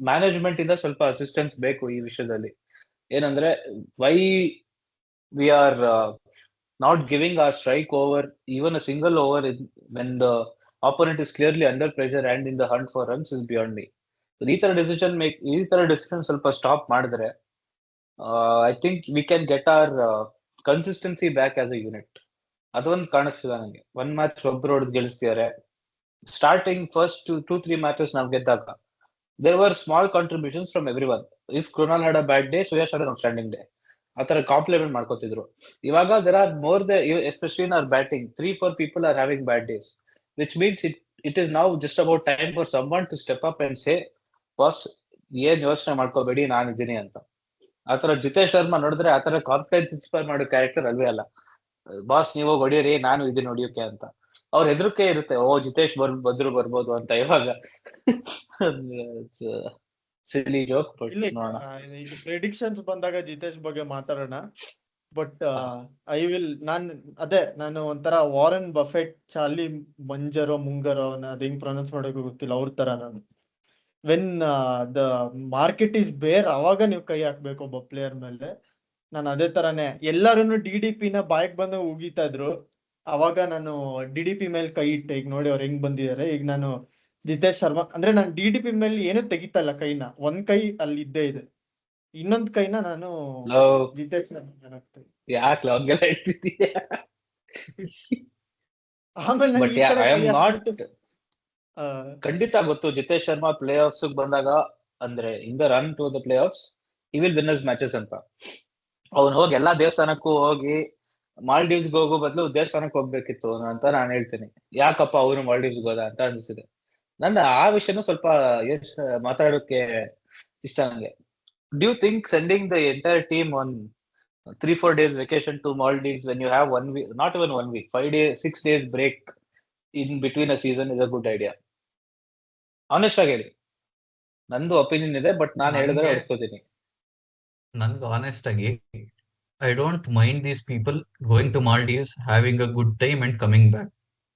ಮ್ಯಾನೇಜ್ಮೆಂಟ್ ಇಂದ ಸ್ವಲ್ಪ ಅಸಿಸ್ಟೆನ್ಸ್ ಬೇಕು ಈ ವಿಷಯದಲ್ಲಿ. ಏನಂದ್ರೆ why we are not giving a strike over even a single over when the opponent is clearly under pressure and in the hunt for runs is beyond me. ಈ ತರ ಡಿಸಿಷನ್ ಸ್ವಲ್ಪ stop ಮಾಡಿದ್ರೆ I think we can get our consistency back as a unit. ಅದೊಂದು ಕಾಣಿಸ್ತಿದೆ ನನಗೆ. ಒಂದ್ match ಒಬ್ರು ಹೊಡೆದು ಗೆಲ್ಲಿಸ್ತಿದ್ದಾರೆ. ಸ್ಟಾರ್ಟಿಂಗ್ ಫಸ್ಟ್ 2-3 ಮ್ಯಾಚಸ್ ನಾವು ಗೆದ್ದಾಗ there were small contributions from everyone. If Krunal had a bad day, Suyash had an outstanding day, ಆತರ compliment ಮಾಡ್ಕೋತಿದ್ರು. ಇವಾಗ there are more especially in our batting 3-4 people are having bad days, which means it is now just about time for someone to step up and say boss ಏನ್ ಯೋಚನೆ ಮಾಡ್ಕೋಬೇಡಿ ನಾನಿದ್ದೀನಿ ಅಂತ. ಆತರ ಜಿತೇಶ್ ಶರ್ಮಾ ನೋಡಿದ್ರೆ ಆತರ ಕಾನ್ಫಿಡೆನ್ಸ್ ಇನ್ಸ್ಪೈರ್ ಮಾಡೋ character ಅಲ್ವೇ ಅಲ್ಲ. ಬಾಸ್ ನೀವು ಹೊಡಿಯೋರಿ, ನಾನು ಇದನ್ನ ಹೊಡಿಯೋಕೆ ಅಂತ ಅವ್ರ ಹೆದರಿಕೆ ಇರುತ್ತೆ. ಓ ಜಿತೇಶ್ ಬರ್ಬೋದು ಅಂತ. ಇವಾಗ ಸಿಲಿ ಜೋಕ್. ಇಲ್ಲಿ ಇದು ಪ್ರೆಡಿಕ್ಷನ್ಸ್ ಬಂದಾಗ ಜಿತೇಶ್ ಬಗ್ಗೆ ಮಾತಾಡೋಣ. ಬಟ್ ನಾನು ಒಂಥರ ವಾರನ್ ಬಫೆಟ್, ಚಾರ್ಲಿ ಮುಂಗರೋ ಅದ್ ಹೆಂಗ್ ಪ್ರೊನೌನ್ಸ್ ಮಾಡೋಕೆ ಗೊತ್ತಿಲ್ಲ, ಅವ್ರ ತರ ನಾನು. ವೆನ್ ದ ಮಾರ್ಕೆಟ್ ಇಸ್ ಬೇರ್, ಅವಾಗ ನೀವು ಕೈ ಹಾಕ್ಬೇಕು ಒಬ್ಬ ಪ್ಲೇಯರ್ ಮೇಲೆ. ನಾನು ಅದೇ ತರಾನೇ ಎಲ್ಲಾರನ್ನು DDP ನ ಬಾಯಕ್ ಬಂದ ಉಗಿತಾ ಇದ್ರು, ಅವಾಗ ನಾನು DDP ಮೇಲೆ ಕೈ ಇಟ್ಟೆ. ಈಗ ನೋಡಿ ಅವ್ರು ಹೆಂಗ್ ಬಂದಿದ್ದಾರೆ. ಈಗ ನಾನು ಜಿತೇಶ್ ಶರ್ಮಾ ಅಂದ್ರೆ ನಾನು DDP ಮೇಲೆ ಏನು ತೆಗಿತಾ ಇಲ್ಲ ಕೈನ, ಒಂದ್ ಕೈ ಅಲ್ಲಿ ಇದ್ದೇ ಇದೆ, ಇನ್ನೊಂದ್ ಕೈನ ನಾನು ಜಿತೇಶ್ ಯಾಕೆ ಆಮೇಲೆ ಖಂಡಿತ ಗೊತ್ತು ಜಿತೇಶ್ ಶರ್ಮಾ ಪ್ಲೇ ಆಫ್ಸ್ ಬಂದಾಗ, ಅಂದ್ರೆ in the run to the playoffs he will win his matches ಅಂತ. ಅವ್ನು ಹೋಗಿ ಎಲ್ಲಾ ದೇವಸ್ಥಾನಕ್ಕೂ ಹೋಗಿ ಮಾಲ್ಡೀವ್ಸ್ ಹೋಗೋ ಬದಲು ದೇವಸ್ಥಾನಕ್ಕೆ ಹೋಗ್ಬೇಕಿತ್ತು ಅಂತ ನಾನು ಹೇಳ್ತೀನಿ. ಯಾಕಪ್ಪ ಅವನು ಮಾಲ್ಡೀವ್ಸ್ ಹೋದ ಅಂತ ಅನಿಸಿದೆ. ನನ್ನ ಆ ವಿಷಯನೂ ಸ್ವಲ್ಪ ಮಾತಾಡೋಕೆ ಇಷ್ಟ ನನಗೆ. Do you think sending the entire team on 3-4 days vacation to Maldives when you have 1 week, not even 1 week, 5 days, 6 days break in between a season is a good idea? Honest ಆಗಿ ಹೇಳಿ. ನಂದು opinion ಇದೆ, but ನಾನು ಹೇಳಿದ್ರೆ ಹೊಡ್ಸ್ಕೋತೀನಿ. ನನ್ಗೆ honest ಆಗಿ I don't mind these people going to Maldives, having a good time and coming back.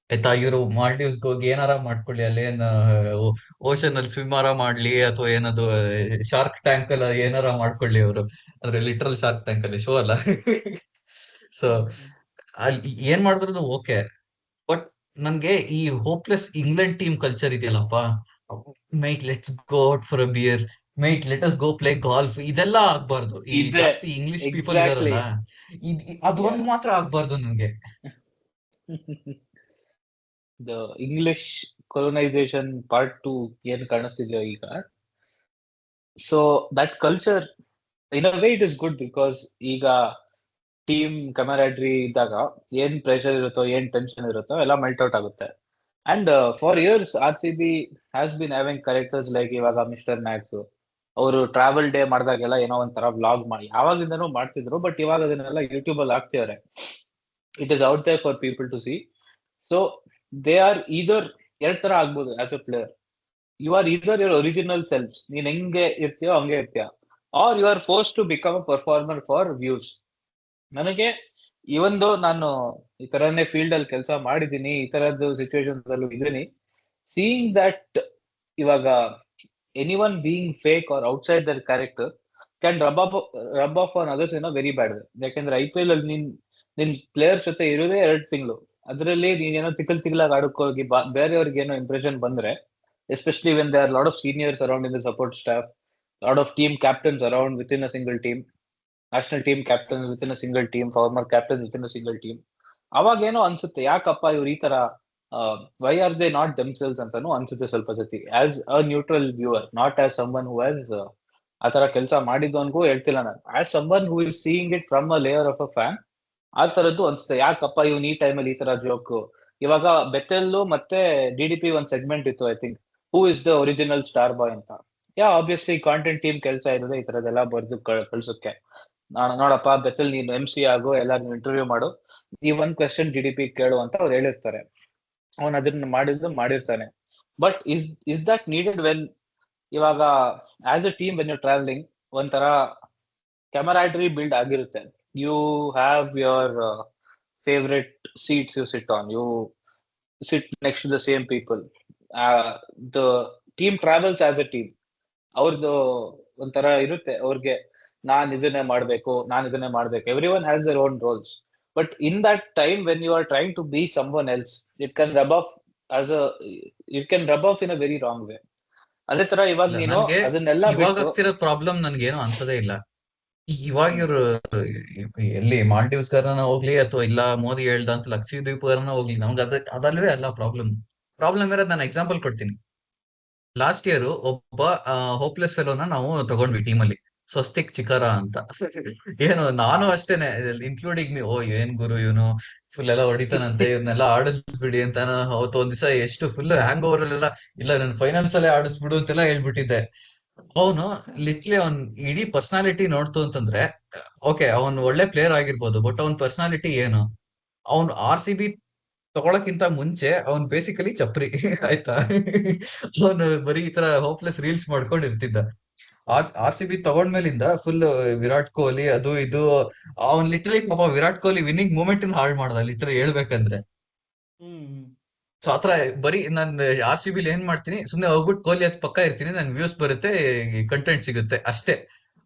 ಆಯ್ತಾ, ಇವರು ಮಾಲ್ಡೀವ್ಸ್ ಹೋಗಿ ಏನಾರ ಮಾಡ್ಕೊಳ್ಳಿ, ಅಲ್ಲಿ ಏನ್ ಓಷನ್ ಅಲ್ಲಿ ಸ್ವಿಮ್ಮಾರ ಮಾಡ್ಲಿ, ಅಥವಾ ಏನದು ಶಾರ್ಕ್ ಟ್ಯಾಂಕ್ ಅಲ್ಲಿ ಏನಾರ ಮಾಡ್ಕೊಳ್ಳಿ ಅವರು, ಅಂದ್ರೆ ಲಿಟ್ರಲ್ ಶಾರ್ಕ್ ಟ್ಯಾಂಕ್ ಅಲ್ಲಿ ಶೋ ಅಲ್ಲ. ಸೊ ಅಲ್ಲಿ ಏನ್ ಮಾಡಿದ್ರು ಓಕೆ, ಬಟ್ ನನ್ಗೆ ಈ ಹೋಪ್ಲೆಸ್ ಇಂಗ್ಲೆಂಡ್ ಟೀಮ್ ಕಲ್ಚರ್ ಇದೆಯಲ್ಲಪ್ಪ, mate let's go out for a beer, mate let us go play golf, ಇದೆಲ್ಲ ಆಗ್ಬಾರ್ದು. ಈ ಜಾಸ್ತಿ ಇಂಗ್ಲಿಷ್ ಪೀಪಲ್ ಇದಾರಲ್ಲ, ಅದೊಂದು ಮಾತ್ರ ಆಗ್ಬಾರ್ದು ನನ್ಗೆ. ದ ಇಂಗ್ಲಿಷ್ ಕೊಲೊನೈಸೇಷನ್ ಪಾರ್ಟ್ 2 ಏನ್ ಕಾಣಿಸ್ತಿದ್ಯೋ ಈಗ, so that culture in a way it is good, because ಈಗ ಟೀಮ್ ಕಮರಾಡ್ರಿ ಇದ್ದಾಗ ಏನ್ ಪ್ರೆಷರ್ ಇರುತ್ತೋ, ಏನ್ ಟೆನ್ಷನ್ ಇರುತ್ತೋ ಎಲ್ಲ ಮೆಲ್ಟ್ ಔಟ್ ಆಗುತ್ತೆ. And for years RCB has been having characters like ಇವಾಗ ಮಿಸ್ಟರ್ ಮ್ಯಾಕ್ಸ್. ಅವರು ಟ್ರಾವೆಲ್ ಡೇ ಮಾಡಿದಾಗೆಲ್ಲ ಏನೋ ಒಂಥರ ವ್ಲಾಗ್ ಮಾಡಿ ಯಾವಾಗಿಂದನೂ ಮಾಡ್ತಿದ್ರು, ಬಟ್ ಇವಾಗ ಅದನ್ನೆಲ್ಲ ಯೂಟ್ಯೂಬ್ ಅಲ್ಲಿ ಹಾಕ್ತಿದ್ದಾರೆ. It is out there for people to see. So they are either ಎರಡ್ ತರ ಆಗ್ಬೋದು as a player. You are either your original self, ನೀನ್ ಹೆಂಗೆ ಇರ್ತೀಯೋ ಹಂಗೆ ಇರ್ತೀಯ, or you are force to become a performer for views. ನನಗೆ ಇವೊಂದು ನಾನು ಈ ತರನೇ ಫೀಲ್ಡ್ ಅಲ್ಲಿ ಕೆಲಸ ಮಾಡಿದ್ದೀನಿ, ಈ ತರದ್ದು ಸಿಚುವೇಶನ್ಸ್ ಅಲ್ಲೂ ಇದ್ದೀನಿ. ಸೀಯಿಂಗ್ ದಟ್ ಇವಾಗ anyone being fake or outside their character can rub off on others in a very bad way. ಯಾಕಂದ್ರೆ IPL ಅಲ್ಲಿ ನಿನ್ ಪ್ಲೇಯರ್ ಜೊತೆ ಇರೋದೇ 2 ತಿಂಗಳು, ಅದರಲ್ಲಿ ನೀನೇನೋ ತಿಕ್ಕಲಾಗಿ ಆಡಕ್ಕೋಗಿ ಬೇರೆಯವ್ರಿಗೆ ಏನೋ ಇಂಪ್ರೆಷನ್ ಬಂದ್ರೆ, especially when there lot of seniors around in the support staff, lot of team captains around with in a single team, national team captain with in a single team, former captain with in a single team, ಅವಾಗ ಏನೋ ಅನ್ಸುತ್ತೆ ಯಾಕಪ್ಪ ಇವ್ರು ಈ ತರ why are they not themselves ಅಂತಾನು ಅನ್ಸುತ್ತೆ ಸ್ವಲ್ಪ ಜೊತೆ. As a neutral viewer, not as someone who has ಆತರ ಕೆಲಸ ಮಾಡಿದ್ದವನ್ಗೂ ಹೇಳ್ತಿಲ್ಲ ನಾನು, as someone who is seeing it from a layer of a fan. ಆ ತರದ್ದು ಅನ್ಸುತ್ತೆ, ಯಾಕಪ್ಪ ಇವ್ನು ಈ ಟೈಮಲ್ಲಿ ಈ ತರ ಜೋಕ್. ಇವಾಗ ಬೆಥೆಲ್ ಮತ್ತೆ DDP ಒಂದ್ ಸೆಗ್ಮೆಂಟ್ ಇತ್ತು, I think, who is the original star boy ಅಂತ. ಆಬ್ವಿಯಸ್ಲಿ ಕಾಂಟೆಂಟ್ ಟೀಮ್ ಕೆಲಸ ಇರೋದೇ ಈ ತರದೆಲ್ಲ ಬರ್ದು ಕಳ್ಸೋಕೆ. ನಾನು ನೋಡಪ್ಪ ಬೆತ್ತಲ್ ನೀನು MC ಆಗು, ಎಲ್ಲಾರು ಇಂಟರ್ವ್ಯೂ ಮಾಡು, ಈ ಒಂದ್ ಕ್ವೆಶ್ಚನ್ GDP ಕೇಳು ಅಂತ ಅವ್ರು ಹೇಳಿರ್ತಾರೆ. ಅವನ್ ಅದನ್ನ ಮಾಡಿರ್ತಾನೆ. But is that needed when ಇವಾಗ as a team when you traveling ಒಂಥರ camaraderie ಬಿಲ್ಡ್ ಆಗಿರುತ್ತೆ. You have your favourite seats you sit on, you sit next to the same people. The team travels as a team. ಅವ್ರದ್ದು ಒಂಥರ ಇರುತ್ತೆ ಅವ್ರಿಗೆ, ನಾನ್ ಇದನ್ನೇ ಮಾಡ್ಬೇಕು, everyone has their own roles. But in that time when you are trying to be someone else, it can rub of as a it can rub of in a very wrong way. ಅದೇ ತರ ಇವಾಗ ಇಲ್ಲ, ನೀನು ನನ್ಗೆ ಅದನ್ನೆಲ್ಲ ಇವಾಗ ಬಿಟ್ಟು ಆಗ್ತಿರೋ ಪ್ರಾಬ್ಲಮ್ ನನ್ಗೇನು ಅನ್ಸದೇ ಇಲ್ಲ. ಇವಾಗ ಇವ್ರು ಎಲ್ಲಿ ಮಾಲ್ಡೀವ್ಸ್ ಗಾರನ ಹೋಗ್ಲಿ ಅಥವಾ ಇಲ್ಲ ಮೋದಿ ಹೇಳ್ದಂತ ಲಕ್ಷದ್ವೀಪ್ ಗಾರನ ಹೋಗ್ಲಿ, ನಮ್ಗೆ ಅದಲ್ವೇ ಅಲ್ಲ ಪ್ರಾಬ್ಲಮ್ ಇರೋದು. ನಾನು ಎಕ್ಸಾಂಪಲ್ ಕೊಡ್ತೀನಿ. ಲಾಸ್ಟ್ ಇಯರ್ ಒಬ್ಬ ಹೋಪ್ಲೆಸ್ ಫೆಲೋನ ನಾವು ತಗೊಂಡ್ವಿ ಟೀಮಲ್ಲಿ, ಸ್ವಸ್ತಿಕ್ ಚಿಕಾರ ಅಂತ. ಏನು ನಾನು ಅಷ್ಟೇನೆ, ಇನ್ಕ್ಲೂಡಿಂಗ್ ಮೀ, ಏನ್ ಗುರು ಇವನು ಫುಲ್ ಎಲ್ಲ ಹೊಡಿತಾನಂತೆ, ಇವನ್ನೆಲ್ಲ ಆಡಿಸ್ಬಿಡಿ ಅಂತ. ನಾನು ಅವತ್ತು ಒಂದ್ ದಿವಸ ಎಷ್ಟು ಫುಲ್ ಹ್ಯಾಂಗ್ ಓವರ್ ಅಲ್ಲೆಲ್ಲ, ಇಲ್ಲ ನನ್ ಫೈನಲ್ಸ್ ಅಲ್ಲೇ ಆಡಿಸ್ಬಿಡು ಅಂತೆಲ್ಲ ಹೇಳ್ಬಿಟ್ಟಿದ್ದೆ. ಅವನು ಲಿಟ್ಲಿ ಅವ್ನ್ ಇಡೀ ಪರ್ಸನಾಲಿಟಿ ನೋಡ್ತು ಅಂತಂದ್ರೆ, ಓಕೆ ಅವನ್ ಒಳ್ಳೆ ಪ್ಲೇಯರ್ ಆಗಿರ್ಬೋದು, ಬಟ್ ಅವನ್ ಪರ್ಸನಾಲಿಟಿ ಏನು, ಅವ್ನು RCB ತಗೊಳಕ್ಕಿಂತ ಮುಂಚೆ ಅವ್ನ್ ಬೇಸಿಕಲಿ ಚಪ್ರಿ. ಆಯ್ತಾ? ಅವನು ಬರೀ ಈ ತರ ಹೋಪ್ಲೆಸ್ ರೀಲ್ಸ್ ಮಾಡ್ಕೊಂಡು ಇರ್ತಿದ್ದ. RCB ತಗೊಂಡ್ಮೇಲಿಂದ ಫುಲ್ ವಿರಾಟ್ ಕೊಹ್ಲಿ ಅದು ಇದು, ಅವ್ನ್ ಲಿಟ್ರಲಿ ಪಾಪ ವಿರಾಟ್ ಕೊಹ್ಲಿ ವಿನ್ನಿಂಗ್ ಮೂಮೆಂಟ್ ಹಾಳು ಮಾಡ್ದ, ಲಿಟ್ರಲಿ ಹೇಳ್ಬೇಕಂದ್ರೆ. ಹ್ಮ್ ಸೊ ಆತರ ಬರೀ ನಾನ್ RCB ಏನ್ ಮಾಡ್ತೀನಿ, ಸುಮ್ನೆ ಹೋಗ್ಬಿಟ್ಟು ಕೊಹ್ಲಿ ಅದ್ ಪಕ್ಕ ಇರ್ತೀನಿ, ನಂಗೆ ವ್ಯೂಸ್ ಬರುತ್ತೆ, ಕಂಟೆಂಟ್ ಸಿಗುತ್ತೆ ಅಷ್ಟೇ.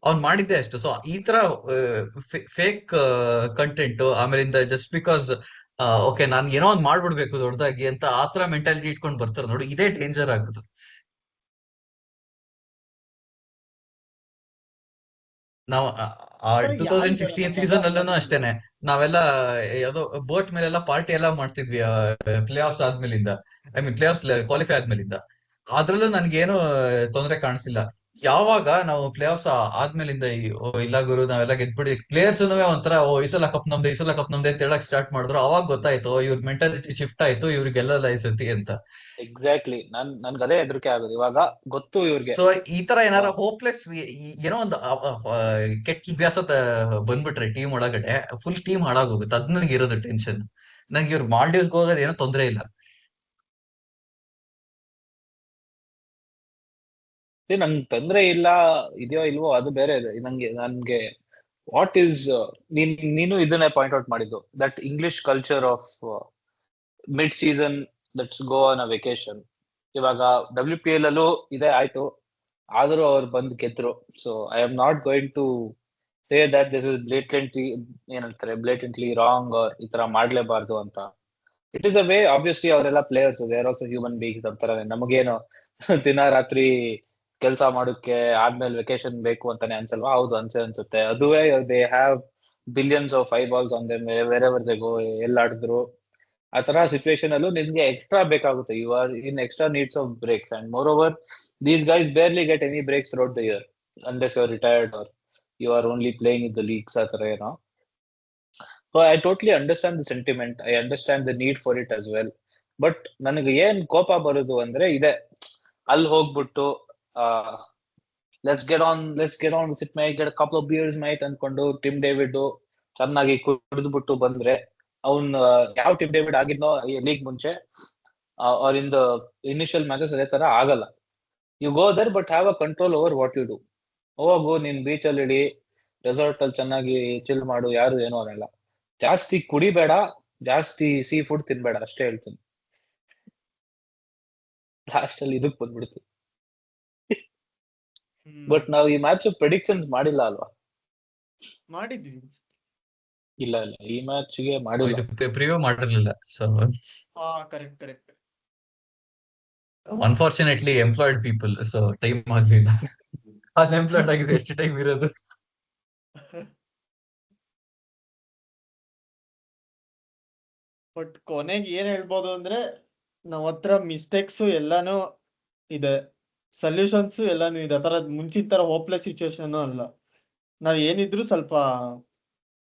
ಅವ್ನ್ ಮಾಡಿದ್ದೆ ಅಷ್ಟು. ಸೊ ಈ ತರ ಫೇಕ್ ಕಂಟೆಂಟ್, ಆಮೇಲಿಂದ ಜಸ್ಟ್ ಬಿಕಾಸ್ ಓಕೆ ನಾನ್ ಏನೋ ಒಂದ್ ಮಾಡ್ಬಿಡ್ಬೇಕು ದೊಡ್ಡದಾಗಿ ಅಂತ ಆತರ ಮೆಂಟಾಲಿಟಿ ಇಟ್ಕೊಂಡು ಬರ್ತಾರೆ ನೋಡಿ, ಇದೇ ಡೇಂಜರ್ ಆಗುದು. ನಾವು ಆತರ ಯಾರಿದಾರಲ್ಲ 2016 ನಮ್ಮೆಲ್ಲ ಸೀಸನ್ ಅಲ್ಲೂ ಅಭಿಮಾನಿಗಳು. ಅಷ್ಟೇನೆ, ನಾವೆಲ್ಲ ಯಾವ್ದೋ ಬೋಟ್ ಮೇಲೆಲ್ಲ ಪಾರ್ಟಿ ಎಲ್ಲ ಮಾಡ್ತಿದ್ವಿ ಪ್ಲೇ ಆಫ್ಸ್ ಆದ್ಮೇಲಿಂದ, ಪ್ಲೇ ಆಫ್ಸ್ ಕ್ವಾಲಿಫೈ ಆದ್ಮೇಲಿಂದ. ಅದ್ರಲ್ಲೂ ನನ್ಗೇನು ತೊಂದರೆ ಕಾಣಿಸಿಲ್ಲ. ಯಾವಾಗ ನಾವು ಪ್ಲೇ ಆಫ್ಸ್ ಆದ್ಮೇಲಿಂದ ಇಲ್ಲ ಗುರು ನಾವೆಲ್ಲ ಗೆದ್ಬಿಡಿ, ಪ್ಲೇಯರ್ಸ್ ಒಂಥರ ಈ ಸಲ ಕಪ್ ನಮ್ದೆ ಅಂತ ಹೇಳಕ್ ಸ್ಟಾರ್ಟ್ ಮಾಡಿದ್ರು, ಅವಾಗ ಗೊತ್ತಾಯ್ತು ಇವ್ರ ಮೆಂಟಾಲಿಟಿ ಶಿಫ್ಟ್ ಆಯ್ತು, ಇವ್ರಿಗೆಲ್ಲ ಈ ಸತಿ ಅಂತ. ಎಕ್ಸಾಕ್ಟ್ಲಿ ನನ್ಗೆ ಅದೇ ಹೆದರಿಕೆ ಆಗೋದು. ಇವಾಗ ಗೊತ್ತು ಇವ್ರಿಗೆ. ಸೊ ಈ ತರ ಏನಾರ ಹೋಪ್ಲೆಸ್ ಏನೋ ಒಂದು ಕೆಟ್ಟ ಅಭ್ಯಾಸ ಬಂದ್ಬಿಟ್ರೆ ಟೀಮ್ ಒಳಗಡೆ, ಫುಲ್ ಟೀಮ್ ಹಾಳಾಗೋಗುತ್ತೆ. ಅದ್ ನನಗೆ ಇರೋದು ಟೆನ್ಷನ್. ನಂಗೆ ಇವ್ರು ಮಾಲ್ಡೀವ್ಸ್ ಹೋಗೋದು ಏನೋ ತೊಂದರೆ ಇಲ್ಲ. ನಂಗೆ ತೊಂದ್ರೆ ಇಲ್ಲ, ಇದೆಯೋ ಇಲ್ವೋ ಅದು ಬೇರೆ ಇದೆ. ನನ್ಗೆ ವಾಟ್ ಈಸ್ ನೀನು ಇದನ್ನೇ ಪಾಯಿಂಟ್ ಔಟ್ ಮಾಡಿದ್ದು, that English culture of mid season, let's go on a vacation. ಇವಾಗ WPL ಅಲ್ಲೂ ಇದೇ ಆಯ್ತು, ಆದ್ರೂ ಅವ್ರು ಬಂದು ಗೆದ್ರು. So I am not going to say that this is blatantly wrong, or ಈ ತರ ಮಾಡ್ಲೇಬಾರ್ದು ಅಂತ. It is a way. Obviously ಅವರೆಲ್ಲ players, they are also human beings ಅಂತಾರೆ. ನಮಗೇನು ದಿನ ರಾತ್ರಿ ಕೆಲಸ ಮಾಡೋಕೆ ಆದ್ಮೇಲೆ ವೆಕೇಶನ್ ಬೇಕು ಅಂತಾನೆ ಅನ್ಸಲ್ವಾ? ಹೌದು ಅನ್ಸುತ್ತೆ. ಅದುವೇ they have billions of eyeballs on them wherever they go. ಎಲ್ಲಾಡಿದ್ರು ಆ ತರ ಸಿಚುವೇಶನ್ ಅಲ್ಲೂ ನಿಮ್ಗೆ ಎಕ್ಸ್ಟ್ರಾ ಬೇಕಾಗುತ್ತೆ. You are in extra needs of breaks, and moreover these guys barely get any breaks throughout the year unless you are retired or you are only playing in the leagues, ಆ ತರ ಏನೋ. So I totally understand the sentiment, I understand the need for it as well. But ನನಗೆ ಏನ್ ಕೋಪ ಬರುದು ಅಂದ್ರೆ ಇದೆ, ಅಲ್ಲಿ ಹೋಗ್ಬಿಟ್ಟು let's get on with it mate, get a couple of beers mate ಅನ್ಕೊಂಡು ಟಿಮ್ ಡೇವಿಡ್ ಚೆನ್ನಾಗಿ ಕುಡಿದ್ಬಿಟ್ಟು ಬಂದ್ರೆ, ಅವ್ನ್ ಯಾವ ಟಿಮ್ ಡೇವಿಡ್ ಆಗಿದ್ನೋ ಲೀಗ್ ಮುಂಚೆ ಅವ್ರ ಇನ್ ದ ಇನಿಷಿಯಲ್ ಮ್ಯಾಚಸ್ ಅದೇ ತರ ಆಗಲ್ಲ. You go there but have a control over what you do. ಹೋಗು ನೀನ್ ಬೀಚ್ ಅಲ್ಲಿ ಇಡಿ, ರೆಸಾರ್ಟ್ ಅಲ್ಲಿ ಚೆನ್ನಾಗಿ ಚಿಲ್ ಮಾಡು, ಯಾರು ಏನೋ ಅನ್ನಲ್ಲ. ಜಾಸ್ತಿ ಕುಡಿಬೇಡ, ಜಾಸ್ತಿ ಸೀ ಫುಡ್ ತಿನ್ಬೇಡ, ಅಷ್ಟೇ ಹೇಳ್ತೀನಿ. ಲಾಸ್ಟ್ ಅಲ್ಲಿ ಇದಕ್ ಬಂದ್ಬಿಡ್ತು. ಬಟ್ ನಾವು ಈ ಮ್ಯಾಚ್ ಪ್ರೆಡಿಕ್ಷನ್ಸ್ ಮಾಡಿಲ್ಲ ಅಲ್ವಾ? ಮಾಡಿದ್ವಿ. ಇಲ್ಲ ಈ ಮ್ಯಾಚ್ ಗೆ ಮಾಡಿಲ್ಲ. ಪ್ರಿವ್ಯೂ ಮಾಡಿರ್ಲಿಲ್ಲ. So correct. Unfortunately employed people, so time ಆಗ್ಲಿಲ್ಲ. ಅನ್ಎಂಪ್ಲಾಯ್ಡ್ ಆಗಿದೆ ಎಷ್ಟು ಟೈಮ್ ಇರೋದು. ಬಟ್ ಕೊನೆಗೆ ಏನ್ ಹೇಳ್ಬೋದು ಅಂದ್ರೆ, ನಾವ್ ಹತ್ರ ಮಿಸ್ಟೇಕ್ಸ್ ಎಲ್ಲಾನು ಇದೆ, ಸೊಲ್ಯೂಷನ್ಸ್ ಎಲ್ಲಾನು ಇದೆ. ಆತರ ಮುಂಚಿನ ತರ ಹೋಪ್ಲೆಸ್ ಸಿಚುವೇಶನ್ ಅಲ್ಲ. ನಾವ್ ಏನಿದ್ರು ಸ್ವಲ್ಪ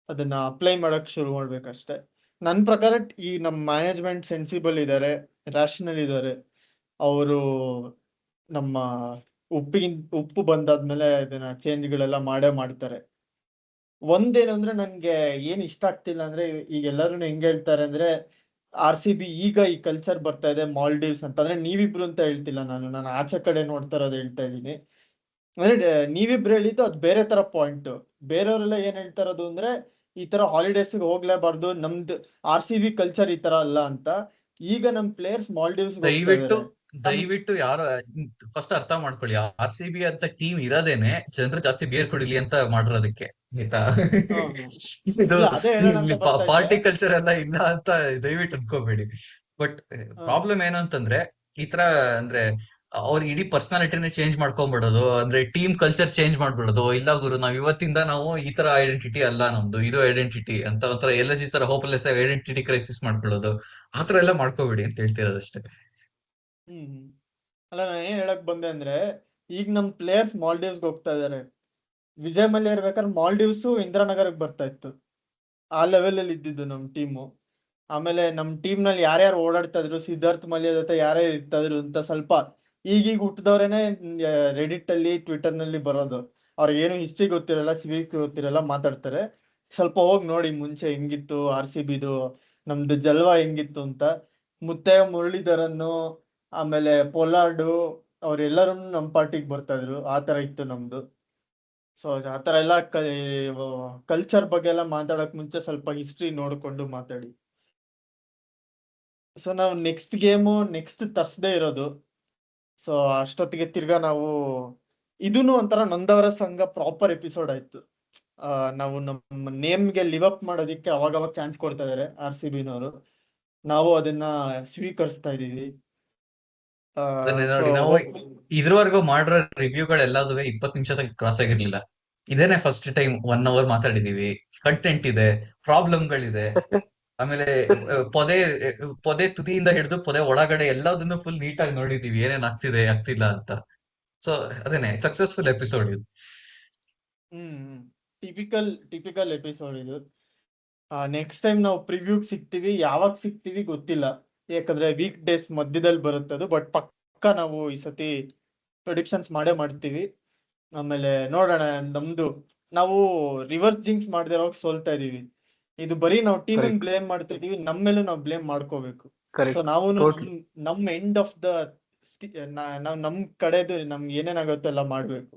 ಅದನ್ನ ಅಪ್ಲೈ ಮಾಡಕ್ ಶುರು ಮಾಡ್ಬೇಕಷ್ಟೇ. ನನ್ ಪ್ರಕಾರ ಈ ನಮ್ ಮ್ಯಾನೇಜ್ಮೆಂಟ್ ಸೆನ್ಸಿಬಲ್ ಇದಾರೆ, ರ್ಯಾಷನಲ್ ಇದಾರೆ. ಅವರು ನಮ್ಮ ಉಪ್ಪು ಬಂದಾದ್ಮೇಲೆ ಇದನ್ನ ಚೇಂಜ್ಗಳೆಲ್ಲ ಮಾಡೇ ಮಾಡ್ತಾರೆ. ಒಂದೇನು ಅಂದ್ರೆ ನನ್ಗೆ ಏನ್ ಇಷ್ಟ ಆಗ್ತಿಲ್ಲ ಅಂದ್ರೆ, ಈಗ ಎಲ್ಲರೂ ಹೆಂಗ್ ಹೇಳ್ತಾರೆ ಅಂದ್ರೆ RCB ಈಗ ಈ ಕಲ್ಚರ್ ಬರ್ತಾ ಇದೆ ಮಾಲ್ಡೀವ್ಸ್ ಅಂತ. ಅಂದ್ರೆ ನೀವಿಬ್ರು ಅಂತ ಹೇಳ್ತಿಲ್ಲ, ನಾನು ಆಚೆ ಕಡೆ ನೋಡ್ತಾ ಇರೋದು ಹೇಳ್ತಾ ಇದ್ದೀನಿ. ಅಂದ್ರೆ ನೀವಿಬ್ರು ಹೇಳಿದ್ದು ಅದು ಬೇರೆ ತರ ಪಾಯಿಂಟ್. ಬೇರೆಯವರೆಲ್ಲ ಏನ್ ಹೇಳ್ತಾ ಇರೋದು ಅಂದ್ರೆ ಈ ತರ ಹಾಲಿಡೇಸ್ ಹೋಗ್ಲೇಬಾರ್ದು, ನಮ್ದು RCB ಕಲ್ಚರ್ ಈ ತರ ಅಲ್ಲ ಅಂತ. ಈಗ ನಮ್ ಪ್ಲೇಯರ್ಸ್ ಮಾಲ್ಡೀವ್ಸ್ ಹೋಗ್ತಾ ದಯವಿಟ್ಟು ಇದಾರೆ. ದಯವಿಟ್ಟು ಯಾರು ಫಸ್ಟ್ ಅರ್ಥ ಮಾಡ್ಕೊಳ್ಳಿ, RCB ಅಂತ ಟೀಮ್ ಇರೋದೇನೆ ಜನರು ಜಾಸ್ತಿ ಬಿಯರ್ ಕುಡಿಲಿ ಅಂತ ಮಾಡಿರೋದಕ್ಕೆ, ಆಯ್ತಾ? ಹಾ ಹಾ ಇದು ಇಲ್ಲ, ಅದೇ ಹೇಳೋಣ ಇಲ್ಲಿ ಅಂತ ಬರ್ತಾ ಇದ್ದೆ. ಪಾರ್ಟಿ ಕಲ್ಚರ್ ಎಲ್ಲ ಇಲ್ಲ ಅಂತ ದಯವಿಟ್ಟು ಅನ್ಕೋಬೇಡಿ. ಬಟ್ ಹಾ ಪ್ರಾಬ್ಲಮ್ ಏನು ಅಂತಂದ್ರೆ, ಈ ತರ ಅಂದ್ರೆ ಅವ್ರ ಇಡೀ ಪರ್ಸನಾಲಿಟಿನೇ ಚೇಂಜ್ ಮಾಡ್ಕೊಂಡ್ಬಿಡೋದು, ಅಂದ್ರೆ ಟೀಮ್ ಕಲ್ಚರ್ ಚೇಂಜ್ ಮಾಡ್ಬಿಡೋದು. ಇಲ್ಲ ಗುರು, ನಾವ್ ಇವತ್ತಿಂದ ನಾವು ಈ ತರ ಐಡೆಂಟಿಟಿ ಅಲ್ಲ ನಮ್ದು, ಇದು ಐಡೆಂಟಿಟಿ ಅಂತ ಒಂಥರ LSG ತರ ಹೋಪ್ಲೆಸ್ ಐಡೆಂಟಿಟಿ ಕ್ರೈಸಿಸ್ ಮಾಡ್ಕೊಳ್ಳೋದು. ಆತರ ಎಲ್ಲ ಮಾಡ್ಕೋಬೇಡಿ ಅಂತ ಹೇಳ್ತಿರೋದಷ್ಟೇ. ಹ್ಮ್ ಅಲ್ಲ, ನಾನು ಏನ್ ಹೇಳಕ್ ಬಂದೆ ಅಂದ್ರೆ, ಈಗ ನಮ್ ಪ್ಲೇಯರ್ಸ್ ಮಾಲ್ಡೀವ್ಸ್ ಹೋಗ್ತಾ ಇದಾರೆ. ವಿಜಯ್ ಮಲ್ಯ ಇರ್ಬೇಕಾದ್ರೆ ಮಾಲ್ಡೀವ್ಸ್ ಇಂದಿರಾನಗರಕ್ಕೆ ಬರ್ತಾ ಇತ್ತು. ಆ ಲೆವೆಲ್ ಅಲ್ಲಿ ಇದ್ದಿದ್ದು ನಮ್ ಟೀಮು. ಆಮೇಲೆ ನಮ್ ಟೀಮ್ ನಲ್ಲಿ ಯಾರ್ಯಾರು ಓಡಾಡ್ತಾ ಇದ್ರು, ಸಿದ್ಧಾರ್ಥ್ ಮಲ್ಯ ಜೊತೆ ಯಾರ್ಯಾರು ಇರ್ತಾ ಇದ್ರು ಅಂತ ಸ್ವಲ್ಪ ಈಗೀಗ ಹುಟ್ಟಿದವ್ರೇನೆ ರೆಡಿಟ್ ಅಲ್ಲಿ ಟ್ವಿಟರ್ ನಲ್ಲಿ ಬರೋದು. ಅವ್ರಿಗೆ ಏನು ಹಿಸ್ಟ್ರಿ ಗೊತ್ತಿರಲ್ಲ, ಸಿವಿಕ್ಸ್ ಗೊತ್ತಿರಲ್ಲ, ಮಾತಾಡ್ತಾರೆ. ಸ್ವಲ್ಪ ಹೋಗಿ ನೋಡಿ ಮುಂಚೆ ಹೆಂಗಿತ್ತು RCBದು, ನಮ್ದು ಜಲ್ವಾ ಹೆಂಗಿತ್ತು ಅಂತ. ಮುತ್ತಯ್ಯ ಮುರಳೀಧರನ್ನು, ಆಮೇಲೆ ಪೊಲಾರ್ಡು, ಅವ್ರೆಲ್ಲರೂ ನಮ್ ಪಾರ್ಟಿಗೆ ಬರ್ತಾ ಇದ್ರು. ಆ ತರ ಇತ್ತು ನಮ್ದು. ಸೊ ಆ ತರ ಎಲ್ಲ ಕಲ್ಚರ್ ಬಗ್ಗೆ ಎಲ್ಲ ಮಾತಾಡಕ್ ಮುಂಚೆ ಸ್ವಲ್ಪ ಹಿಸ್ಟ್ರಿ ನೋಡ್ಕೊಂಡು ಮಾತಾಡಿ. ಸೊ ನಾವು ನೆಕ್ಸ್ಟ್ ಗೇಮು ನೆಕ್ಸ್ಟ್ ತರ್ಸ್ಡೇ ಇರೋದು. ಸೊ ಅಷ್ಟೊತ್ತಿಗೆ ತಿರ್ಗಾ ನಾವು ಇದೂನು ಒಂಥರ ನೊಂದವರ ಸಂಘ ಪ್ರಾಪರ್ ಎಪಿಸೋಡ್ ಆಯ್ತು. ನಾವು ನಮ್ಮ ನೇಮ್ಗೆ ಲಿವ್ ಅಪ್ ಮಾಡೋದಿಕ್ಕೆ ಅವಾಗವಾಗ ಚಾನ್ಸ್ ಕೊಡ್ತಾ ಇದಾರೆ RCBನವರು. ನಾವು ಅದನ್ನ ಸ್ವೀಕರಿಸ್ತಾ ಇದೀವಿ. ಅದನ್ನ ಸೊ ನೋಡಿ, ನಾವು ಇದ್ರವರೆಗೂ ಮಾಡಿರೋ ರಿವ್ಯೂಗಳೆಲ್ಲದುವೆ 20 ನಿಮಿಷ ಕ್ರಾಸ್ ಆಗಿರ್ಲಿಲ್ಲ. ಇದೇನೆ ಫಸ್ಟ್ ಟೈಮ್ 1 ಅವರ್ ಮಾತಾಡಿದೀವಿ. ಕಂಟೆಂಟ್ ಇದೆ, ಪ್ರಾಬ್ಲಮ್ಗಳಿದೆ, ಆಮೇಲೆ ಪೊದೆ ಪೊದೆ ತುದಿಯಿಂದ ಹಿಡಿದು ಪೊದೆ ಒಳಗಡೆ ಎಲ್ಲದನ್ನು ಫುಲ್ ನೀಟಾಗಿ ನೋಡಿದೀವಿ, ಏನೇನ್ ಆಗ್ತಿಲ್ಲ ಅಂತ. ಸೊ ಅದೇನೆ ಸಕ್ಸಸ್ಫುಲ್ ಎಪಿಸೋಡ್ ಇದು. ಟಿಪಿಕಲ್ ಎಪಿಸೋಡ್ ಇದು. ನೆಕ್ಸ್ಟ್ ಟೈಮ್ ನಾವು ಪ್ರಿವ್ಯೂಗ್ ಸಿಗ್ತೀವಿ, ಯಾವಾಗ ಸಿಗ್ತೀವಿ ಗೊತ್ತಿಲ್ಲ, ಯಾಕಂದ್ರೆ ವೀಕ್ ಡೇಸ್ ಮಧ್ಯದಲ್ಲಿ ಬರುತ್ತೆ ಅದು. ಬಟ್ ಪಕ್ಕ ನಾವು ಈ ಸತಿ ಪ್ರೊಡಿಕ್ಷನ್ಸ್ ಮಾಡೇ ಮಾಡ್ತೀವಿ. ಆಮೇಲೆ ನೋಡೋಣ. ನಾವು ರಿವರ್ಸ್ ಜಿಂಕ್ಸ್ ಮಾಡದೆ ಇರೋವಾಗ ಸೋಲ್ತಾ ಇದೀವಿ. ಇದು ಬರೀ ನಾವು ಟೀಮ್ ಕರೆಕ್ಟ್ ಬ್ಲೇಮ್ ಮಾಡ್ತಾ ಇದೀವಿ, ನಮ್ಮ ಮೇಲೂ ನಾವು ಬ್ಲೇಮ್ ಮಾಡ್ಕೋಬೇಕು. ಸೊ ಕರೆಕ್ಟ್ ನಾವು ಟೋಟ್ಲಿ. ನಮ್ ಎಂಡ್ ಆಫ್ ದ ನಾವು ನಮ್ ಕಡೆದು ನಮ್ಗೆ ಏನೇನಾಗುತ್ತೋ ಎಲ್ಲ ಮಾಡ್ಬೇಕು.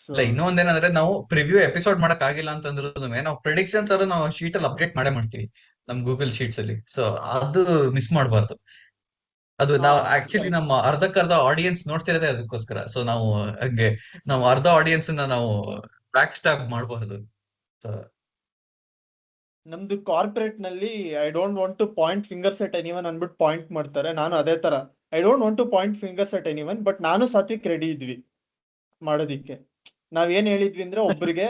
ಸೊ ಇಲ್ಲ, ಇನ್ನೊಂದೇನಂದ್ರೆ, ನಾವು ಪ್ರಿವ್ಯೂ ಎಪಿಸೋಡ್ ಮಾಡಕ್ ಆಗಿಲ್ಲ ಅಂತಂದ್ರೂ ನಾವು ಪ್ರಿಡಿಕ್ಷನ್ಸ್ ಅದು ನಾವು ಶೀಟ್ ಅಲ್ಲಿ ಅಪ್ಡೇಟ್ ಮಾಡೇ ಮಾಡ್ತೀವಿ, ನಮ್ ಗೂಗಲ್ ಶೀಟ್ಸ್ ಅಲ್ಲಿ. ಸೊ ಅದು ಮಿಸ್ ಮಾಡಬಾರ್ದು. ಅದು ಹಾ ನಾವು ಆಕ್ಚುಲಿ ಕರೆಕ್ಟ್. ನಮ್ಮ ಅರ್ಧಕ್ಕರ್ಧ ಆಡಿಯನ್ಸ್ ನೋಡ್ತಿರೋದೇ ಅದಕ್ಕೋಸ್ಕರ. ಸೊ ನಾವು ಹಂಗೆ ನಾವು ಅರ್ಧ ಆಡಿಯನ್ಸ್ ನಾವು ಬ್ಯಾಕ್ ಸ್ಟಾಪ್ ಮಾಡಬಹುದು. ನಮ್ದು ಕಾರ್ಪೊರೇಟ್ ನಲ್ಲಿ I don't want to point fingers at anyone ಅನ್ಬಿಟ್ಟು ಪಾಯಿಂಟ್ ಮಾಡ್ತಾರೆ. ನಾನು ಅದೇ ತರ I don't want to point fingers at anyone, but ನಾನು ಸಾತ್ವಿಕ್ ರೆಡಿ ಇದ್ವಿ ಮಾಡೋದಿಕ್ಕೆ. ನಾವೇನ್ ಹೇಳಿದ್ವಿ ಅಂದ್ರೆ, ಒಬ್ರಿಗೆ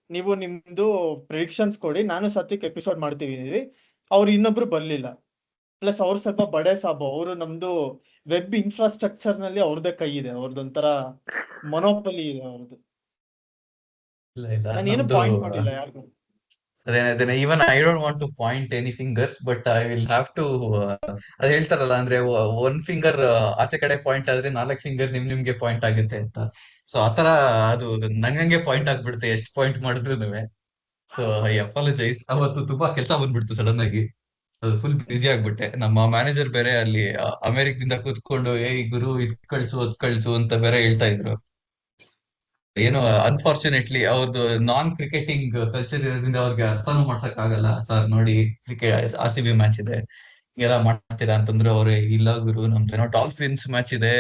ನೀವು ನಿಮ್ದು ಪ್ರಿಡಿಕ್ಷನ್ಸ್ ಕೊಡಿ, ನಾನು ಸಾತ್ವಿಕ್ ಎಪಿಸೋಡ್ ಮಾಡ್ತೀವಿ. ಅವ್ರು ಇನ್ನೊಬ್ರು ಬರ್ಲಿಲ್ಲ. ಪ್ಲಸ್ ಅವ್ರು ಸ್ವಲ್ಪ ಬಡೆ ಸಾಬು, ಅವರು ನಮ್ದು ವೆಬ್ ಇನ್ಫ್ರಾಸ್ಟ್ರಕ್ಚರ್ ನಲ್ಲಿ ಅವ್ರದ್ದೇ ಕೈ ಇದೆ, ಅವ್ರದ್ದೊಂಥರ ಮೊನೋಪಲಿ ಇದೆ ಅವ್ರದ್ದು. ಇಲ್ಲ ನಾನು ಏನು ನಮ್ದು ಪಾಯಿಂಟ್ ಮಾಡಿಲ್ಲ ಯಾರಿಗೂ. ಅದೇನೆ even I don't want to point any fingers, but I will have to. ಅದ್ ಹೇಳ್ತಾರಲ್ಲ, ಅಂದ್ರೆ 1 ಫಿಂಗರ್ ಆಚೆ ಕಡೆ ಪಾಯಿಂಟ್ ಆದ್ರೆ 4 ಫಿಂಗರ್ ನಿಮ್ಗೆ ಪಾಯಿಂಟ್ ಆಗುತ್ತೆ ಅಂತ. ಸೊ ಆತರ ಅದು ನಂಗಂಗೆ ಪಾಯಿಂಟ್ ಆಗ್ಬಿಡುತ್ತೆ ಎಷ್ಟು ಪಾಯಿಂಟ್ ಮಾಡಿದ್ರು. So I apologise. ಅವತ್ತು ತುಂಬಾ ಕೆಲಸ ಬಂದ್ಬಿಡ್ತು ಸಡನ್ ಆಗಿ, ಅದು ಫುಲ್ ಬ್ಯುಸಿ ಆಗ್ಬಿಟ್ಟೆ. ನಮ್ಮ ಮ್ಯಾನೇಜರ್ ಬೇರೆ ಅಲ್ಲಿ ಅಮೆರಿಕದಿಂದ ಕೂತ್ಕೊಂಡು ಗುರು ಇದ್ ಕಳ್ಸು ಅದ್ ಕಳ್ಸು ಅಂತ ಬೇರೆ ಹೇಳ್ತಾ ಇದ್ರು. ಏನೋ ಅನ್ಫಾರ್ಚುನೇಟ್ಲಿ ಅವ್ರದ್ದು ನಾನ್ ಕ್ರಿಕೆಟಿಂಗ್ ಕಲ್ಚರ್ ಇರೋದ್ರಿಂದ ಅವ್ರಿಗೆ ಅರ್ಥನೂ ಮಾಡ್ಸಕ್ ಆಗಲ್ಲ. ಸರ್ ನೋಡಿ, ಕ್ರಿಕೆಟ್ RCB ಮ್ಯಾಚ್ ಇದೆ, ಹಿಂಗೆಲ್ಲ ಮಾಡ್ತೀರಾ ಅಂತಂದ್ರೆ ಅವ್ರೆ, ಇಲ್ಲ ಗುರು ನಮ್ದೇನೋ ಡಾಲ್ಫಿನ್ಸ್ ಮ್ಯಾಚ್ ಇದೆ,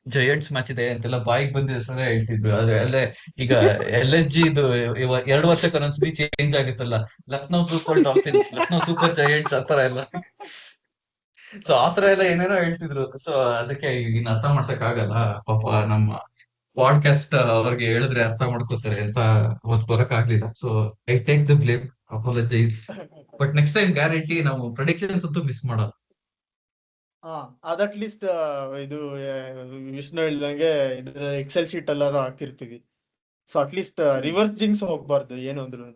ಜಯಂಟ್ಸ್ ಮ್ಯಾಚ್ ಇದೆ ಅಂತೆಲ್ಲ ಬಾಯಿಗೆ ಬಂದಿದೆ ಸರ್ ಹೇಳ್ತಿದ್ರು. ಆದ್ರೆ ಅಲ್ಲೇ ಈಗ LSG ಇದು 2 ವರ್ಷಕ್ಕೆ ಒಂದೊಂದ್ಸತಿ ಚೇಂಜ್ ಆಗುತ್ತಲ್ಲ, Lucknow super dolphins, Lucknow super Giants ಆತರ ಎಲ್ಲ. ಸೊ ಆತರ ಎಲ್ಲ ಏನೇನೋ ಹೇಳ್ತಿದ್ರು. ಸೊ ಅದಕ್ಕೆ ಇನ್ನು ಅರ್ಥ ಮಾಡ್ಸಕ್ ಆಗಲ್ಲ ಪಾಪ. ನಮ್ಮ ಪಾಡ್ಕಾಸ್ಟ್ ಅವ್ರಿಗೆ ಹೇಳಿದ್ರೆ ಅರ್ಥ ಮಾಡ್ಕೋತಾರೆ ಅಂತ ಅವತ್ತು ಬರಕ್ ಆಗ್ಲಿಲ್ಲ. So I take the blame, apologise. But next time guarantee ನಾವು ಪ್ರೆಡಿಕ್ಷನ್ಸ್ ಅಂತೂ ಮಿಸ್ ಮಾಡಲ್ಲ. ಅದ್ ಅಟ್ ಲೀಸ್ಟ್ ಇದು ವಿಷ್ಣು ಹೇಳ್ದಂಗೆ ಎಕ್ಸೆಲ್ ಶೀಟ್ ಎಲ್ಲಾರು ಹಾಕಿರ್ತೀವಿ. So at least reverse jinx ಹೋಗ್ಬಾರ್ದು ಏನು ಅಂದ್ರು.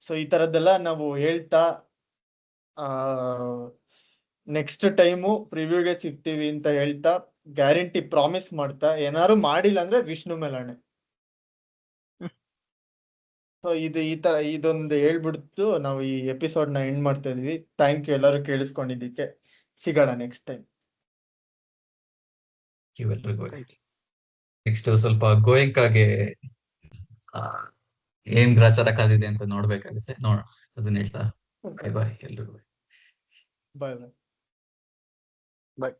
ಸೊ ಈ ತರದ್ದೆಲ್ಲ ನಾವು ಹೇಳ್ತಾ ನೆಕ್ಸ್ಟ್ ಟೈಮು ಪ್ರಿವ್ಯೂಗೆ ಸಿಗ್ತೀವಿ ಅಂತ ಹೇಳ್ತಾ, ಗ್ಯಾರಂಟಿ ಪ್ರಾಮಿಸ್ ಮಾಡ್ತಾ, ಏನಾದ್ರು ಮಾಡಿಲ್ಲ ಅಂದ್ರೆ ವಿಷ್ಣು ಮೇಲಾಣೆ. ಸೊ ಇದು ಈ ತರ ಇದೊಂದು ಹೇಳ್ಬಿಡ್ತು ನಾವು ಈ ಎಪಿಸೋಡ್ ನ ಎಂಡ್ ಮಾಡ್ತಾ ಇದೀವಿ. ಥ್ಯಾಂಕ್ ಯು ಎಲ್ಲರೂ ಕೇಳಿಸ್ಕೊಂಡಿದ್ದಕ್ಕೆ. ಸಿಗೋಣ ನೆಕ್ಸ್ಟ್ ಟೈಮ್. ಇವೆಲ್ರಿಗೂ ನೆಕ್ಸ್ಟ್ ಸ್ವಲ್ಪ ಗೋಯಂಕಾಗೆ ಏನ್ ಗ್ರಾಚಾರ ಕಾದಿದೆ ಅಂತ ನೋಡ್ಬೇಕಾಗುತ್ತೆ. ನೋಡೋಣ, ಅದನ್ನ ಹೇಳ್ತಾ ಬಾಯ್ ಬಾಯ್ ಎಲ್ರಿಗೂ. ಬಾಯ್ ಬಾಯ್. ಬಟ್